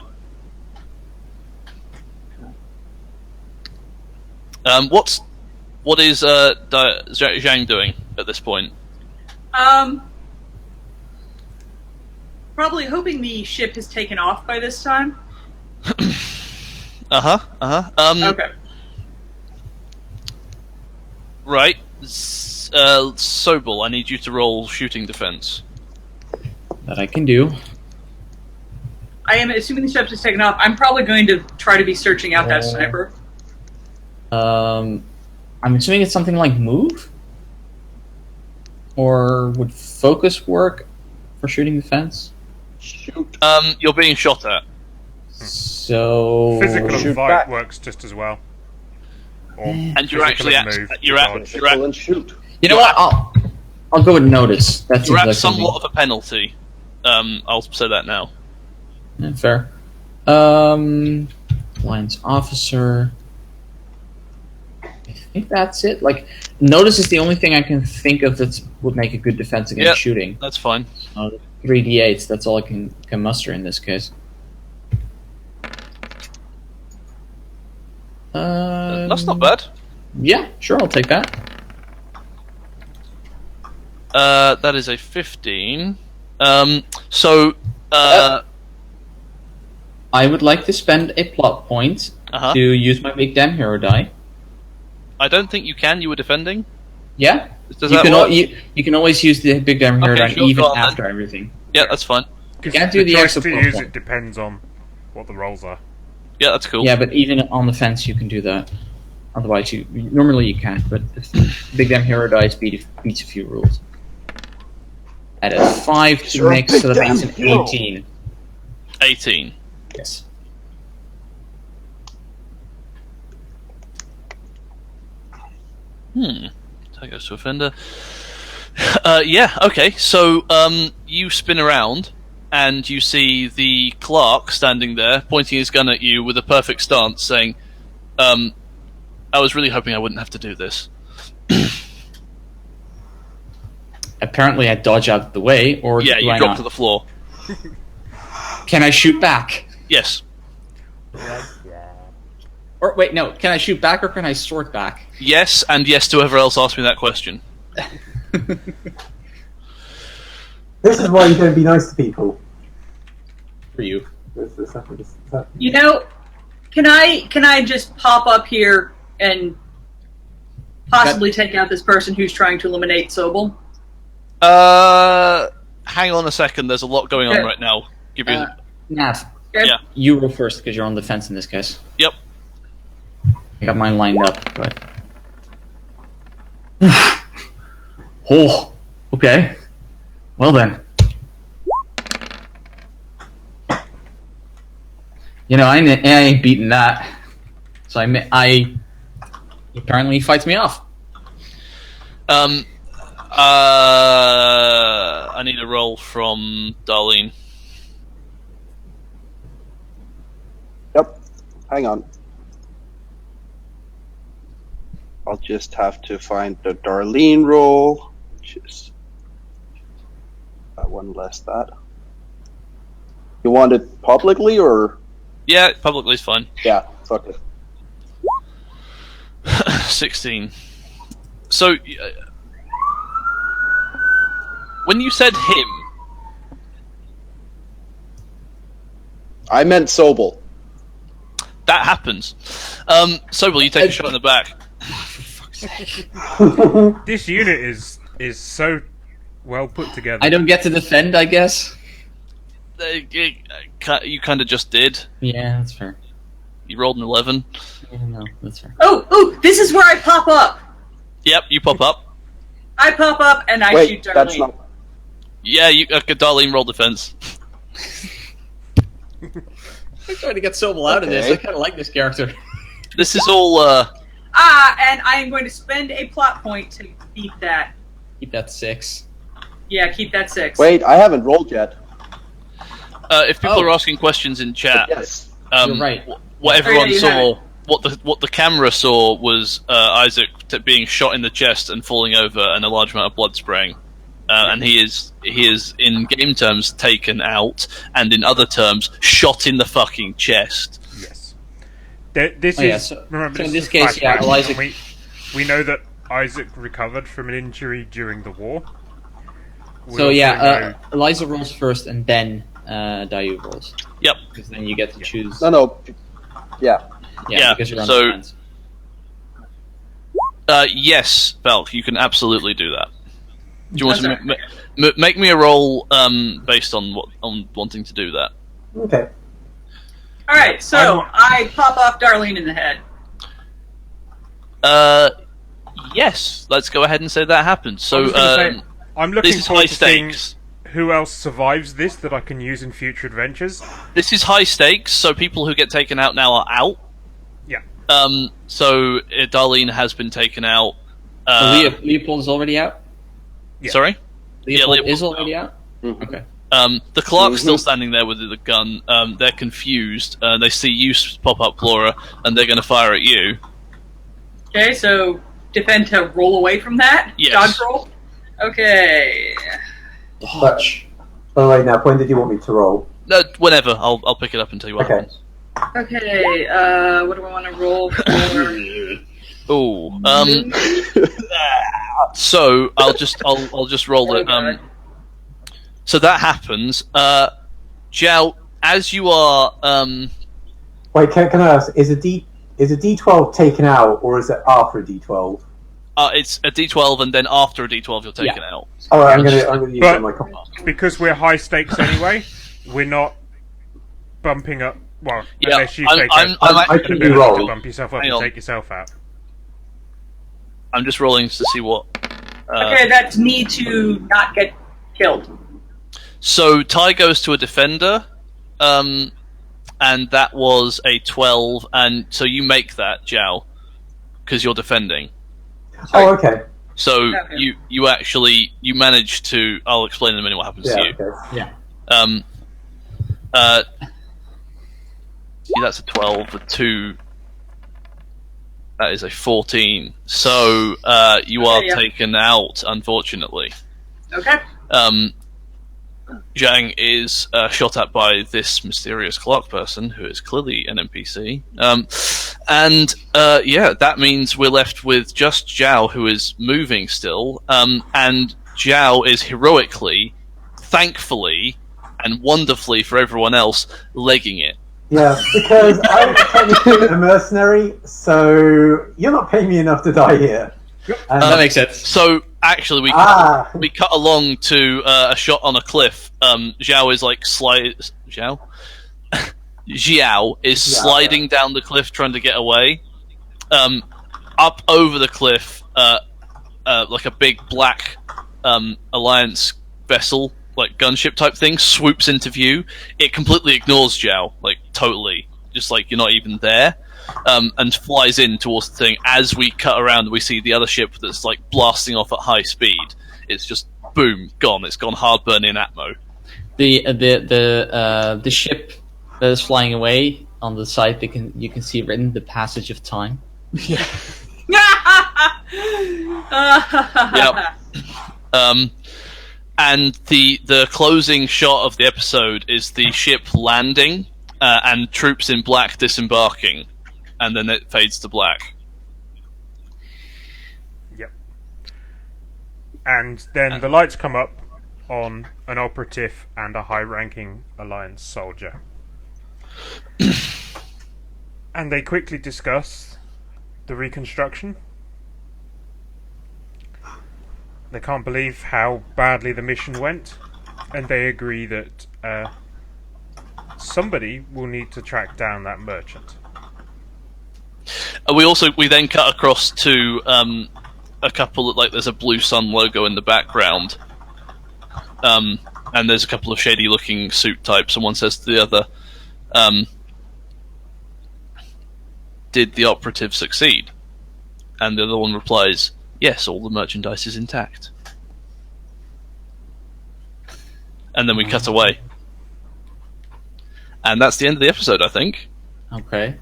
What is Zhang doing at this point? Probably hoping the ship has taken off by this time. Okay. Right. Sobel, I need you to roll shooting defense. That I can do. I am assuming the ship has taken off. I'm probably going to try to be searching out that sniper. I'm assuming it's something like move? Or would focus work for shooting defense? Shoot. You're being shot at. So... Physical and shoot fight back. works just as well. Or And you're physical actually and at move, you're at dodge. you're at, And shoot. You know what? I'll go with notice. That you're seems at like something. somewhat of a penalty. I'll say that now. Yeah, fair. Alliance officer. I think that's it. Like, notice is the only thing I can think of that would make a good defense against Yep. shooting. That's fine. 3d8s. That's all I can muster in this case. That's not bad. Yeah, sure, I'll take that. That is a 15. I would like to spend a plot point Uh-huh. to use my big damn hero die. don't think you can. You were defending. Yeah, Does you that can work? you can always use the big damn hero Okay, die sure, even go on then. after everything. Yeah, that's fine. Because can't do the choice extra to plot use point. it depends on what the rolls are. Yeah, that's cool. Yeah, but even on the fence you can do that. Otherwise, normally you can't. But big damn hero dice beats a few rules. At a 5 to You're a mix, so that big makes damn an hero. 18. 18. Yes. That goes to offender. Yeah, okay. So you spin around and you see the clerk standing there, pointing his gun at you with a perfect stance, saying, I was really hoping I wouldn't have to do this. Apparently, I dodge out of the way, or Yeah, do you I drop not? to the floor. Can I shoot back? Yes. Or wait, no. Can I shoot back, or can I sword back? Yes, and yes to whoever else asked me that question. This is why you don't be nice to people. For you. This happens. You know, Can I just pop up here and possibly take out this person who's trying to eliminate Sobel? Hang on a second. There's a lot going on Okay. right now. Give me. Nav, Okay. Yeah. you roll first because you're on defense in this case. Yep. I got mine lined up, but. Oh, okay. Well then. You know, I ain't beating that. So I apparently he fights me off. I need a roll from Darlene. Yep. Hang on. I'll just have to find the Darlene roll, which is that one less that. You want it publicly or? Yeah, publicly is fine. Yeah, fuck it. 16. So, when you said him, I meant Sobel. that happens. Sobel, you take a shot in the back. This unit is so well put together. I don't get to defend, I guess. You kind of just did. Yeah, that's fair. You rolled an 11. Yeah, no, that's fair. Oh, this is where I pop up. Yep, you pop up. I pop up and I shoot Wait, Darlene. that's not. Yeah, Darlene roll defense. I'm trying to get Sobel out of this. Okay. I kind of like this character. This is all. And I am going to spend a plot point to beat that. Keep that 6. Yeah, keep that 6. Wait, I haven't rolled yet. If people Oh. are asking questions in chat, Yes. You're right. What everyone you have saw, what the camera saw was Isaac being shot in the chest and falling over, and a large amount of blood spraying. And he is in game terms taken out, and in other terms shot in the fucking chest. Yes. This Oh, yeah, is so- remember so in this this is case, yeah, flashback, Isaac- and we know that Isaac recovered from an injury during the war. We So also yeah, know- Eliza rolls first, and then Dayu rolls. Yep. Because then you get to choose. No. Yeah. Yeah, because you're on so- defense. Yes, Belk, you can absolutely do that. Do you want to Okay. make me a roll based on wanting to do that? Okay. Alright, so I pop off Darlene in the head. Yes. Let's go ahead and say that happened. I So was gonna say, I'm looking this is high forward to seeing stakes. who else survives this that I can use in future adventures. This is high stakes. So people who get taken out now are out. Yeah. So Darlene has been taken out. Leopold's already out. Yeah. Sorry. Leopold Leopold's is already out. Mhm. Okay. The Clark's still standing there with the gun. They're confused. They see you pop up, Flora, and they're going to fire at you. Okay, so defend to roll away from that? Yes. Dodge roll? Okay. Dodge. By the way, now, when did you want me to roll? No, whenever. I'll pick it up and tell you what Okay. happens. Okay, what do I want to roll for? Oh, so I'll just roll it. Oh, God. So that happens. Zhao, as you are, Wait, can I ask, is a D12 taken out, or is it after a D12? it's a D12, and then after a D12, you're taken out. Alright, I'm gonna use But- it on my copy. Because we're high stakes anyway, we're not bumping up. Well, Yeah, unless you I'm take actually- I a can bit of roll. to bump yourself up Hang and on. take yourself out. I'm just rolling to see what. Okay, that's me to not get killed. So Ty goes to a defender, and that was a 12, and so you make that, Zhao, because you're defending. Oh, okay. So Okay. you actually manage to. I'll explain in a minute what happens Yeah, to you. okay. See, that's a 12 with 2. That is a 14. So you are Okay, yeah. taken out, unfortunately. Okay. Zhang is shot at by this mysterious Clark person, who is clearly an NPC. That means we're left with just Zhao, who is moving still, and Zhao is heroically, thankfully, and wonderfully for everyone else, legging it. Yeah, because I'm technically a mercenary, so you're not paying me enough to die here. And, That makes sense. So actually, we cut along to a shot on a cliff. Zhao is like Zhao. Xiao is sliding down the cliff trying to get away. Up over the cliff, like a big black Alliance vessel, like gunship type thing, swoops into view. It completely ignores Zhao, like totally, just like you're not even there, and flies in towards the thing. As we cut around, we see the other ship that's like blasting off at high speed. It's just boom, gone. It's gone hard burn in atmo. The ship that is flying away on the side, you can see written the passage of time. Yep. And the closing shot of the episode is the ship landing and troops in black disembarking, and then it fades to black. Yep. And then the lights come up on an operative and a high-ranking Alliance soldier. And they quickly discuss the reconstruction. They can't believe how badly the mission went, and they agree that somebody will need to track down that merchant. We then cut across to a couple of, like, there's a Blue Sun logo in the background, and there's a couple of shady looking suit types, and one says to the other, did the operative succeed? And the other one replies, yes, all the merchandise is intact. And then we cut away. And that's the end of the episode, I think. Okay.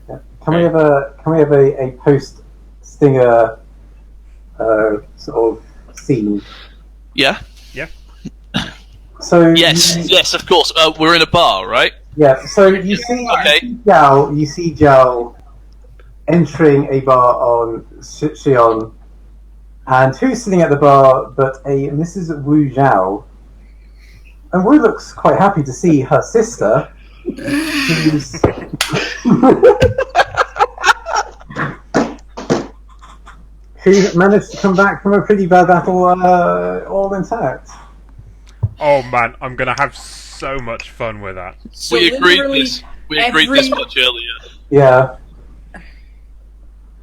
Can we have a post stinger sort of scene? Yeah? Yeah. So Yes, of course. We're in a bar, right? Yeah. So you see, Okay. you see Zhao entering a bar on Xion, and who's sitting at the bar but a Mrs. Wu Zhao. And Wu looks quite happy to see her sister, who's who managed to come back from a pretty bad battle all intact. Oh man, I'm gonna have so much fun with that. So We agreed literally this much earlier. Yeah.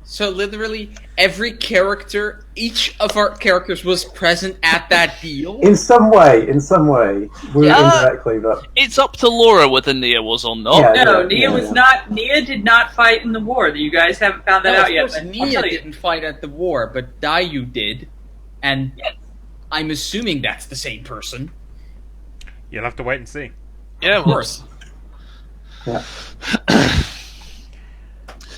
So literally every character, each of our characters was present at that deal. In some way. Wu indirectly, but It's up to Laura whether Nia was or not. Yeah. No, Nia was not. Nia did not fight in the war. You guys haven't found that out yet. Of course, but I'll Nia tell you. didn't fight at the war, but Dayu did, and I'm assuming that's the same person. You'll have to wait and see. Yeah, Of course. yeah.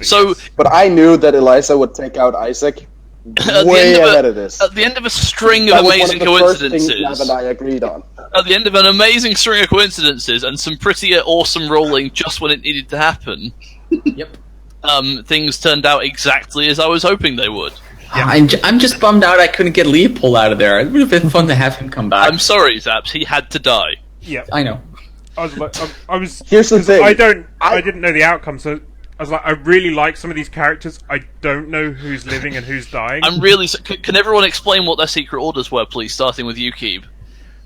So But I knew that Eliza would take out Isaac the way end of ahead of this. at the end of a string of That was one amazing of the first things coincidences, Nav and I agreed on. at the end of an amazing string of coincidences and some pretty awesome rolling just when it needed to happen, Yep. things turned out exactly as I was hoping they would. I'm just bummed out I couldn't get Leopold out of there. It would have been fun to have him come back. I'm sorry, Zaps, he had to die. Yeah. I know. I was like, I was. Here's the 'cause thing. I didn't know the outcome, so I was like, I really like some of these characters. I don't know who's living and who's dying. I'm really... Can everyone explain what their secret orders were, please, starting with you, Keeb?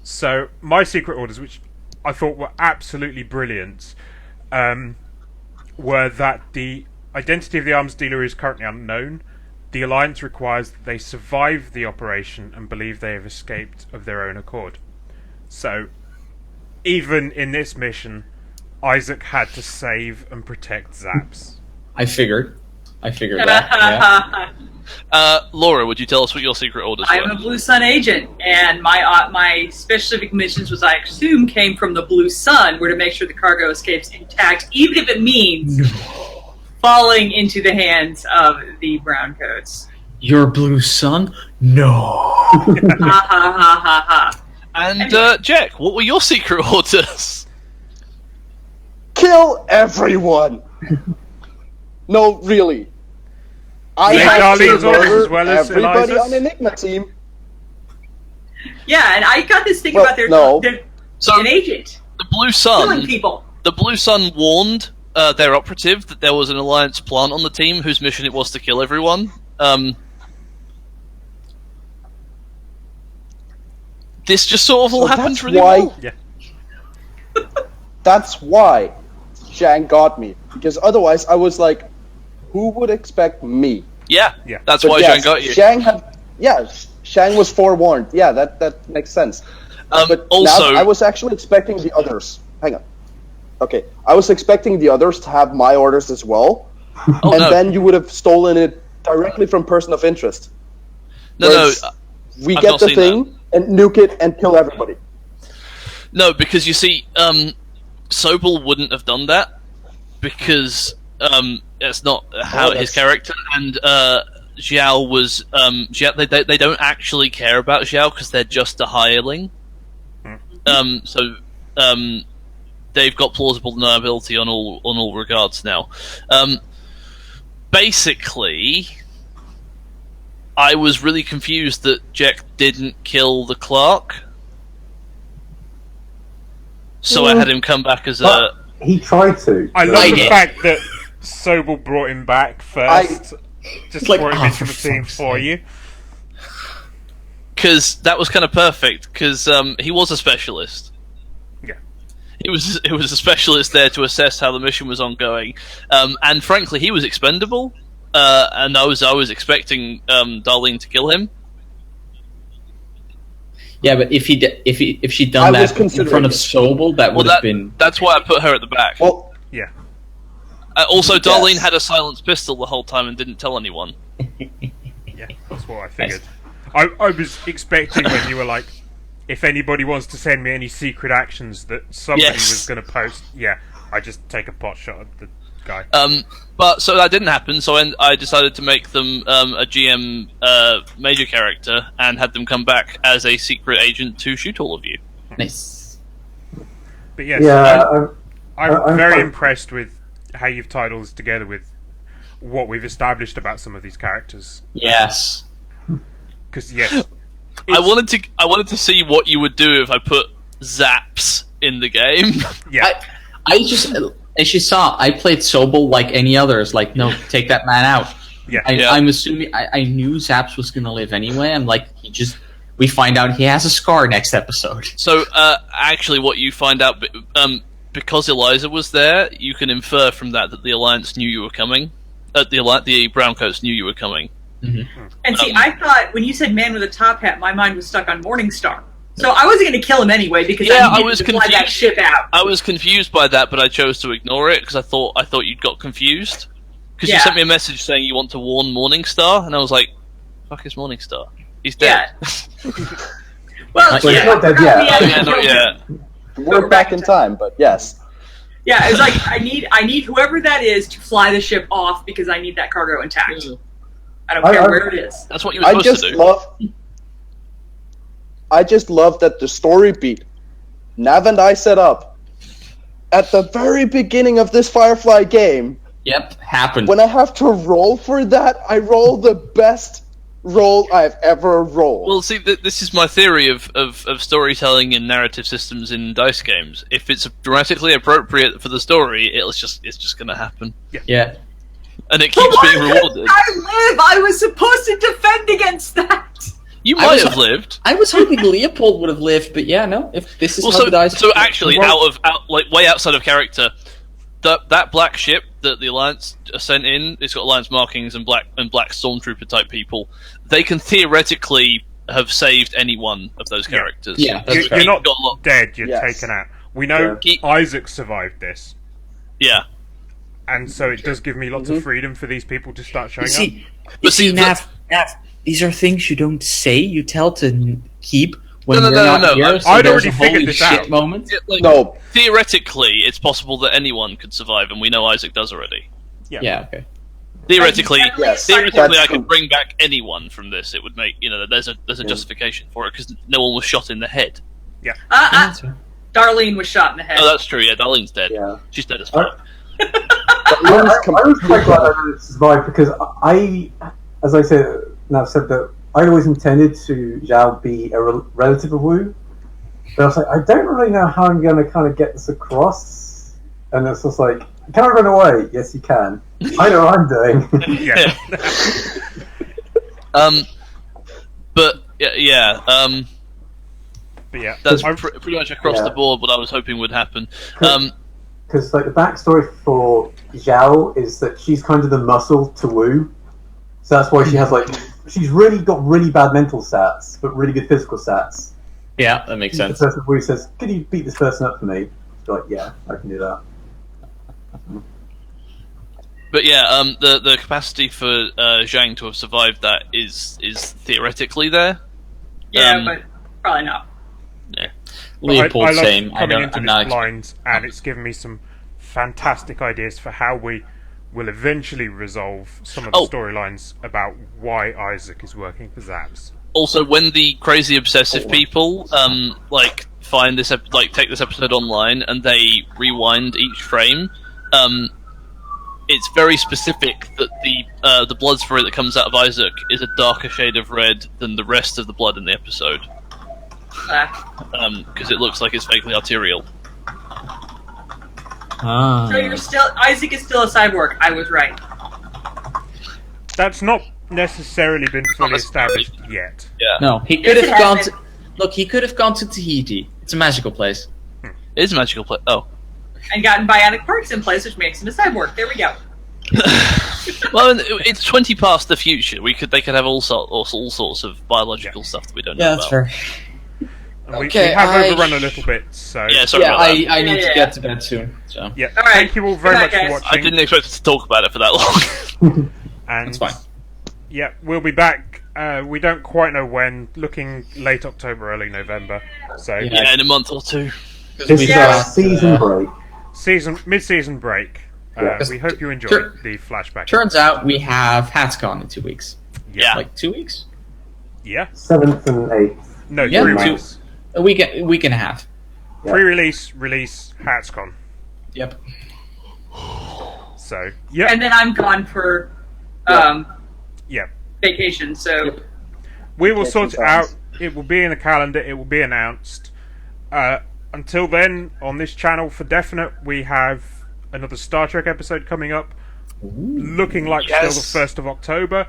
So my secret orders, which I thought were absolutely brilliant, were that the identity of the arms dealer is currently unknown. The Alliance requires that they survive the operation and believe they have escaped of their own accord. So, even in this mission, Isaac had to save and protect Zaps. I figured that. Yeah. Laura, would you tell us what your secret orders I am were? a Blue Sun agent, and my specific missions, was I assume, came from the Blue Sun, were to make sure the cargo escapes intact, even if it means falling into the hands of the Brown Coats. Your Blue Sun? No. Ha ha ha ha ha. And, Jack, what were your secret orders? Kill everyone! No, really. I Make have to Darlene's orders murder as well as everybody Eliza's? on Enigma team. Yeah, and I got this thing Well, about no. they're So, an agent the Blue killing Sun... people. The Blue Sun warned their operative that there was an Alliance plant on the team whose mission it was to kill everyone. This just sort of all happened that's really why, well. Yeah. That's why Zhang got me. Because otherwise, I was like, who would expect me? Yeah, Yeah. that's But why yes, Zhang got you. Shang was forewarned. Yeah, that makes sense. But also, now I was actually expecting the others. Hang on. Okay, I was expecting the others to have my orders as well, and then you would have stolen it directly from person of interest. no, Whereas we I've get not the seen thing and nuke it and kill everybody. no, because you see, Sobel wouldn't have done that because that's not how his that's- character, and Xiao was Xiao, they don't actually care about Xiao because they're just a hireling. So they've got plausible deniability on all regards now. Basically, I was really confused that Jack didn't kill the clerk, so I had him come back as But a. he tried to. I love I the did. fact that Sobel brought him back first. Just Like, brought him oh, into for the team fuck's for sake. you. Because that was kind of perfect. Because he was a specialist. Yeah. It was a specialist there to assess how the mission was ongoing, and frankly, he was expendable. And I was expecting Darlene to kill him. Yeah, but if she'd I done was that in considering front of it. Sobel, that would have been. That's why I put her at the back. Well, Yeah. Also, Darlene yes. had a silenced pistol the whole time and didn't tell anyone. Yeah, that's what I figured. I was expecting when you were like, if anybody wants to send me any secret actions that somebody Yes. was going to post, yeah, I just take a pot shot at the guy. But so that didn't happen. So I decided to make them a GM major character and had them come back as a secret agent to shoot all of you. Nice. But yes, Yeah, I'm I'm very quite- impressed with how you've tied all this together with what we've established about some of these characters. Yes. Because yes, I wanted to see what you would do if I put Zaps in the game. yeah, I just, as you saw, I played Sobel like any others. Like, no, take that man out. yeah, I'm assuming I knew Zaps was going to live anyway. I'm like, we find out he has a scar next episode. So actually, what you find out, because Eliza was there, you can infer from that the Alliance knew you were coming. The Browncoats knew you were coming. And see, I thought when you said man with a top hat, my mind was stuck on Morningstar. So I wasn't going to kill him anyway because Yeah, I I needed was to fly that confused. ship out. I was confused by that, but I chose to ignore it because I thought you'd got confused. Because you Yeah. sent me a message saying you want to warn Morningstar, and I was like, "Fuck is Morningstar? He's dead." Well, Not Well, he's yet. not dead yet. Yeah, not yet. we're back in time, but yes. Yeah, it's like I need whoever that is to fly the ship off because I need that cargo intact. I don't care where it is. That's what you were I supposed just to do. love that the story beat Nav and I set up at the very beginning of this Firefly game. Yep, happened. When I have to roll for that, I roll the best roll I've ever rolled. Well, see, this is my theory of storytelling and narrative systems in dice games. If it's dramatically appropriate for the story, it's just going to happen, Yeah. and it But keeps why being couldn't rewarded. I live. I was supposed to defend against that. You I might was- have lived. I was hoping Leopold would have lived, but yeah, no. If this is Well, how the dice. so actually, like way outside of character, that black ship that the Alliance sent in, it's got Alliance markings and black stormtrooper type people. They can theoretically have saved any one of those characters. Yeah, that's you're not Got a lot- dead. You're Yes. taken out. We know Yeah. Isaac survived this, Yeah. and so it does give me lots of freedom for these people to start showing up. see, But see, Nav, these are things you don't say. You tell to keep when No, we're no, not no, here. So I'd there's already a holy figured this shit out. moment. Like, No, theoretically, it's possible that anyone could survive, and we know Isaac does already. Yeah. Okay. Theoretically, Yes, theoretically, that's I true. could bring back anyone from this. It would make there's a justification for it because no one was shot in the head. Darlene was shot in the head. Oh, that's true. Yeah, Darlene's dead. Yeah. She's dead as fuck. I was quite glad I managed to survive because as I said, Nav said that I always intended to Zhao be a relative of Wu, but I was like, I don't really know how I'm going to kind of get this across, and it's just like, Can I run away? Yes, you can. I know what I'm doing. Yeah. But yeah. But yeah, That's I- pretty much across Yeah. the board what I was hoping would happen. Because like the backstory for Zhao is that she's kind of the muscle to Wu, so that's why she has like she's really got really bad mental stats but really good physical stats. Yeah, that makes The sense. person Wu says, "Can you beat this person up for me?" She's like, "Yeah, I can do that." But yeah, the capacity for Zhang to have survived that is theoretically there. Yeah, but probably not. Leopold, I love same. I coming don't. into I'm this not. blind, and it's given me some fantastic ideas for how we will eventually resolve some of the Oh. storylines about why Isaac is working for Zabs. Also, when the crazy obsessive people like find this take this episode online and they rewind each frame, it's very specific that the blood spirit that comes out of Isaac is a darker shade of red than the rest of the blood in the episode, because it looks like it's vaguely arterial. Ah. So you're still Isaac is still a cyborg. I was right. That's not necessarily been fully necessarily. established yet. Yeah, No, he Yes, could it have gone has to. Look, he could have gone to Tahiti. It's a magical place. it is a magical play. Oh, And gotten bionic parts in place, which makes him a cyborg. There we go. well, it's 20 past the future. They could have all sorts of biological stuff that we don't know about. fair. And we Okay, have I- overrun a little bit, so Yeah, sorry Yeah, about that. I need Yeah. to get to bed soon. So yeah. All right. Thank you all very Good much night, for guys. watching. I didn't expect us to talk about it for that long. And that's fine. yeah, we'll be back. We don't quite know when. Looking late October, early November. So Yeah. Yeah, in a month or two. This is Yeah. our season break. mid-season break. Yeah. We hope you enjoyed Sure. the flashback. Turns out we have HatsCon in 2 weeks. Yeah. Like 2 weeks? Yeah. 7th and 8th. No, Yeah, pre-release. A week and a half. Yeah. Pre-release, release, HatsCon. Yep. So yeah, And then I'm gone for yeah. vacation. So Yep. We will Vacation sort it times. out. It will be in the calendar. It will be announced. Until then, on this channel, for definite, we have another Star Trek episode coming up. Looking like Yes. still the 1st of October,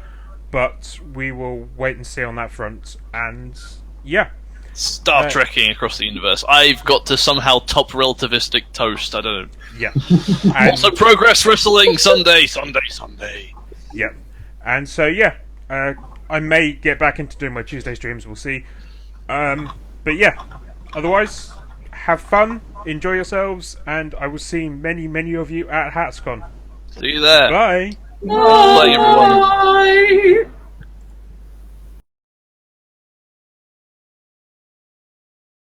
but we will wait and see on that front. And yeah, Star Trekking across the universe. I've got to somehow top relativistic toast. I don't know. yeah, and, Also, Progress Wrestling Sunday. yeah, and so yeah, I may get back into doing my Tuesday streams. We'll see. But yeah, otherwise, have fun, enjoy yourselves, and I will see many of you at HatsCon. See you there. Bye. Bye, everyone. Bye.